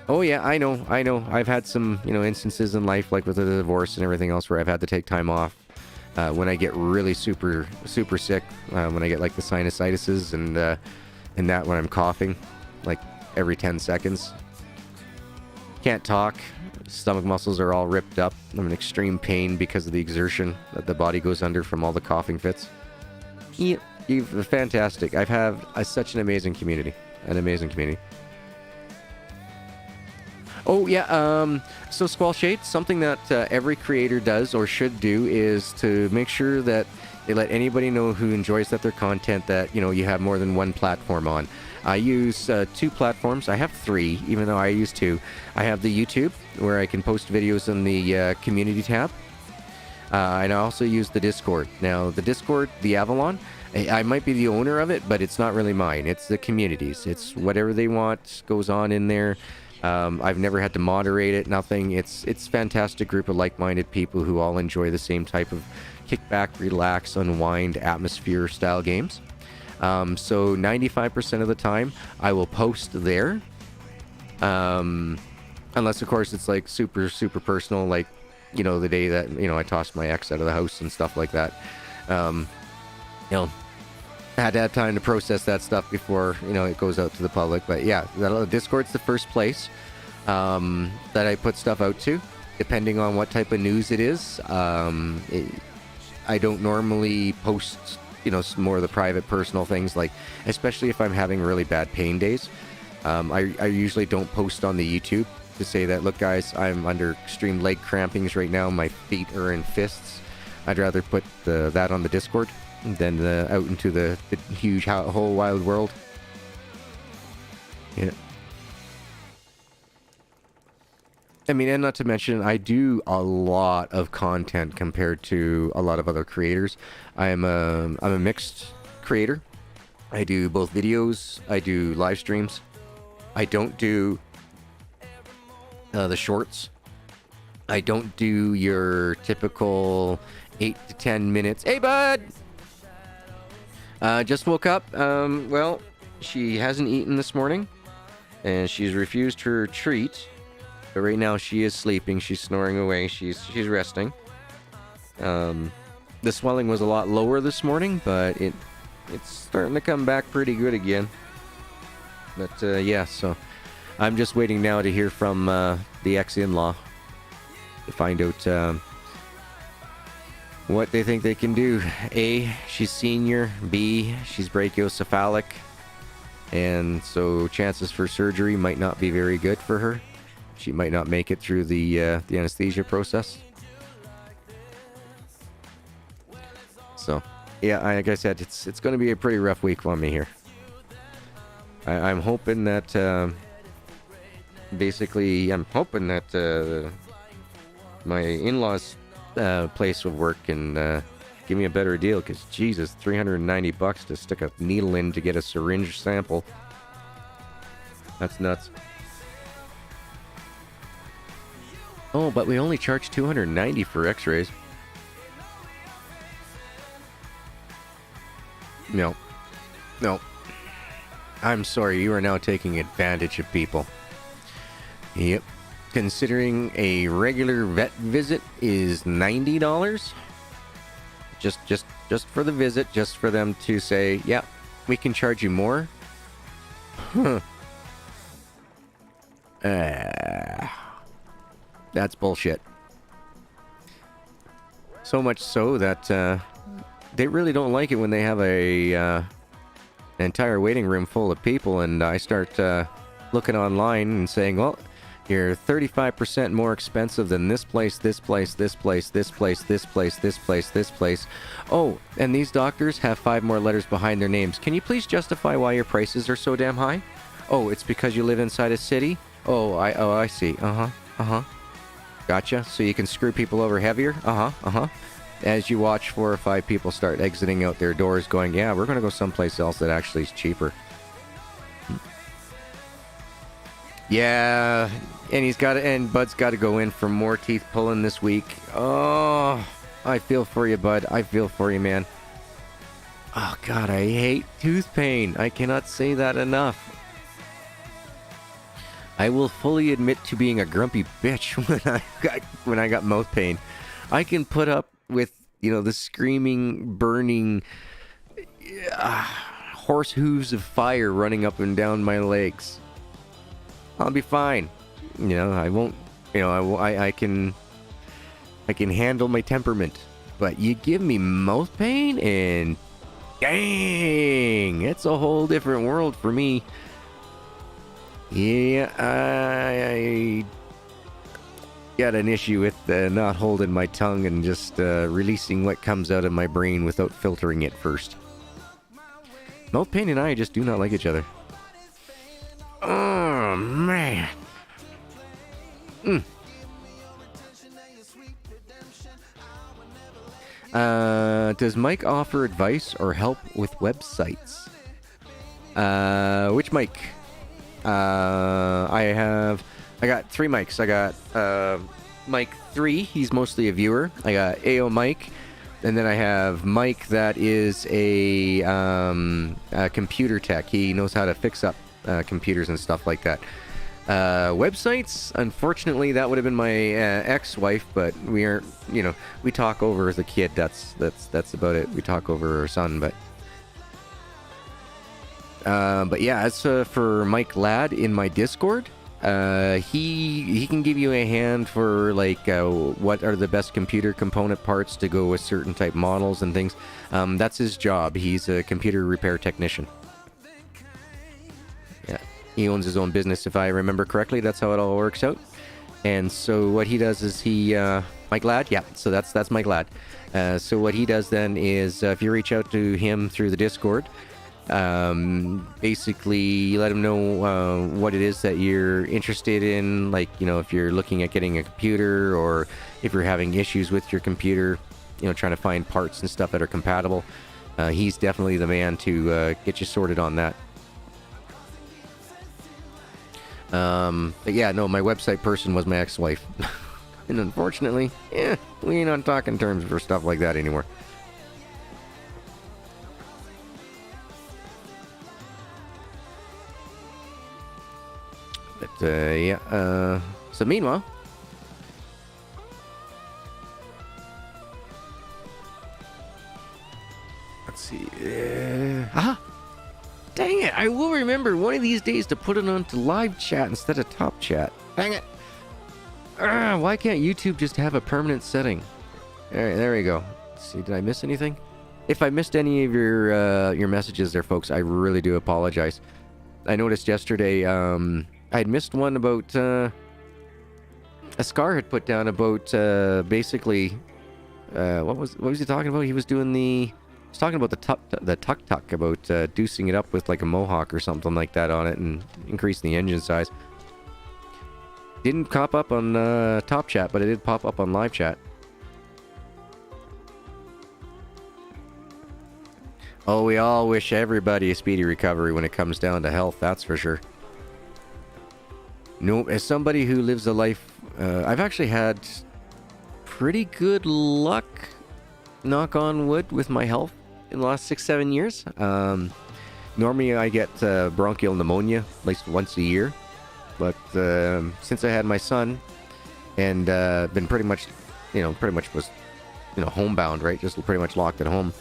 Oh yeah, I know. I've had some, instances in life, like with the divorce and everything else, where I've had to take time off when I get really super, super sick, when I get like the sinusitis and that when I'm coughing, like every 10 seconds. Can't talk. Stomach muscles are all ripped up. I'm in extreme pain because of the exertion that the body goes under from all the coughing fits. Yeah, you've fantastic. I have such an amazing community. Oh yeah, so Squall Shade, something that every creator does or should do is to make sure that they let anybody know who enjoys their content that, you have more than one platform on. I use 2 platforms. I have 3, even though I use 2. I have the YouTube, where I can post videos in the community tab. And I also use the Discord. Now, the Discord, the Avalon, I might be the owner of it, but it's not really mine. It's the community's. It's whatever they want goes on in there. I've never had to moderate it, nothing. It's a fantastic group of like-minded people who all enjoy the same type of kickback, relax, unwind, atmosphere-style games. So 95% of the time, I will post there. Unless, of course, it's like super, super personal, like, the day that, I tossed my ex out of the house and stuff like that. I had to have time to process that stuff before, it goes out to the public. But yeah, Discord's the first place that I put stuff out to, depending on what type of news it is. I don't normally post, more of the private, personal things, like, especially if I'm having really bad pain days. I usually don't post on the YouTube to say that, look, guys, I'm under extreme leg crampings right now. My feet are in fists. I'd rather put that on the Discord than out into the huge whole wild world. Yeah. And not to mention, I do a lot of content compared to a lot of other creators. I'm a mixed creator. I do both videos. I do live streams. I don't do the shorts. I don't do your typical 8 to 10 minutes. Hey, bud! Just woke up. Well, she hasn't eaten this morning, and she's refused her treat. But right now she is sleeping. She's snoring away. She's resting. The swelling was a lot lower this morning, but it's starting to come back pretty good again. But yeah, so I'm just waiting now to hear from the ex-in-law to find out what they think they can do. A, she's senior. B, she's brachiocephalic, and so chances for surgery might not be very good for her. She might not make it through the anesthesia process. So, yeah, like I said, it's going to be a pretty rough week for me here. I'm hoping that, basically, I'm hoping that my in-laws' place will work and give me a better deal, because, Jesus, $390 to stick a needle in to get a syringe sample. That's nuts. Oh, but we only charge $290 for x-rays. No. I'm sorry, you are now taking advantage of people. Yep. Considering a regular vet visit is $90, just for the visit, just for them to say, yeah, we can charge you more. Huh. That's bullshit. So much so that they really don't like it when they have an entire waiting room full of people, and I start looking online and saying, well, you're 35% more expensive than this place, this place, this place, this place, this place, this place, this place. Oh, and these doctors have 5 more letters behind their names. Can you please justify why your prices are so damn high? Oh, it's because you live inside a city? Oh, I see. Gotcha. So you can screw people over heavier? As you watch 4 or 5 people start exiting out their doors going, yeah, we're going to go someplace else that actually is cheaper. Yeah, and Bud's got to go in for more teeth pulling this week. Oh, I feel for you, Bud. I feel for you, man. Oh, God, I hate tooth pain. I cannot say that enough. I will fully admit to being a grumpy bitch when I got mouth pain. I can put up with, the screaming, burning horse hooves of fire running up and down my legs. I'll be fine. I won't. I can handle my temperament. But you give me mouth pain, and dang, it's a whole different world for me. Yeah, I got an issue with not holding my tongue and just releasing what comes out of my brain without filtering it first. Mouth pain and I just do not like each other. Oh, man. Does Mike offer advice or help with websites? Which Mike? I got 3 mics. I got Mike 3, he's mostly a viewer. I got AO Mike, and then I have Mike that is a computer tech. He knows how to fix up computers and stuff like that. Websites, unfortunately, that would have been my ex-wife, but we aren't, we talk over the kid. That's about it. We talk over our son, but yeah, as for Mike Ladd in my Discord, he can give you a hand for what are the best computer component parts to go with certain type models and things. That's his job. He's a computer repair technician. Yeah, he owns his own business, if I remember correctly. That's how it all works out. And so what he does is Mike Ladd, yeah. So that's Mike Ladd. So what he does then is if you reach out to him through the Discord. Basically you let them know what it is that you're interested in, if you're looking at getting a computer, or if you're having issues with your computer, trying to find parts and stuff that are compatible. He's definitely the man to get you sorted on that. But yeah, no, my website person was my ex-wife. And unfortunately, we ain't on talking terms for stuff like that anymore. But, yeah, so meanwhile... Let's see. Dang it, I will remember one of these days to put it onto live chat instead of top chat. Dang it. Why can't YouTube just have a permanent setting? Alright, there we go. Let's see, did I miss anything? If I missed any of your messages there, folks, I really do apologize. I noticed yesterday, I had missed one about, a Scar had put down about, basically, what was he talking about? He was doing the... He's talking about the tuk-tuk, about deucing it up with like a mohawk or something like that on it and increasing the engine size. Didn't pop up on top chat, but it did pop up on live chat. Oh, we all wish everybody a speedy recovery when it comes down to health, that's for sure. No, as somebody who lives a life... I've actually had pretty good luck, knock on wood, with my health in the last 6-7 years. Normally I get bronchial pneumonia at least once a year, but since I had my son and been pretty much was homebound, right, just pretty much locked at home,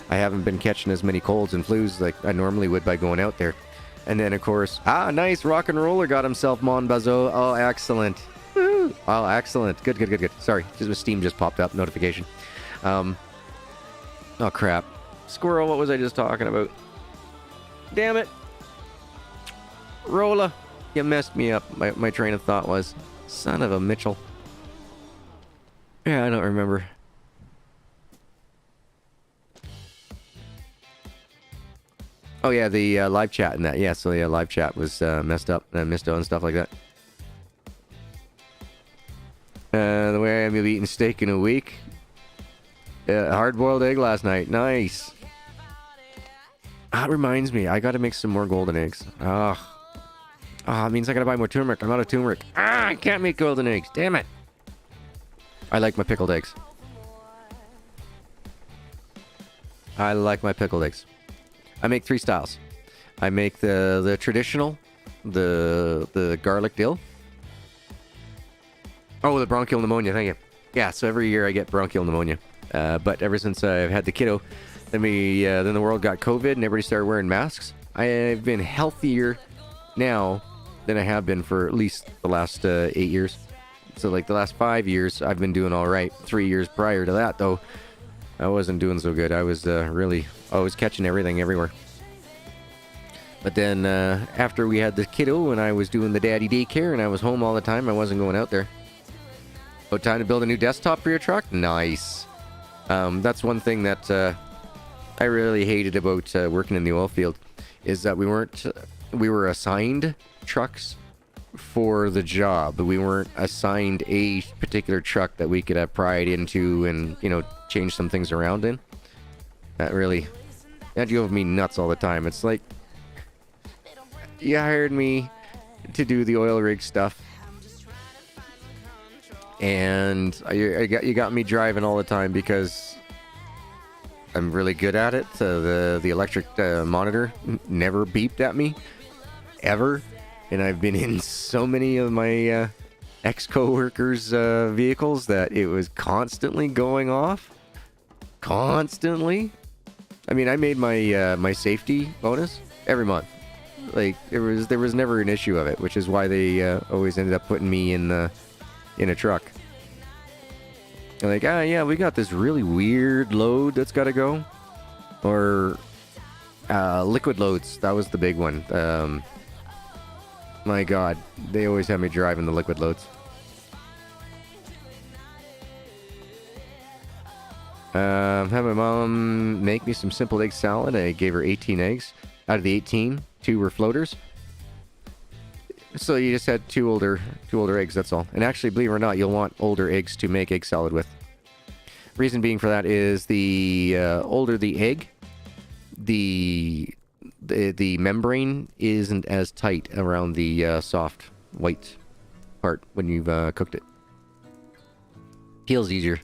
I haven't been catching as many colds and flus like I normally would by going out there. And then of course, nice, rock and roller got himself Mon Bazou. Oh, excellent. Woo. Oh, excellent. Good. Sorry, just Steam just popped up notification. Oh crap. Squirrel, what was I just talking about? Damn it. Rolla, you messed me up. My train of thought was, son of a Mitchell. Yeah, I don't remember. Oh yeah, the live chat and that. Yeah, so yeah, live chat was messed up and missed out and stuff like that. The way I'm eating steak in a week. Hard-boiled egg last night. Nice. That reminds me, I gotta make some more golden eggs. It means I gotta buy more turmeric. I'm out of turmeric. I can't make golden eggs. Damn it. I like my pickled eggs. I like my pickled eggs. I make 3 styles. I make the traditional, the garlic dill. Oh, the bronchial pneumonia. Thank you. Yeah, so every year I get bronchial pneumonia. But ever since I've had the kiddo, then the world got COVID and everybody started wearing masks. I've been healthier now than I have been for at least the last 8 years. So like the last 5 years, I've been doing all right. 3 years prior to that, though, I wasn't doing so good. I was always catching everything everywhere. But then after we had the kiddo and I was doing the daddy daycare and I was home all the time, I wasn't going out there. Oh, time to build a new desktop for your truck? Nice. That's one thing that I really hated about working in the oil field, is that we were assigned trucks for the job, but we weren't assigned a particular truck that we could have pride into and, change some things around in. That drove me nuts all the time. It's like, you hired me to do the oil rig stuff, and you got me driving all the time because I'm really good at it. The electric monitor never beeped at me, ever. And I've been in so many of my ex-coworkers' vehicles that it was constantly going off. Constantly. I mean, I made my safety bonus every month. Like, there was never an issue of it, which is why they always ended up putting me in a truck. They're like, yeah, we got this really weird load that's got to go. Or liquid loads. That was the big one. My God, they always have me driving the liquid loads. Had my mom make me some simple egg salad. I gave her 18 eggs. Out of the 18, 2 were floaters. So you just had two older eggs, that's all. And actually, believe it or not, you'll want older eggs to make egg salad with. Reason being for that is the older the egg, the membrane isn't as tight around the soft white part when you've cooked it. Peels easier.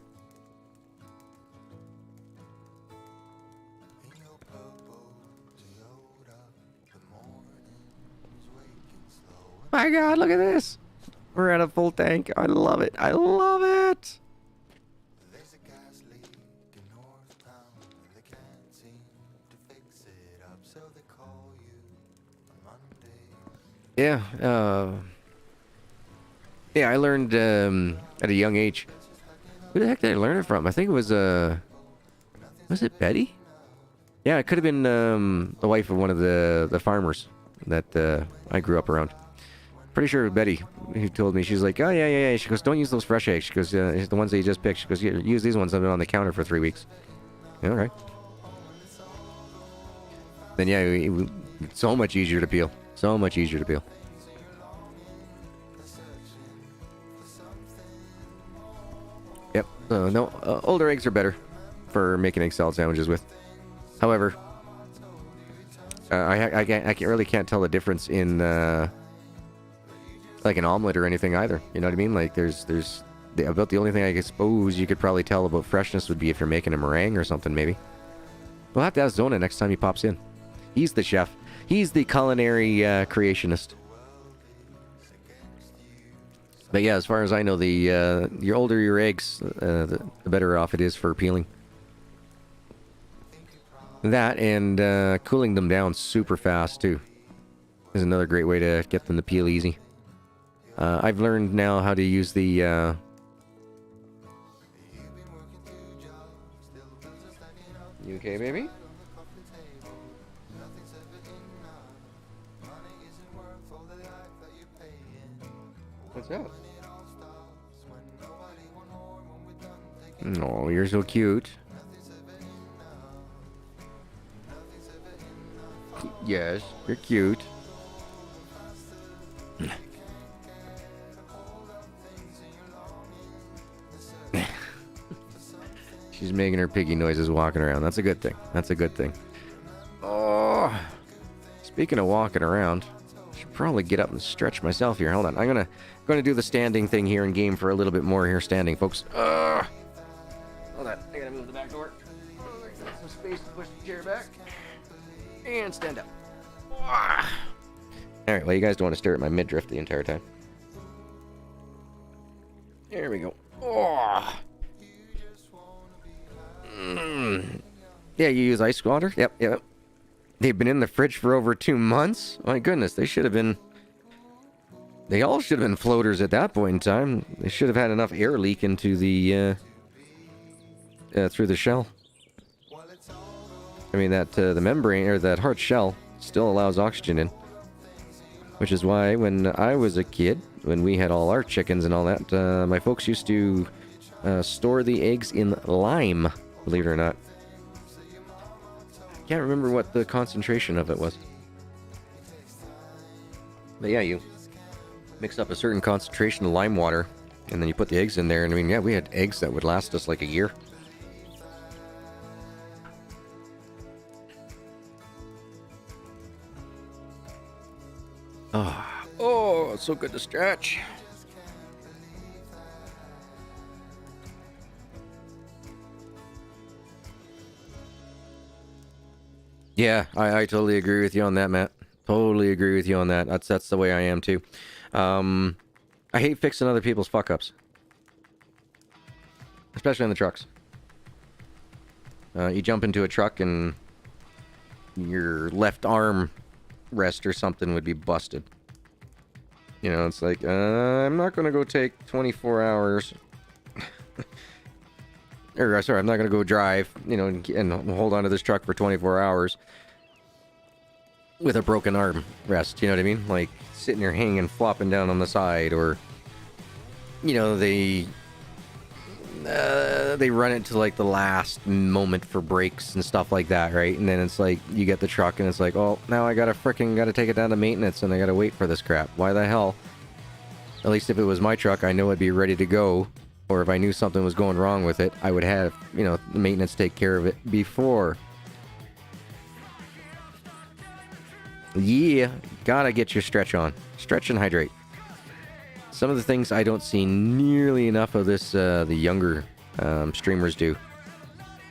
My God, look at this. We're at a full tank. I love it. I love it. Yeah, yeah, I learned at a young age. Who the heck did I learn it from? I think it was it Betty? Yeah, it could have been the wife of one of the farmers that I grew up around. Pretty sure it was Betty who told me. She's like, oh yeah. She goes, don't use those fresh eggs. She goes, it's the ones that you just picked. She goes, use these ones that have been on the counter for 3 weeks. Yeah, okay. Then yeah, it's so much easier to peel. So much easier to peel. Yep. No, older eggs are better for making egg salad sandwiches with. However, I really can't tell the difference in like an omelet or anything either. You know what I mean? Like there's about the only thing I suppose you could probably tell about freshness would be if you're making a meringue or something maybe. We'll have to ask Zona next time he pops in. He's the chef. He's the culinary creationist. But yeah, as far as I know, the older your eggs, the better off it is for peeling. That and cooling them down super fast too is another great way to get them to peel easy. I've learned now how to use the... You okay, baby? What's up? Oh, you're so cute. Yes, you're cute. She's making her piggy noises walking around. That's a good thing. That's a good thing. Oh, speaking of walking around, I should probably get up and stretch myself here. Hold on. I'm gonna do the standing thing here in game for a little bit more here standing, folks. Hold on. I gotta move the back door. Some space to push the chair back. And stand up. Alright, well, you guys don't want to stare at my midriff the entire time. There we go. Yeah, you use ice water? Yep. They've been in the fridge for over 2 months? My goodness, they should have been... They all should have been floaters at that point in time. They should have had enough air leak into the... through the shell. I mean, that the membrane, or that hard shell, still allows oxygen in. Which is why, when I was a kid, when we had all our chickens and all that, my folks used to store the eggs in lime, believe it or not. Can't remember what the concentration of it was. But yeah, you mix up a certain concentration of lime water, and then you put the eggs in there, and I mean, yeah, we had eggs that would last us like a year. Oh, it's so good to stretch. Yeah, I totally agree with you on that, Matt. Totally agree with you on that. That's the way I am too. I hate fixing other people's fuck-ups. Especially on the trucks. You jump into a truck and your left arm rest or something would be busted. You know, it's like, I'm not going to go take 24 hours. Or, sorry, I'm not going to go drive, you know, and hold on to this truck for 24 hours with a broken arm rest, you know what I mean? Like, sitting there hanging, flopping down on the side, or, you know, they run it to, like, the last moment for brakes and stuff like that, right? And then it's like, you get the truck, and it's like, oh, now I gotta take it down to maintenance, and I gotta wait for this crap. Why the hell? At least if it was my truck, I know it'd be ready to go. Or if I knew something was going wrong with it, I would have, you know, maintenance take care of it before Yeah, gotta get your stretch on. Stretch and hydrate. Some of the things I don't see nearly enough of this, the younger streamers do.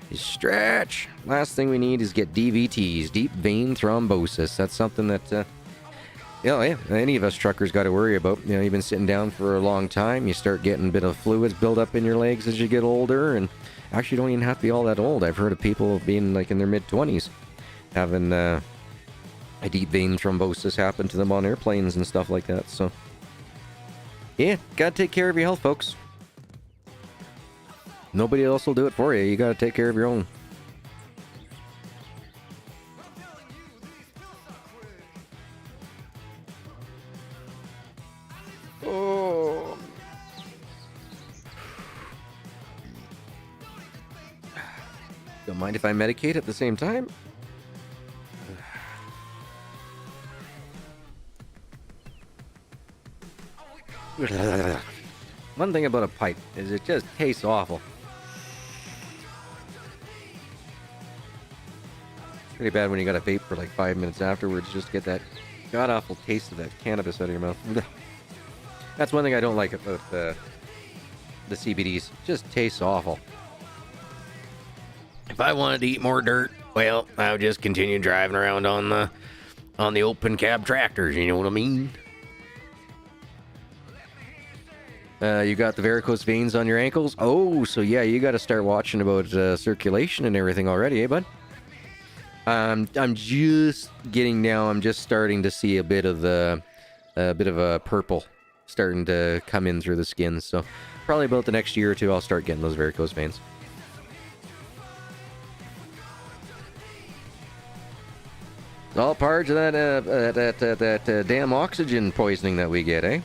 You stretch. Last thing we need is get DVTs, deep vein thrombosis. That's something that, any of us truckers got to worry about. You know, you've been sitting down for a long time. You start getting a bit of fluids build up in your legs as you get older, and actually don't even have to be all that old. I've heard of people being like in their mid-20s having a deep vein thrombosis happen to them on airplanes and stuff like that. So, yeah, gotta take care of your health, folks. Nobody else will do it for you. You gotta take care of your own. Oh. Don't mind if I medicate at the same time? One thing about a pipe is it just tastes awful. Pretty bad when you got a vape for like 5 minutes afterwards just to get that god-awful taste of that cannabis out of your mouth. That's one thing I don't like about the CBDs. It just tastes awful. If I wanted to eat more dirt, well, I would just continue driving around on the open cab tractors, you know what I mean? You got the varicose veins on your ankles? Oh, so yeah, you got to start watching about circulation and everything already, eh, bud? I'm just getting now. I'm just starting to see a bit of a purple starting to come in through the skin. So probably about the next year or two, I'll start getting those varicose veins. It's all part of that damn oxygen poisoning that we get, eh?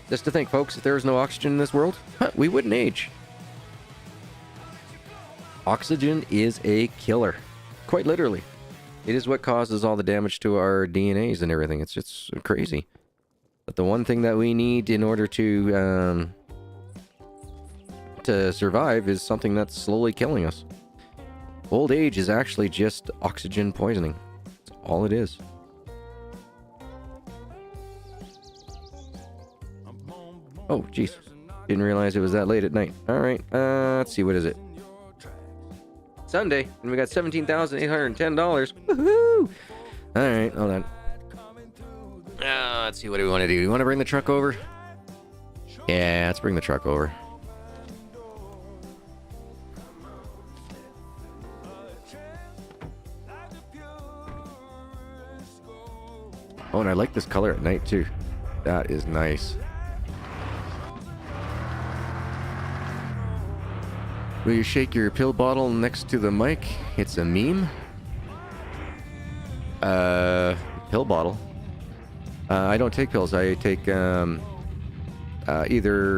Just to think, folks, if there was no oxygen in this world, we wouldn't age. Oxygen is a killer. Quite literally. It is what causes all the damage to our DNAs and everything. It's just crazy. But the one thing that we need in order to survive is something that's slowly killing us. Old age is actually just oxygen poisoning. That's all it is. Oh, jeez. Didn't realize it was that late at night. Alright, let's see, what is it? Sunday, and we got $17,810. Woohoo! Alright, hold on. Let's see, what do we want to do? Do we want to bring the truck over? Yeah, let's bring the truck over. Oh, and I like this color at night, too. That is nice. Will you shake your pill bottle next to the mic? It's a meme. Pill bottle. I don't take pills. I take either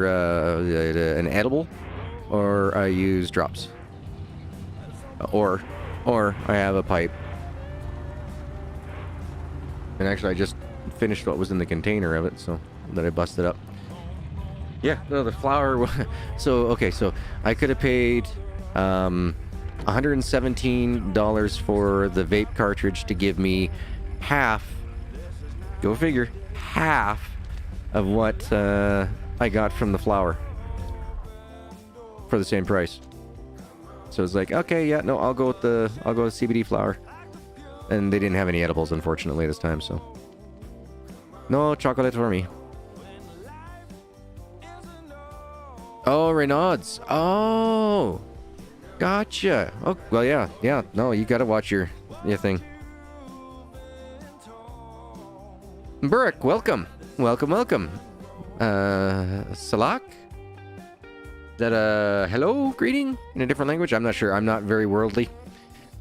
an edible, or I use drops, or I have a pipe. And actually, I just finished what was in the container of it, so that I busted up. Yeah, no, the flour. So, okay, so I could have paid $117 for the vape cartridge to give me half, go figure, half of what I got from the flour for the same price. So it's like, okay, yeah, no, I'll go with CBD flour. And they didn't have any edibles, unfortunately, this time, so no chocolate for me. Oh, Renaud's. Oh, gotcha. Oh, well, yeah. No, you gotta watch your thing. Burke, welcome. Salak? Is that a hello greeting in a different language? I'm not sure. I'm not very worldly.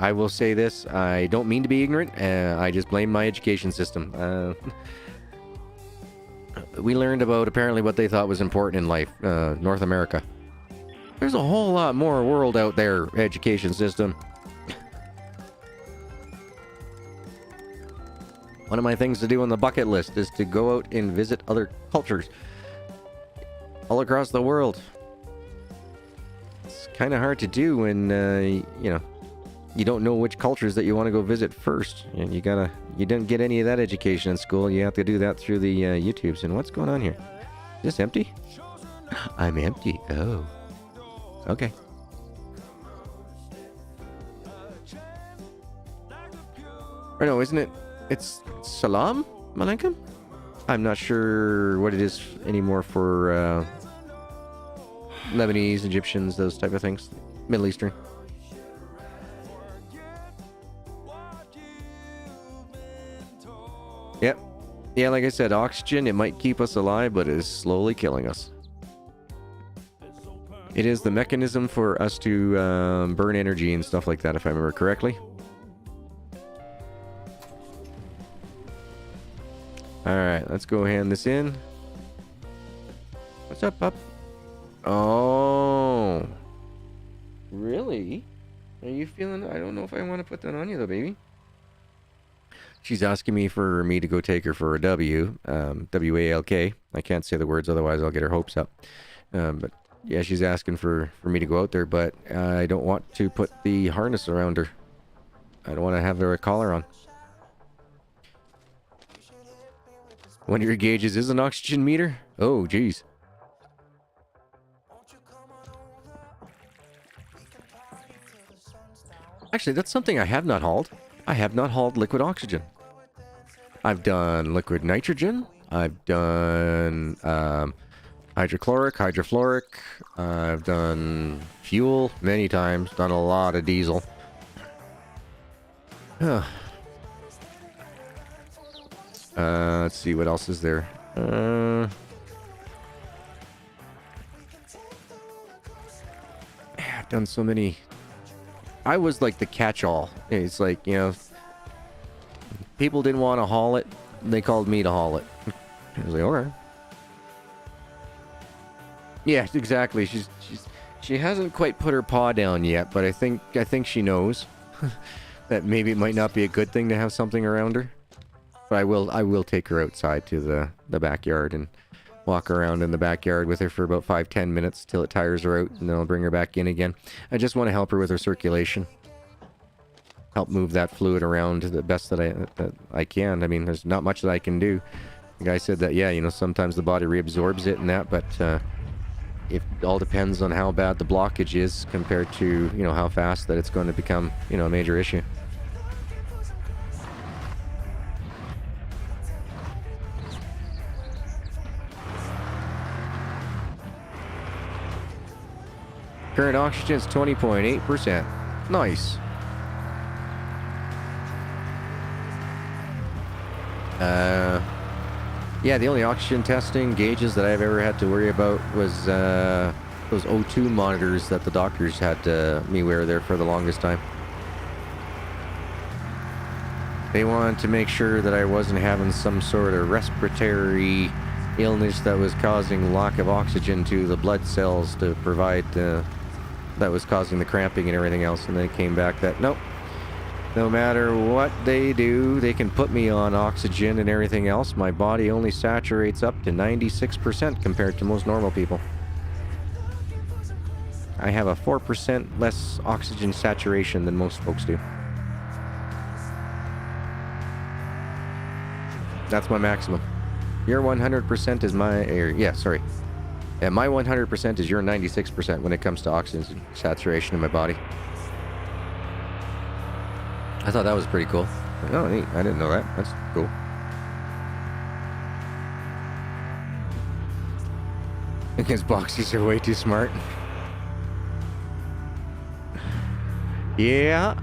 I will say this. I don't mean to be ignorant. I just blame my education system. We learned about apparently what they thought was important in life, North America. There's a whole lot more world out there, education system. One of my things to do on the bucket list is to go out and visit other cultures all across the world. It's kind of hard to do when, you don't know which cultures that you want to go visit first. And you didn't get any of that education in school. You have to do that through the YouTubes. And what's going on here? Is this empty? I'm empty. Oh. Okay. Or no, isn't it? It's Salam Alaikum? I'm not sure what it is anymore for Lebanese, Egyptians, those type of things. Middle Eastern. Yep. Yeah, like I said, oxygen, it might keep us alive, but it is slowly killing us. It is the mechanism for us to burn energy and stuff like that, if I remember correctly. Alright, let's go hand this in. What's up, pup? Oh. Really? Are you feeling... I don't know if I want to put that on you, though, baby. She's asking me for me to go take her for a W. W-A-L-K. I can't say the words, otherwise I'll get her hopes up. But, yeah, she's asking for me to go out there, but I don't want to put the harness around her. I don't want to have her a collar on. One of your gauges is an oxygen meter? Oh, geez. Actually, that's something I have not hauled. I have not hauled liquid oxygen. I've done liquid nitrogen. I've done hydrochloric, hydrofluoric. I've done fuel many times. Done a lot of diesel. Let's see, what else is there? I've done so many. I was like the catch-all. It's like, you know, people didn't want to haul it. They called me to haul it. I was like, alright. Yeah, exactly. She hasn't quite put her paw down yet, but I think she knows that maybe it might not be a good thing to have something around her. But I will take her outside to the backyard and walk around in the backyard with her for about 5-10 minutes till it tires her out, and then I'll bring her back in again. I just want to help her with her circulation. Help move that fluid around the best that I can. I mean, there's not much that I can do. The guy said that, yeah, you know, sometimes the body reabsorbs it and that, but it all depends on how bad the blockage is compared to, you know, how fast that it's going to become, you know, a major issue. Current oxygen is 20.8%. Nice. Yeah, the only oxygen testing gauges that I've ever had to worry about was those O2 monitors that the doctors had me wear there for the longest time. They wanted to make sure that I wasn't having some sort of respiratory illness that was causing lack of oxygen to the blood cells to provide, that was causing the cramping and everything else. And then it came back that, nope, no matter what they do, they can put me on oxygen and everything else. My body only saturates up to 96% compared to most normal people. I have a 4% less oxygen saturation than most folks do. That's my maximum. Your 100% is my... yeah, sorry. Yeah, my 100% is your 96% when it comes to oxygen saturation in my body. I thought that was pretty cool. Oh, neat. I didn't know that. That's cool. Because boxies are way too smart. Yeah.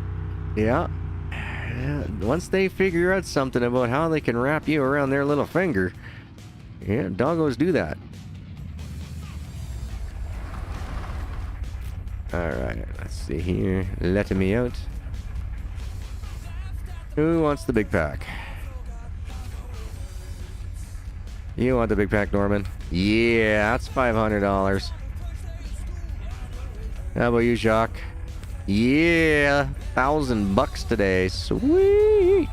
Once they figure out something about how they can wrap you around their little finger, yeah, doggos do that. Alright, let's see here. Letting me out. Who wants the big pack? You want the big pack, Norman? Yeah, that's $500. How about you, Jacques? Yeah, $1,000 today. Sweet.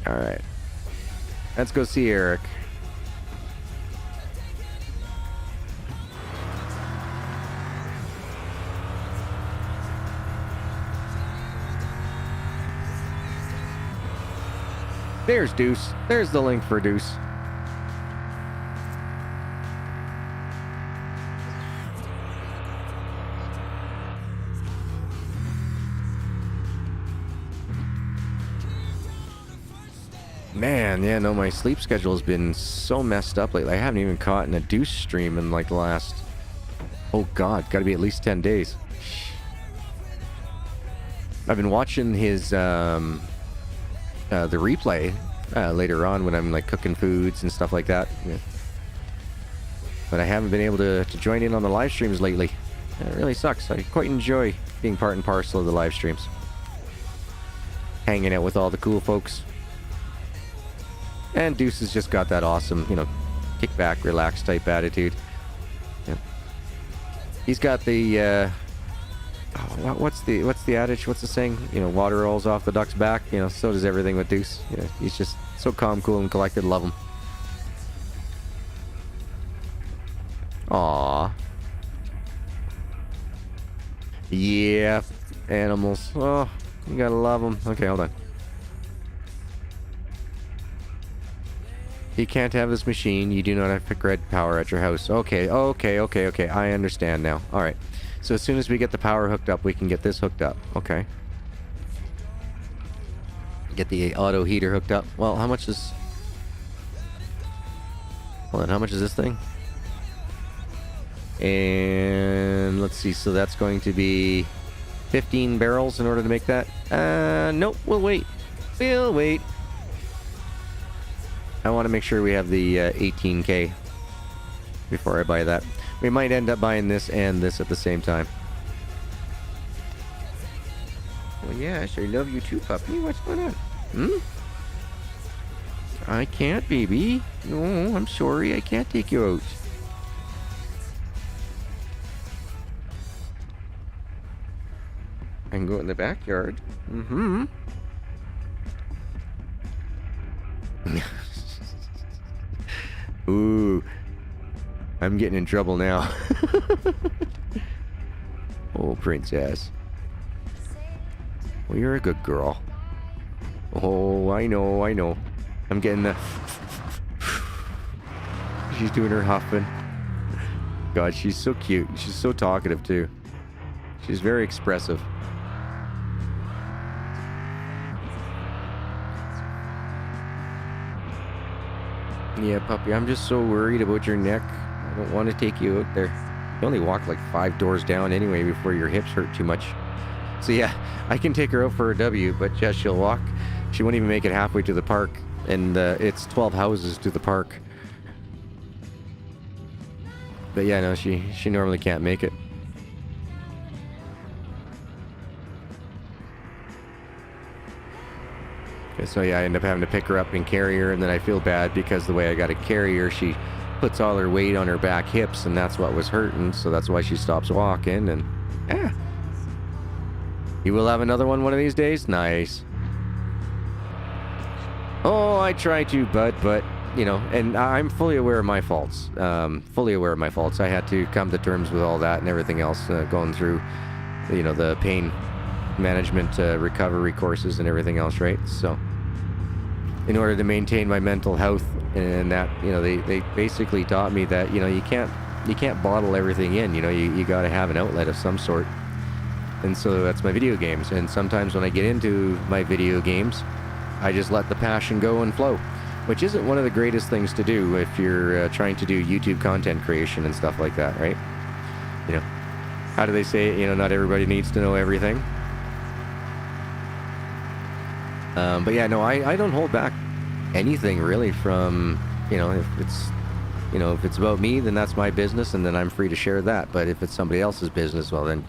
All right, let's go see Eric. There's Deuce. There's the link for Deuce. Man, yeah, no, my sleep schedule has been so messed up lately. I haven't even caught in a Deuce stream in like the last... Oh god, gotta be at least 10 days. I've been watching his, the replay later on when I'm like cooking foods and stuff like that. Yeah. But I haven't been able to join in on the live streams lately. It really sucks. I quite enjoy being part and parcel of the live streams. Hanging out with all the cool folks. And Deuce has just got that awesome, you know, kick back, relax type attitude. Yeah. He's got the, what's the adage? What's the saying? You know, water rolls off the duck's back. You know, so does everything with Deuce. You know, he's just so calm, cool, and collected. Love him. Aww. Yeah, animals. Oh, you gotta love them. Okay, hold on. You can't have this machine. You do not have grid power at your house. Okay. I understand now. All right. So as soon as we get the power hooked up, we can get this hooked up. Okay. Get the auto heater hooked up. Well, how much is... Hold on, how much is this thing? And let's see. So that's going to be 15 barrels in order to make that. Nope. We'll wait. We'll wait. I want to make sure we have the 18K before I buy that. We might end up buying this and this at the same time. Well, yes, I love you too, puppy. What's going on? Hmm? I can't, baby. No, I'm sorry. I can't take you out. I can go in the backyard. Mm-hmm. Ooh, I'm getting in trouble now. Oh, princess. Well, you're a good girl. Oh, I know. I'm getting the... She's doing her huffing. God, she's so cute. She's so talkative, too. She's very expressive. Yeah, puppy, I'm just so worried about your neck. I don't want to take you out there. You only walk like 5 doors down anyway before your hips hurt too much. So yeah, I can take her out for a W, but yeah, she'll walk. She won't even make it halfway to the park, and it's 12 houses to the park. But yeah, no, she normally can't make it. So yeah, I end up having to pick her up and carry her, and then I feel bad because the way I got to carry her, she puts all her weight on her back hips, and that's what was hurting, so that's why she stops walking, and yeah. You will have another one of these days? Nice. Oh, I try to, but, you know, and I'm fully aware of my faults. Fully aware of my faults. I had to come to terms with all that and everything else, going through, you know, the pain management recovery courses and everything else, right? So in order to maintain my mental health, and that, you know, they basically taught me that, you know, you can't bottle everything in, you know, you got to have an outlet of some sort. And so that's my video games, and sometimes when I get into my video games, I just let the passion go and flow, which isn't one of the greatest things to do if you're trying to do YouTube content creation and stuff like that, right? You know, how do they say, you know, not everybody needs to know everything. But yeah, no, I don't hold back anything really from, you know, if it's about me, then that's my business, and then I'm free to share that. But if it's somebody else's business, well, then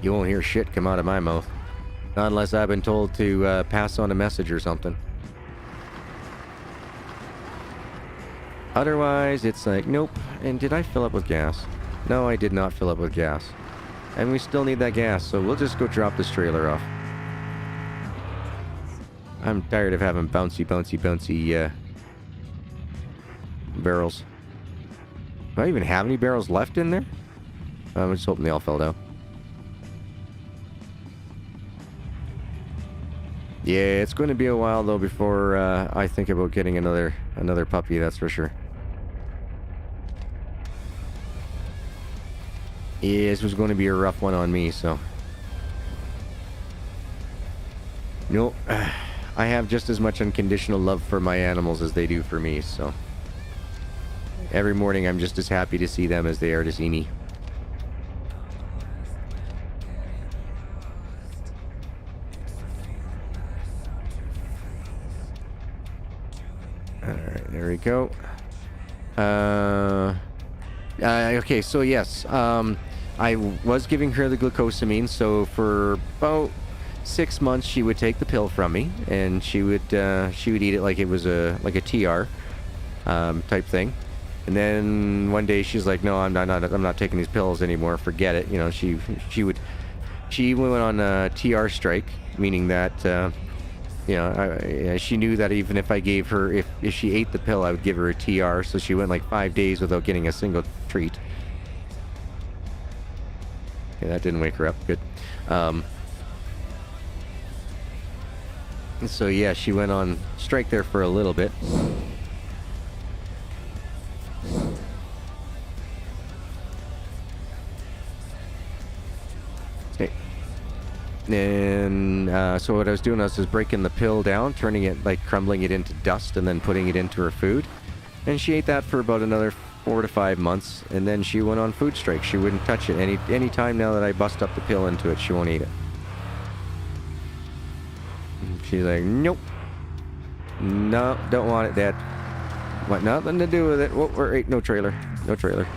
you won't hear shit come out of my mouth. Not unless I've been told to pass on a message or something. Otherwise, it's like, nope. And did I fill up with gas? No, I did not fill up with gas. And we still need that gas, so we'll just go drop this trailer off. I'm tired of having bouncy barrels. Do I even have any barrels left in there? I'm just hoping they all fell down. Yeah, it's going to be a while though before I think about getting another puppy. That's for sure. Yeah, this was going to be a rough one on me. So, no, I have just as much unconditional love for my animals as they do for me. So, every morning I'm just as happy to see them as they are to see me. Alright, there we go. Okay, so yes, I was giving her the glucosamine, so for about 6 months she would take the pill from me, and she would eat it like it was a TR type thing. And then one day she's like, "No, I'm not taking these pills anymore. Forget it." You know, she went on a TR strike, meaning that she knew that even if I gave her, if she ate the pill, I would give her a TR. So she went like 5 days without getting a single treat. Okay, that didn't wake her up. Good. So yeah, she went on strike there for a little bit. Okay. And so what I was doing, I was just breaking the pill down, turning it, like crumbling it into dust, and then putting it into her food. And she ate that for about another 4 to 5 months, and then she went on food strike. She wouldn't touch it any time now that I bust up the pill into it. She won't eat it. She's like, "Nope, no, don't want it, Dad. Want nothing to do with it." Whoa, wait, no trailer, no trailer.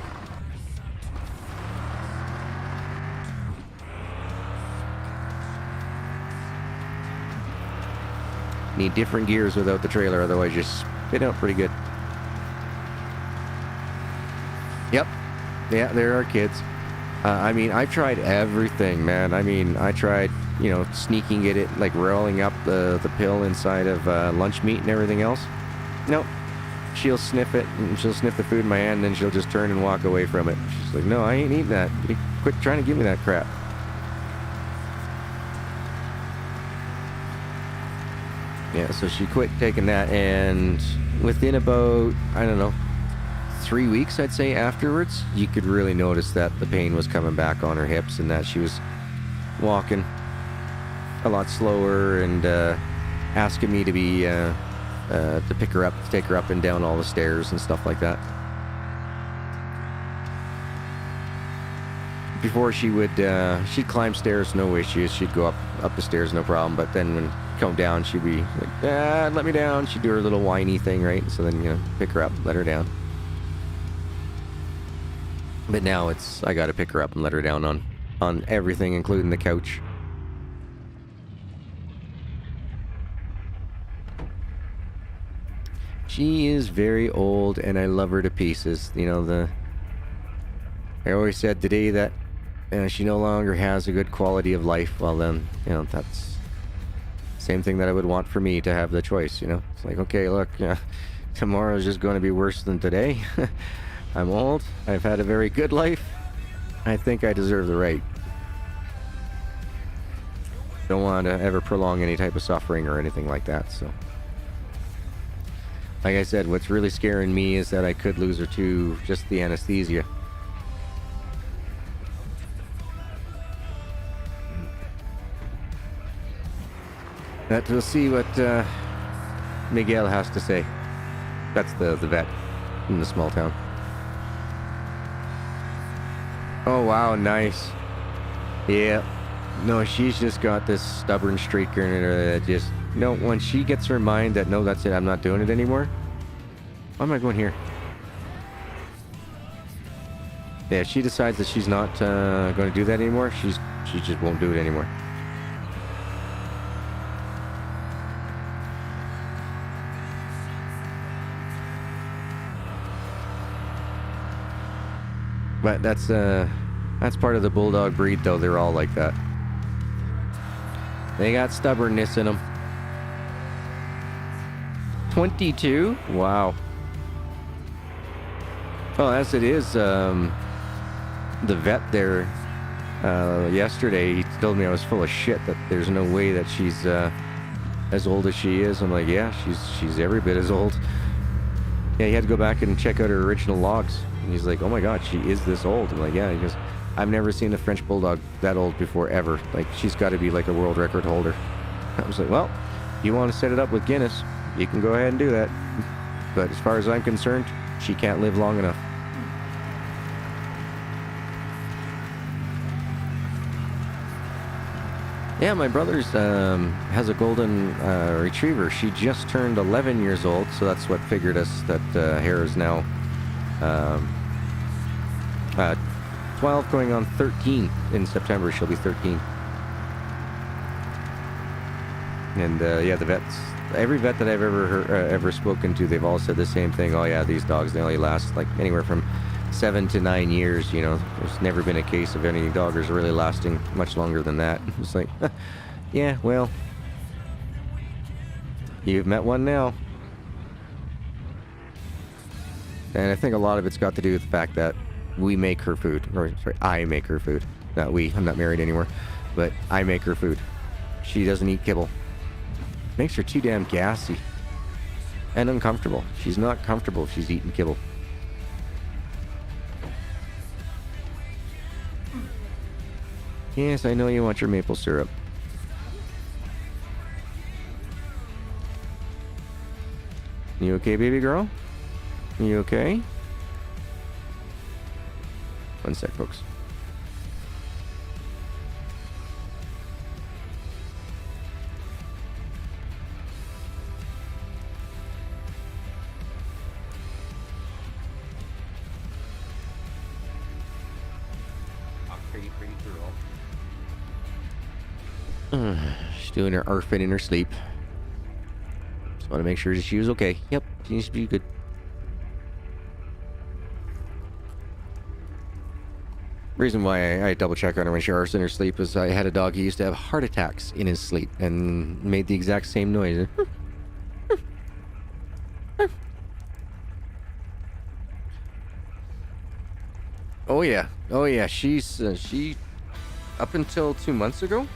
Need different gears without the trailer, otherwise you spit out pretty good. Yep. Yeah, there are kids. I mean, I've tried everything, man. I mean, I tried, sneaking it, like rolling up the pill inside of lunch meat and everything else. Nope. She'll sniff it, and she'll sniff the food in my hand, and then she'll just turn and walk away from it. She's like, "No, I ain't eating that. You quit trying to give me that crap." Yeah, so she quit taking that, and within about, I don't know, 3 weeks, I'd say, afterwards, you could really notice that the pain was coming back on her hips, and that she was walking a lot slower, and asking me to be to pick her up, to take her up and down all the stairs and stuff like that. Before she'd climb stairs, no issues. She'd go up the stairs, no problem. But then when come down, she'd be like, "Dad, let me down." She'd do her little whiny thing, right? So then, pick her up, let her down. But now I gotta pick her up and let her down on everything, including the couch. She is very old, and I love her to pieces. I always said today that she no longer has a good quality of life. Well, then, that's the same thing that I would want for me, to have the choice. It's like, okay, look, tomorrow's just going to be worse than today. I'm old. I've had a very good life. I think I deserve the right. Don't want to ever prolong any type of suffering or anything like that, so. Like I said, what's really scaring me is that I could lose her to just the anesthesia. But we'll see what Miguel has to say. That's the vet in the small town. Oh, wow, nice. Yeah. No, she's just got this stubborn streak in her that just... when she gets her mind that, no, that's it, I'm not doing it anymore. Why am I going here? Yeah, she decides that she's not going to do that anymore. She just won't do it anymore. But that's part of the bulldog breed, though. They're all like that. They got stubbornness in them. 22? Wow. Well, as it is, the vet there yesterday, he told me I was full of shit, that there's no way that she's as old as she is? I'm like, yeah, she's every bit as old. Yeah, he had to go back and check out her original logs. And he's like, oh my god, she is this old. I'm like, yeah. He goes, I've never seen a French Bulldog that old before, ever. Like, she's got to be like a world record holder. I was like, well, you want to set it up with Guinness, you can go ahead and do that. But as far as I'm concerned, she can't live long enough. Yeah, my brother's has a golden retriever. She just turned 11 years old, so that's what figured us that Hare is now 12 going on 13 in September. She'll be 13. And yeah, the vets, every vet that I've ever spoken to, they've all said the same thing. Oh yeah, these dogs, they only last like anywhere from 7 to 9 years, you know. There's never been a case of any doggers really lasting much longer than that. It's like, yeah, well, you've met one now. And I think a lot of it's got to do with the fact that we make her food. Or, sorry, I make her food. Not we. I'm not married anymore. But I make her food. She doesn't eat kibble. Makes her too damn gassy. And uncomfortable. She's not comfortable if she's eating kibble. Yes, I know you want your maple syrup. You okay, baby girl? You okay? One sec, folks. Pretty girl. She's doing her ARFing in her sleep. Just want to make sure that she was okay. Yep, she needs to be good. Reason why I double check on her when she arfs in her sleep is I had a dog, he used to have heart attacks in his sleep and made the exact same noise. Oh yeah, she up until 2 months ago,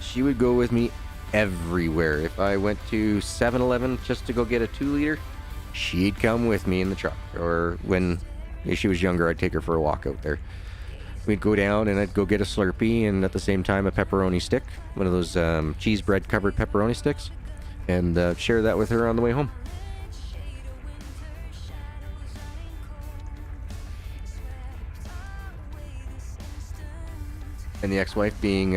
she would go with me everywhere. If I went to 7-Eleven just to go get a 2-liter, she'd come with me in the truck. Or when she was younger, I'd take her for a walk out there. We'd go down and I'd go get a Slurpee and at the same time a pepperoni stick, one of those cheese bread covered pepperoni sticks, and share that with her on the way home. And the ex-wife, being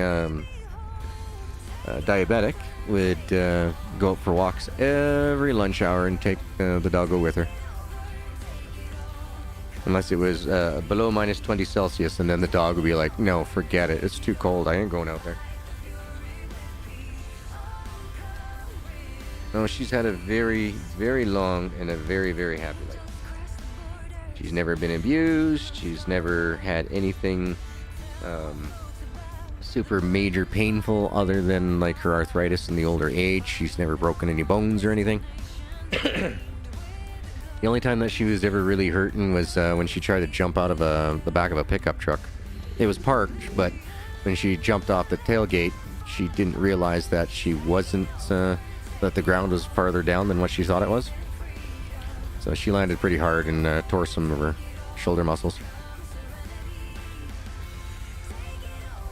diabetic, would go out for walks every lunch hour and take the doggo with her. Unless it was below minus 20 Celsius, and then the dog would be like, no, forget it. It's too cold. I ain't going out there. No, she's had a very, very long and a very, very happy life. She's never been abused. She's never had anything super major painful other than like her arthritis and the older age. She's never broken any bones or anything. The only time that she was ever really hurting was when she tried to jump out of the back of a pickup truck. It was parked, but when she jumped off the tailgate, she didn't realize that she wasn't, that the ground was farther down than what she thought it was. So she landed pretty hard and tore some of her shoulder muscles.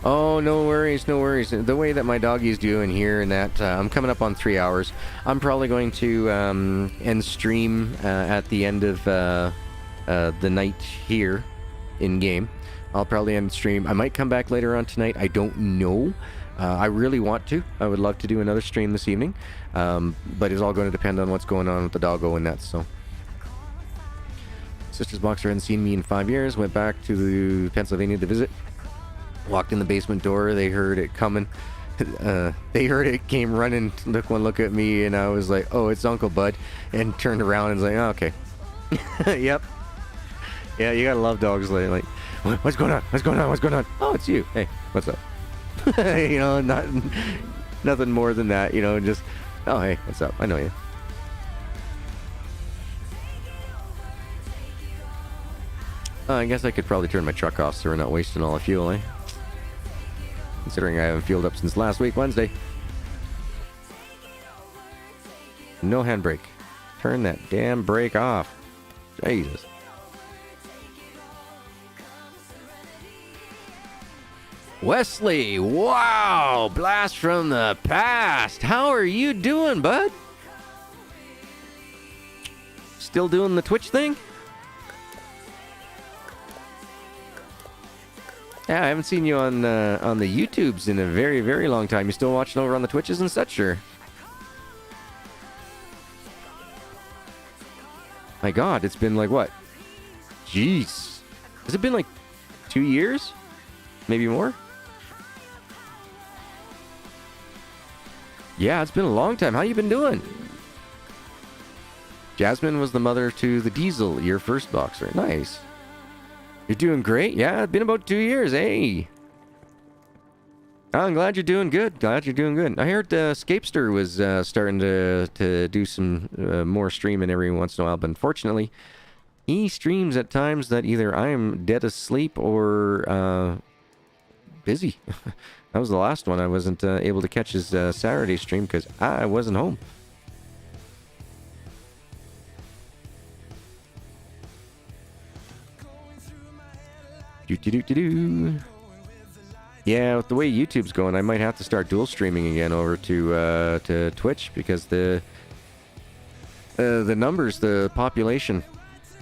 Oh, no worries, no worries. The way that my doggy's doing here and that, I'm coming up on 3 hours. I'm probably going to end stream at the end of the night here in game. I'll probably end stream. I might come back later on tonight. I don't know. I really want to. I would love to do another stream this evening. But it's all going to depend on what's going on with the doggo and that, so. Sister's boxer hadn't seen me in 5 years. Went back to Pennsylvania to visit. Walked in the basement door, they heard it coming. They heard it, came running, took one look at me, and I was like, oh, it's Uncle Bud. And turned around and was like, oh, okay. Yep. Yeah, you gotta love dogs. Like, what's going on? What's going on? What's going on? Oh, it's you. Hey, what's up? You know, nothing more than that, you know, just, oh, hey, what's up? I know you. I guess I could probably turn my truck off so we're not wasting all the fuel, eh? Considering I haven't fueled up since last week, Wednesday. No handbrake. Turn that damn brake off. Jesus. Wesley, wow! Blast from the past. How are you doing, bud? Still doing the Twitch thing? Yeah, I haven't seen you on the YouTubes in a very, very long time. You still watching over on the Twitches and such, or? My God, it's been like what? Jeez. Has it been like 2 years? Maybe more? Yeah, it's been a long time. How you been doing? Jasmine was the mother to the Diesel, your first boxer. Nice. You're doing great. Yeah, it's been about 2 years. Hey. I'm glad you're doing good. Glad you're doing good. I heard Scapester was starting to do some more streaming every once in a while, but unfortunately, he streams at times that either I'm dead asleep or busy. That was the last one. I wasn't able to catch his Saturday stream because I wasn't home. Do. Yeah, with the way YouTube's going, I might have to start dual streaming again over to Twitch because the numbers, the population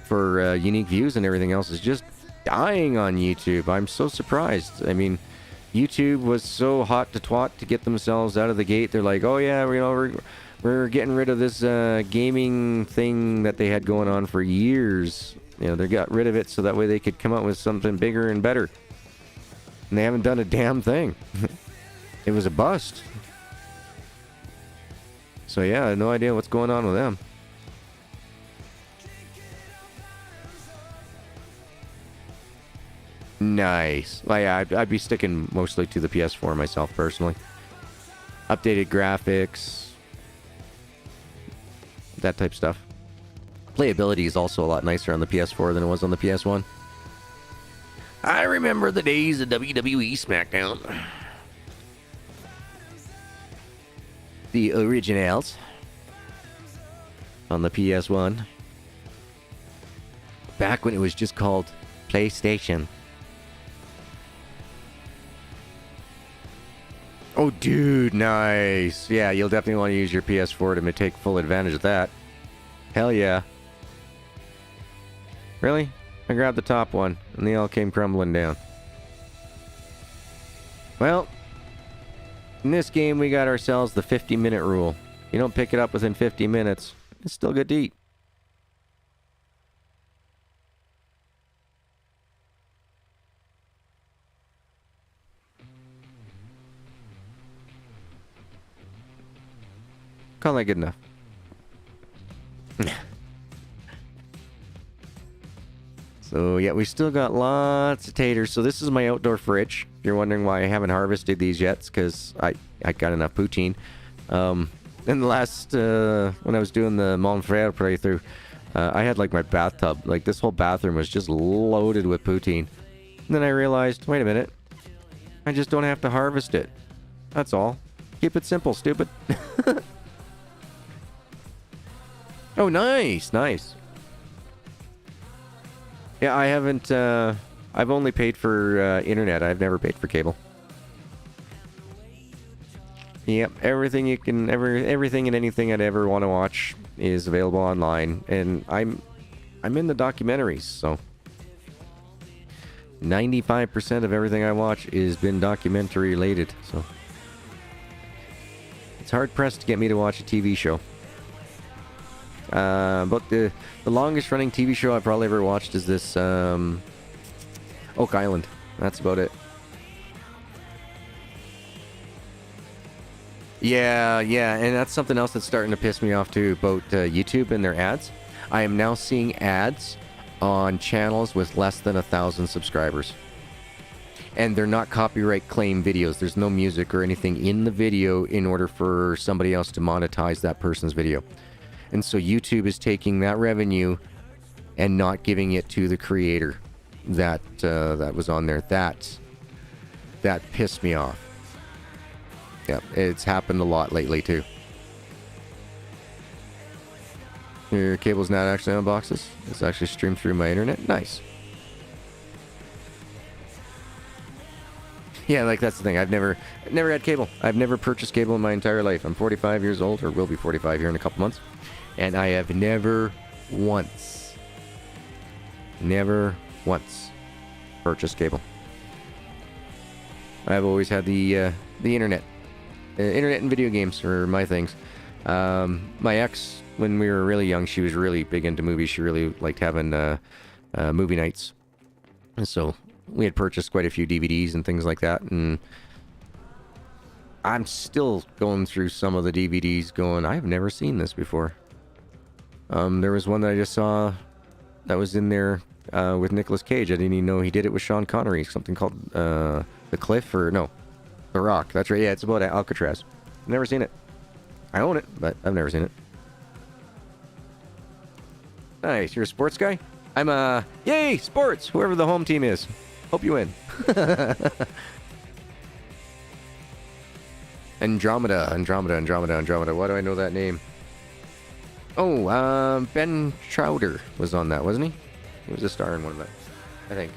for unique views and everything else is just dying on YouTube. I'm so surprised. I mean, YouTube was so hot to twat to get themselves out of the gate. They're like, oh yeah, we're getting rid of this gaming thing that they had going on for years. You know, they got rid of it so that way they could come up with something bigger and better. And they haven't done a damn thing. It was a bust. So yeah, I had no idea what's going on with them. Nice. Well, yeah, I'd be sticking mostly to the PS4 myself, personally. Updated graphics. That type stuff. Playability is also a lot nicer on the PS4 than it was on the PS1. I remember the days of WWE SmackDown. The originals. On the PS1. Back when it was just called PlayStation. Oh, dude, nice. Yeah, you'll definitely want to use your PS4 to take full advantage of that. Hell yeah. Really? I grabbed the top one, and they all came crumbling down. Well, in this game, we got ourselves the 50-minute rule. You don't pick it up within 50 minutes, it's still good to eat. Call that good enough. So, yeah, we still got lots of taters. So this is my outdoor fridge. If you're wondering why I haven't harvested these yet, it's because I got enough poutine. In the last, when I was doing the Mon playthrough, I had, like, my bathtub. Like, this whole bathroom was just loaded with poutine. And then I realized, wait a minute. I just don't have to harvest it. That's all. Keep it simple, stupid. Oh, nice, nice. Yeah, I haven't, I've only paid for internet. I've never paid for cable. Yep, everything you can, everything and anything I'd ever want to watch is available online. And I'm in the documentaries, so 95% of everything I watch has been documentary related, so it's hard pressed to get me to watch a TV show. But the longest running TV show I've probably ever watched is this Oak Island. That's about it. Yeah, and that's something else that's starting to piss me off too about YouTube and their ads. I am now seeing ads on channels with less than 1,000 subscribers. And they're not copyright claim videos. There's no music or anything in the video in order for somebody else to monetize that person's video. And so YouTube is taking that revenue and not giving it to the creator that was on there. That pissed me off. Yeah, it's happened a lot lately too. Your cable's not actually on boxes. It's actually streamed through my internet. Nice. Yeah, like that's the thing. I've never had cable. I've never purchased cable in my entire life. I'm 45 years old, or will be 45 here in a couple months. And I have never once purchased cable. I've always had the internet. Internet and video games are my things. My ex, when we were really young, she was really big into movies. She really liked having movie nights. And so we had purchased quite a few DVDs and things like that. And I'm still going through some of the DVDs going, I've never seen this before. There was one that I just saw that was in there with Nicolas Cage. I didn't even know he did it with Sean Connery. Something called The Cliff, or no, The Rock. That's right. Yeah, it's about Alcatraz. Never seen it. I own it, but I've never seen it. Nice. You're a sports guy? I'm yay, sports! Whoever the home team is. Hope you win. Andromeda. Why do I know that name? Oh, Ben Chowder was on that, wasn't he? He was a star in one of them, I think.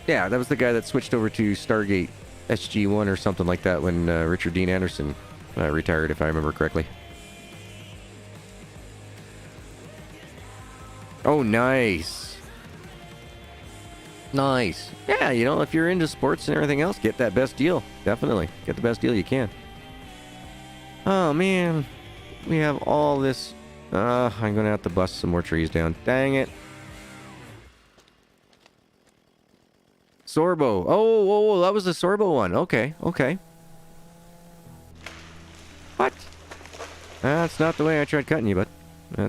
Yeah, that was the guy that switched over to Stargate SG-1 or something like that when Richard Dean Anderson retired, if I remember correctly. Oh, nice. Nice. Yeah, you know, if you're into sports and everything else, get that best deal. Definitely. Get the best deal you can. Oh, man. We have all this. I'm going to have to bust some more trees down. Dang it. Sorbo. Oh, that was the Sorbo one. Okay. What? That's not the way I tried cutting you, but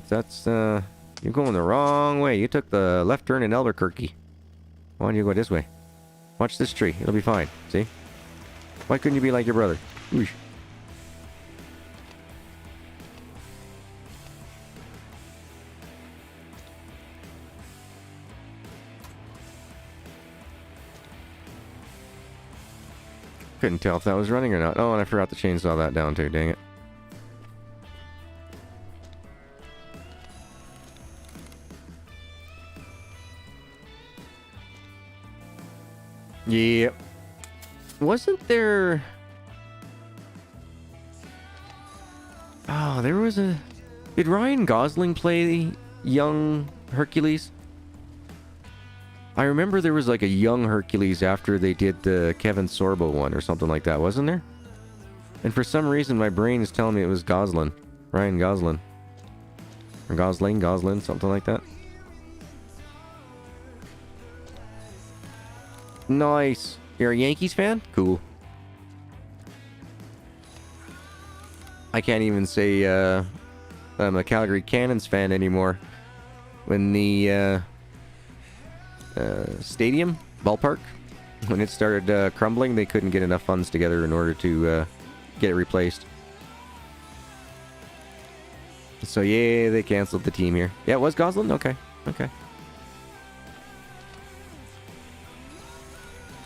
that's you're going the wrong way. You took the left turn in Albuquerque. Why don't you go this way? Watch this tree. It'll be fine. See? Why couldn't you be like your brother? Oosh. Couldn't tell if that was running or not. Oh, and I forgot to chainsaw that down too. Dang it. Yep. Wasn't there... Oh, there was a... Did Ryan Gosling play young Hercules? I remember there was like a young Hercules after they did the Kevin Sorbo one or something like that, wasn't there? And for some reason my brain is telling me it was Gosling. Ryan Gosling. Or Goslin, something like that. Nice. You're a Yankees fan? Cool. I can't even say I'm a Calgary Cannons fan anymore. When the stadium, ballpark, when it started crumbling, they couldn't get enough funds together in order to get it replaced. So yeah, they canceled the team here. Yeah, it was Goslin? Okay.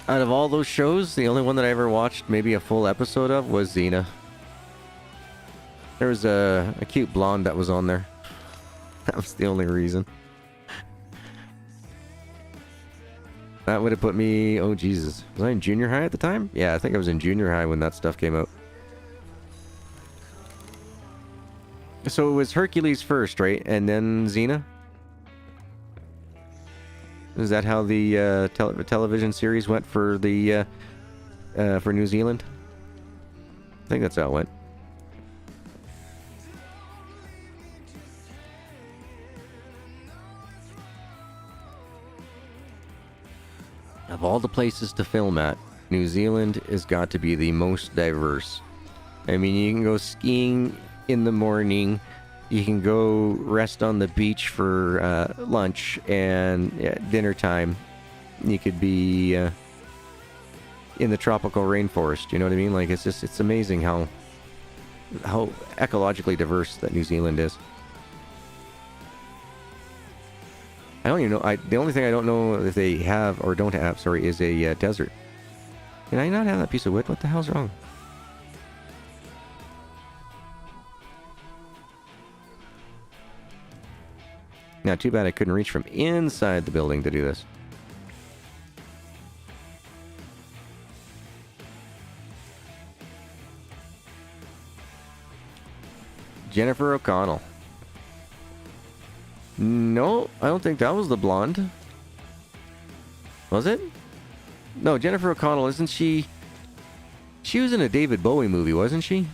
Out of all those shows, the only one that I ever watched maybe a full episode of was Xena. There was a cute blonde that was on there. That was the only reason. That would have put me... Oh, Jesus. Was I in junior high at the time? Yeah, I think I was in junior high when that stuff came out. So it was Hercules first, right? And then Xena? Is that how the television series went for the for New Zealand? I think that's how it went. Of all the places to film at, New Zealand has got to be the most diverse. I mean, you can go skiing in the morning, you can go rest on the beach for lunch, and dinner time, you could be in the tropical rainforest. You know what I mean? Like, it's amazing how ecologically diverse that New Zealand is. I don't even know. The only thing I don't know if they have or don't have, is a desert. Can I not have that piece of wood? What the hell's wrong? Now, too bad I couldn't reach from inside the building to do this. Jennifer O'Connell. No, I don't think that was the blonde. Was it? No, Jennifer O'Connell, isn't she... She was in a David Bowie movie, wasn't she?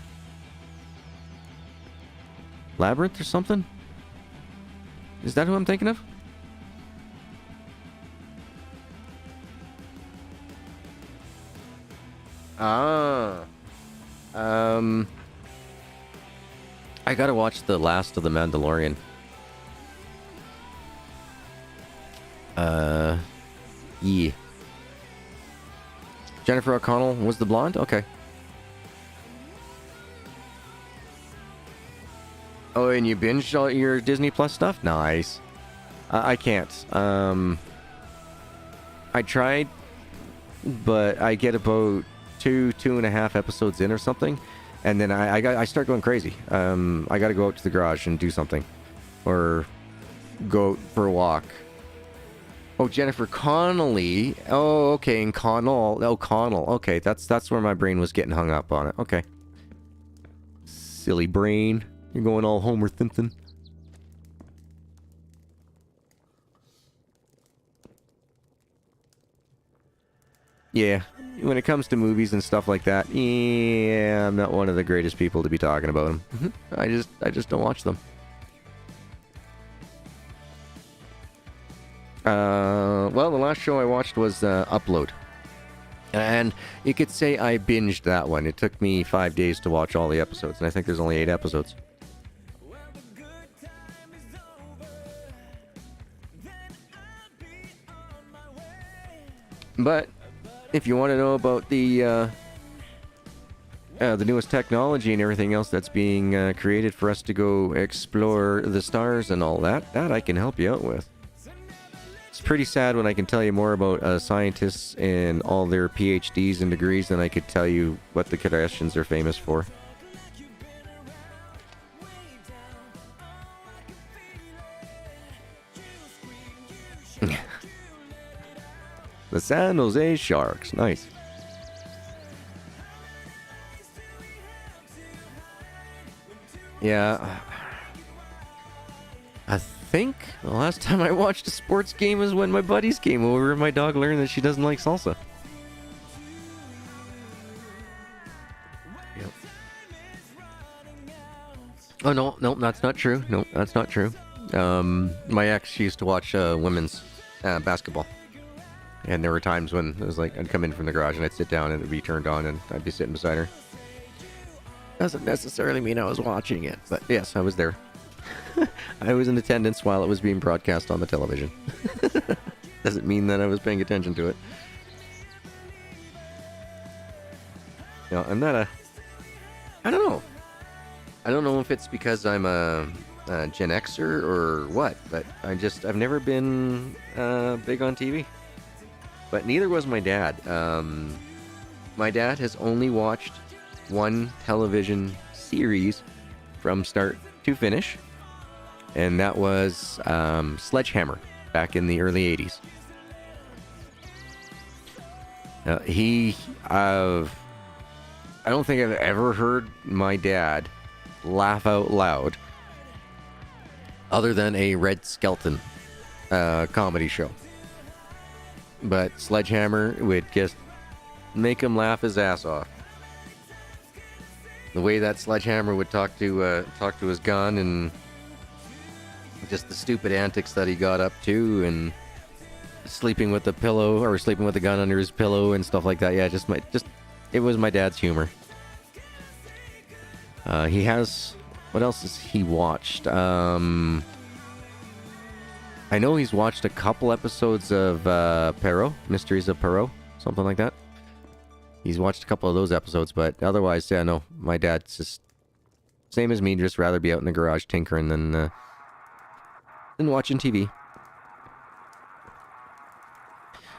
Labyrinth or something? Is that who I'm thinking of? Ah. I gotta watch the last of The Mandalorian. Yeah. Jennifer O'Connell was the blonde? Okay. Oh, and you binged all your Disney Plus stuff? Nice. I can't. I tried, but I get about 2.5 episodes in or something, and then I start going crazy. I got to go out to the garage and do something, or go out for a walk. Oh, Jennifer Connelly. Oh, okay, and Connell. Oh, Connell. Okay, that's where my brain was getting hung up on it. Okay. Silly brain. You're going all Homer Simpson. Yeah, when it comes to movies and stuff like that, yeah, I'm not one of the greatest people to be talking about them. I just don't watch them. Well, the last show I watched was Upload. And you could say I binged that one. It took me 5 days to watch all the episodes, and I think there's only 8 episodes. But if you want to know about the newest technology and everything else that's being created for us to go explore the stars and all that, that I can help you out with. It's pretty sad when I can tell you more about scientists and all their PhDs and degrees than I could tell you what the Kardashians are famous for. The San Jose Sharks. Nice. Yeah. I think the last time I watched a sports game was when my buddies came over and my dog learned that she doesn't like salsa. Yep. Oh, no, that's not true. No, that's not true. My ex, she used to watch women's basketball. And there were times when it was like, I'd come in from the garage and I'd sit down and it'd be turned on and I'd be sitting beside her. Doesn't necessarily mean I was watching it, but yes, I was there. I was in attendance while it was being broadcast on the television. Doesn't mean that I was paying attention to it. You know, I'm not a... I don't know. I don't know if it's because I'm a Gen Xer or what, but I've never been big on TV. But neither was my dad. My dad has only watched one television series from start to finish, and that was Sledgehammer back in the early 80s. I don't think I've ever heard my dad laugh out loud other than a Red Skelton comedy show. But Sledgehammer would just make him laugh his ass off. The way that Sledgehammer would talk to his gun, and just the stupid antics that he got up to, and sleeping with the pillow or sleeping with the gun under his pillow and stuff like that. Yeah, it was my dad's humor. He has... What else has he watched? I know he's watched a couple episodes of Perot, Mysteries of Perot, something like that. He's watched a couple of those episodes, but otherwise, yeah, no, my dad's just same as me, just rather be out in the garage tinkering than watching TV.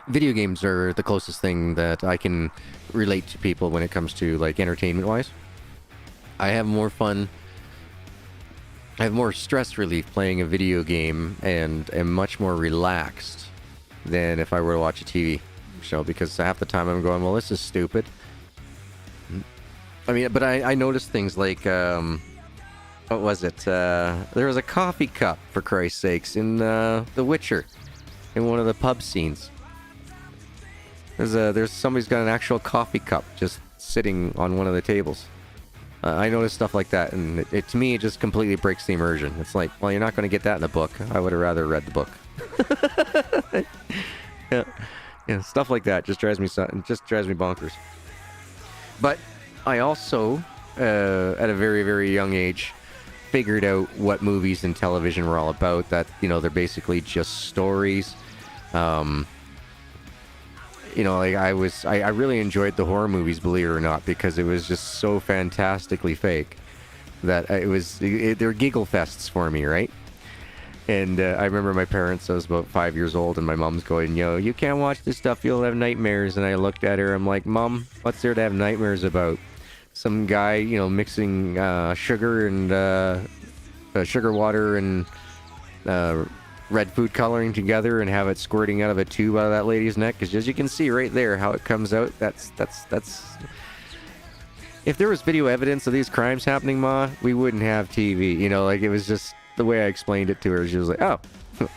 video games are the closest thing that I can relate to people when it comes to like entertainment-wise. I have more fun. I have more stress relief playing a video game and am much more relaxed than if I were to watch a TV show, because half the time I'm going, well, this is stupid. I mean, but I noticed things like, what was it? There was a coffee cup, for Christ's sakes, in The Witcher, in one of the pub scenes. There's somebody's got an actual coffee cup just sitting on one of the tables. I noticed stuff like that, and to me, it just completely breaks the immersion. It's like, well, you're not going to get that in a book. I would have rather read the book. Yeah, stuff like that just drives me bonkers. But I also, at a very, very young age, figured out what movies and television were all about. That, you know, they're basically just stories. You know, like I really enjoyed the horror movies, believe it or not, because it was just so fantastically fake that they're giggle fests for me, right? And I remember my parents, I was about 5 years old, and my mom's going, yo, you can't watch this stuff, you'll have nightmares. And I looked at her, I'm like, Mom, what's there to have nightmares about? Some guy, you know, mixing sugar and sugar water and red food coloring together and have it squirting out of a tube out of that lady's neck. Because as you can see right there how it comes out, that's if there was video evidence of these crimes happening, Ma, we wouldn't have TV. You know, like, it was just the way I explained it to her. She was like, oh,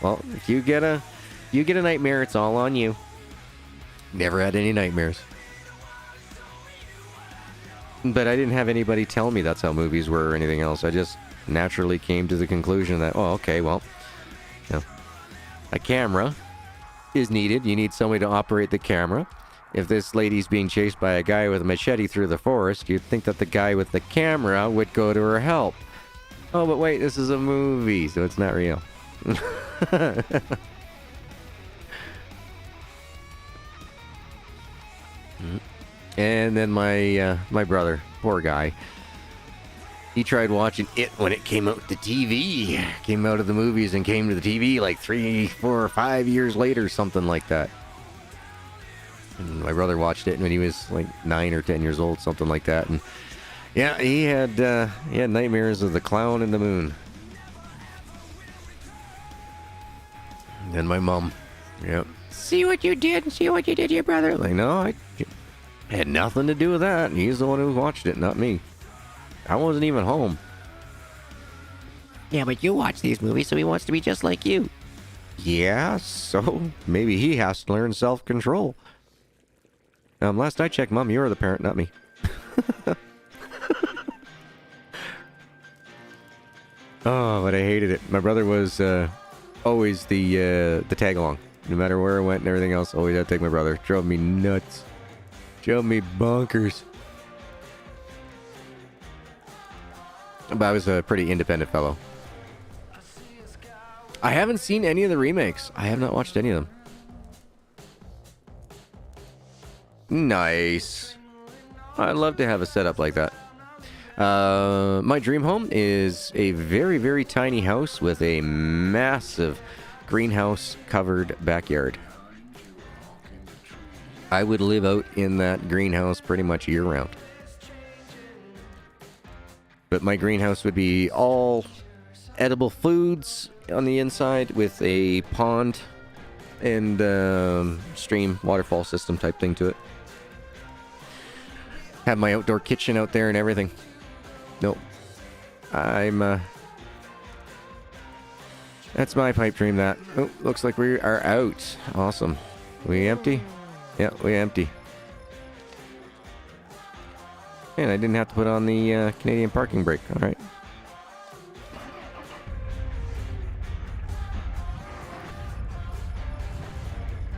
well, if you get a nightmare, it's all on you. Never had any nightmares. But I didn't have anybody tell me that's how movies were or anything else. I just naturally came to the conclusion that, oh, okay, well, you know, a camera is needed. You need somebody to operate the camera. If this lady's being chased by a guy with a machete through the forest, you'd think that the guy with the camera would go to her help. Oh, but wait, this is a movie, so it's not real. And then my brother, poor guy, he tried watching it when it came out to TV. Came out of the movies and came to the TV like 3, 4, 5 years later, something like that. And my brother watched it when he was like 9 or 10 years old, something like that. And yeah, he had nightmares of the clown and the moon. And my mom, yep. See what you did? See what you did to your brother? Like, no, I had nothing to do with that. He's the one who watched it, not me. I wasn't even home. Yeah, but you watch these movies, so he wants to be just like you. Yeah, so maybe he has to learn self-control. Last I checked, Mom, you're the parent, not me. Oh, but I hated it. My brother was always the tag-along. No matter where I went and everything else, always had to take my brother. Drove me nuts. Drove me bonkers. But I was a pretty independent fellow. I haven't seen any of the remakes. I have not watched any of them. Nice. I'd love to have a setup like that. My dream home is a very, very tiny house with a massive greenhouse covered backyard. I would live out in that greenhouse pretty much year round. But my greenhouse would be all edible foods on the inside with a pond and stream waterfall system type thing to it. Have my outdoor kitchen out there and everything. Nope. That's my pipe dream, that. Oh, looks like we are out. Awesome. We empty? Yeah, we empty. And I didn't have to put on the Canadian parking brake. All right.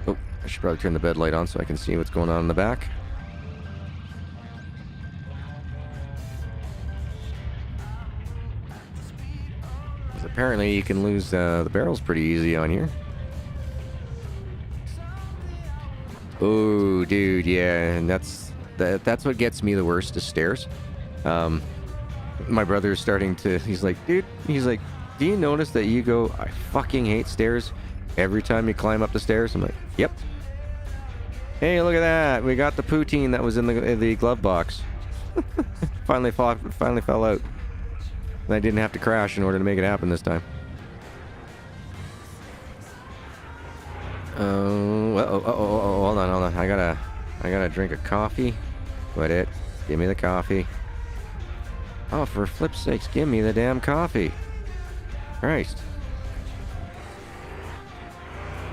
Oh, I should probably turn the bed light on so I can see what's going on in the back. Apparently you can lose the barrels pretty easy on here. Oh, dude, yeah, and that's what gets me the worst is stairs. My brother's starting to, he's like, do you notice that you go, I fucking hate stairs every time you climb up the stairs? I'm like, yep. Hey, look at that. We got the poutine that was in the glove box. finally fell out. And I didn't have to crash in order to make it happen this time. Hold on. I gotta drink a coffee. Quit it. Give me the coffee. Oh, for flip's sakes, give me the damn coffee. Christ.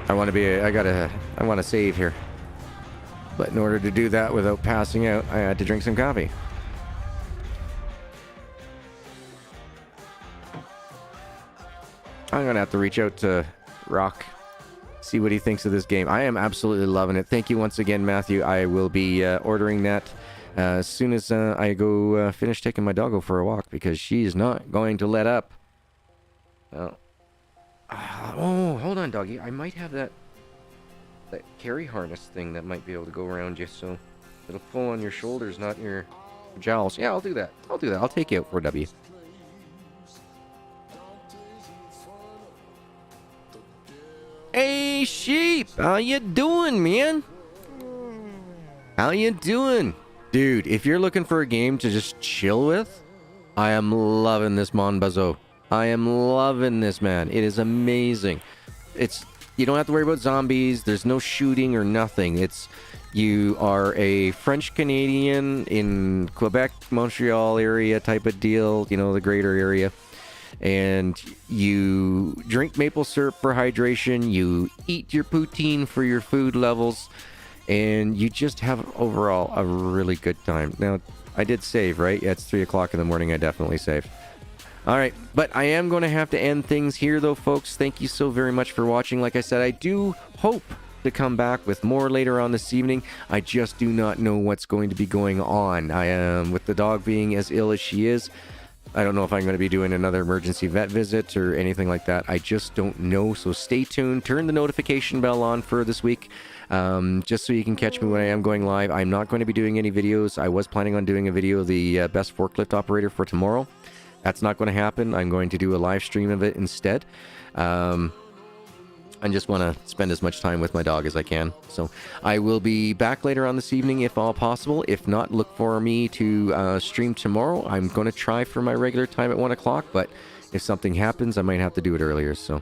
I want to save here. But in order to do that without passing out, I had to drink some coffee. I'm going to have to reach out to Rock, see what he thinks of this game. I am absolutely loving it. Thank you once again, Matthew. I will be ordering that as soon as I go finish taking my doggo for a walk, because she's not going to let up. Oh, hold on, doggy. I might have that carry harness thing that might be able to go around you, so it'll pull on your shoulders, not your jowls. Yeah, I'll do that. I'll take you out for a W. Hey, sheep! How you doing, man? How you doing? Dude, if you're looking for a game to just chill with, I am loving this Mon Bazou. I am loving this, man. It is amazing. You don't have to worry about zombies. There's no shooting or nothing. You are a French Canadian in Quebec, Montreal area type of deal, the greater area. And you drink maple syrup for hydration, you eat your poutine for your food levels, and you just have overall a really good time. Now, I did save, right? Yeah, it's 3 o'clock in the morning. I definitely saved. All right, but I am going to have to end things here, though, folks. Thank you so very much for watching. Like I said, I do hope to come back with more later on this evening. I just do not know what's going to be going on. With the dog being as ill as she is, I don't know if I'm going to be doing another emergency vet visit or anything like that. I just don't know. So stay tuned. Turn the notification bell on for this week, just so you can catch me when I am going live. I'm not going to be doing any videos. I was planning on doing a video of the best forklift operator for tomorrow. That's not going to happen. I'm going to do a live stream of it instead. I just want to spend as much time with my dog as I can. So I will be back later on this evening if all possible. If not, look for me to stream tomorrow. I'm going to try for my regular time at 1 o'clock, but if something happens, I might have to do it earlier. So,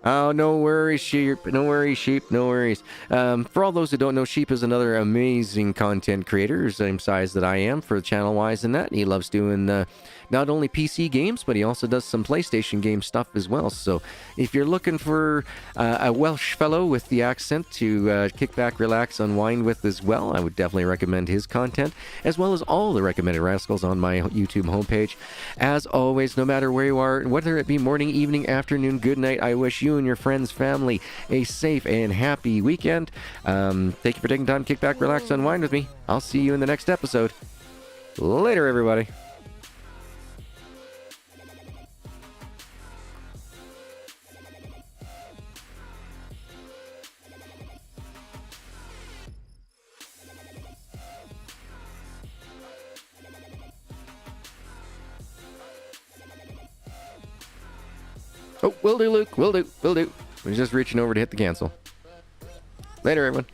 oh, no worries, sheep. No worries, sheep. No worries. For all those who don't know, Sheep is another amazing content creator, same size that I am for channel-wise and that. He loves doing not only PC games, but he also does some PlayStation game stuff as well. So if you're looking for a Welsh fellow with the accent to kick back, relax, unwind with as well, I would definitely recommend his content, as well as all the recommended rascals on my YouTube homepage. As always, no matter where you are, whether it be morning, evening, afternoon, good night, I wish you and your friends, family, a safe and happy weekend. Thank you for taking time to kick back, relax, unwind with me. I'll see you in the next episode. Later, everybody. Oh, will do, Luke. Will do. Will do. We're just reaching over to hit the cancel. Later, everyone.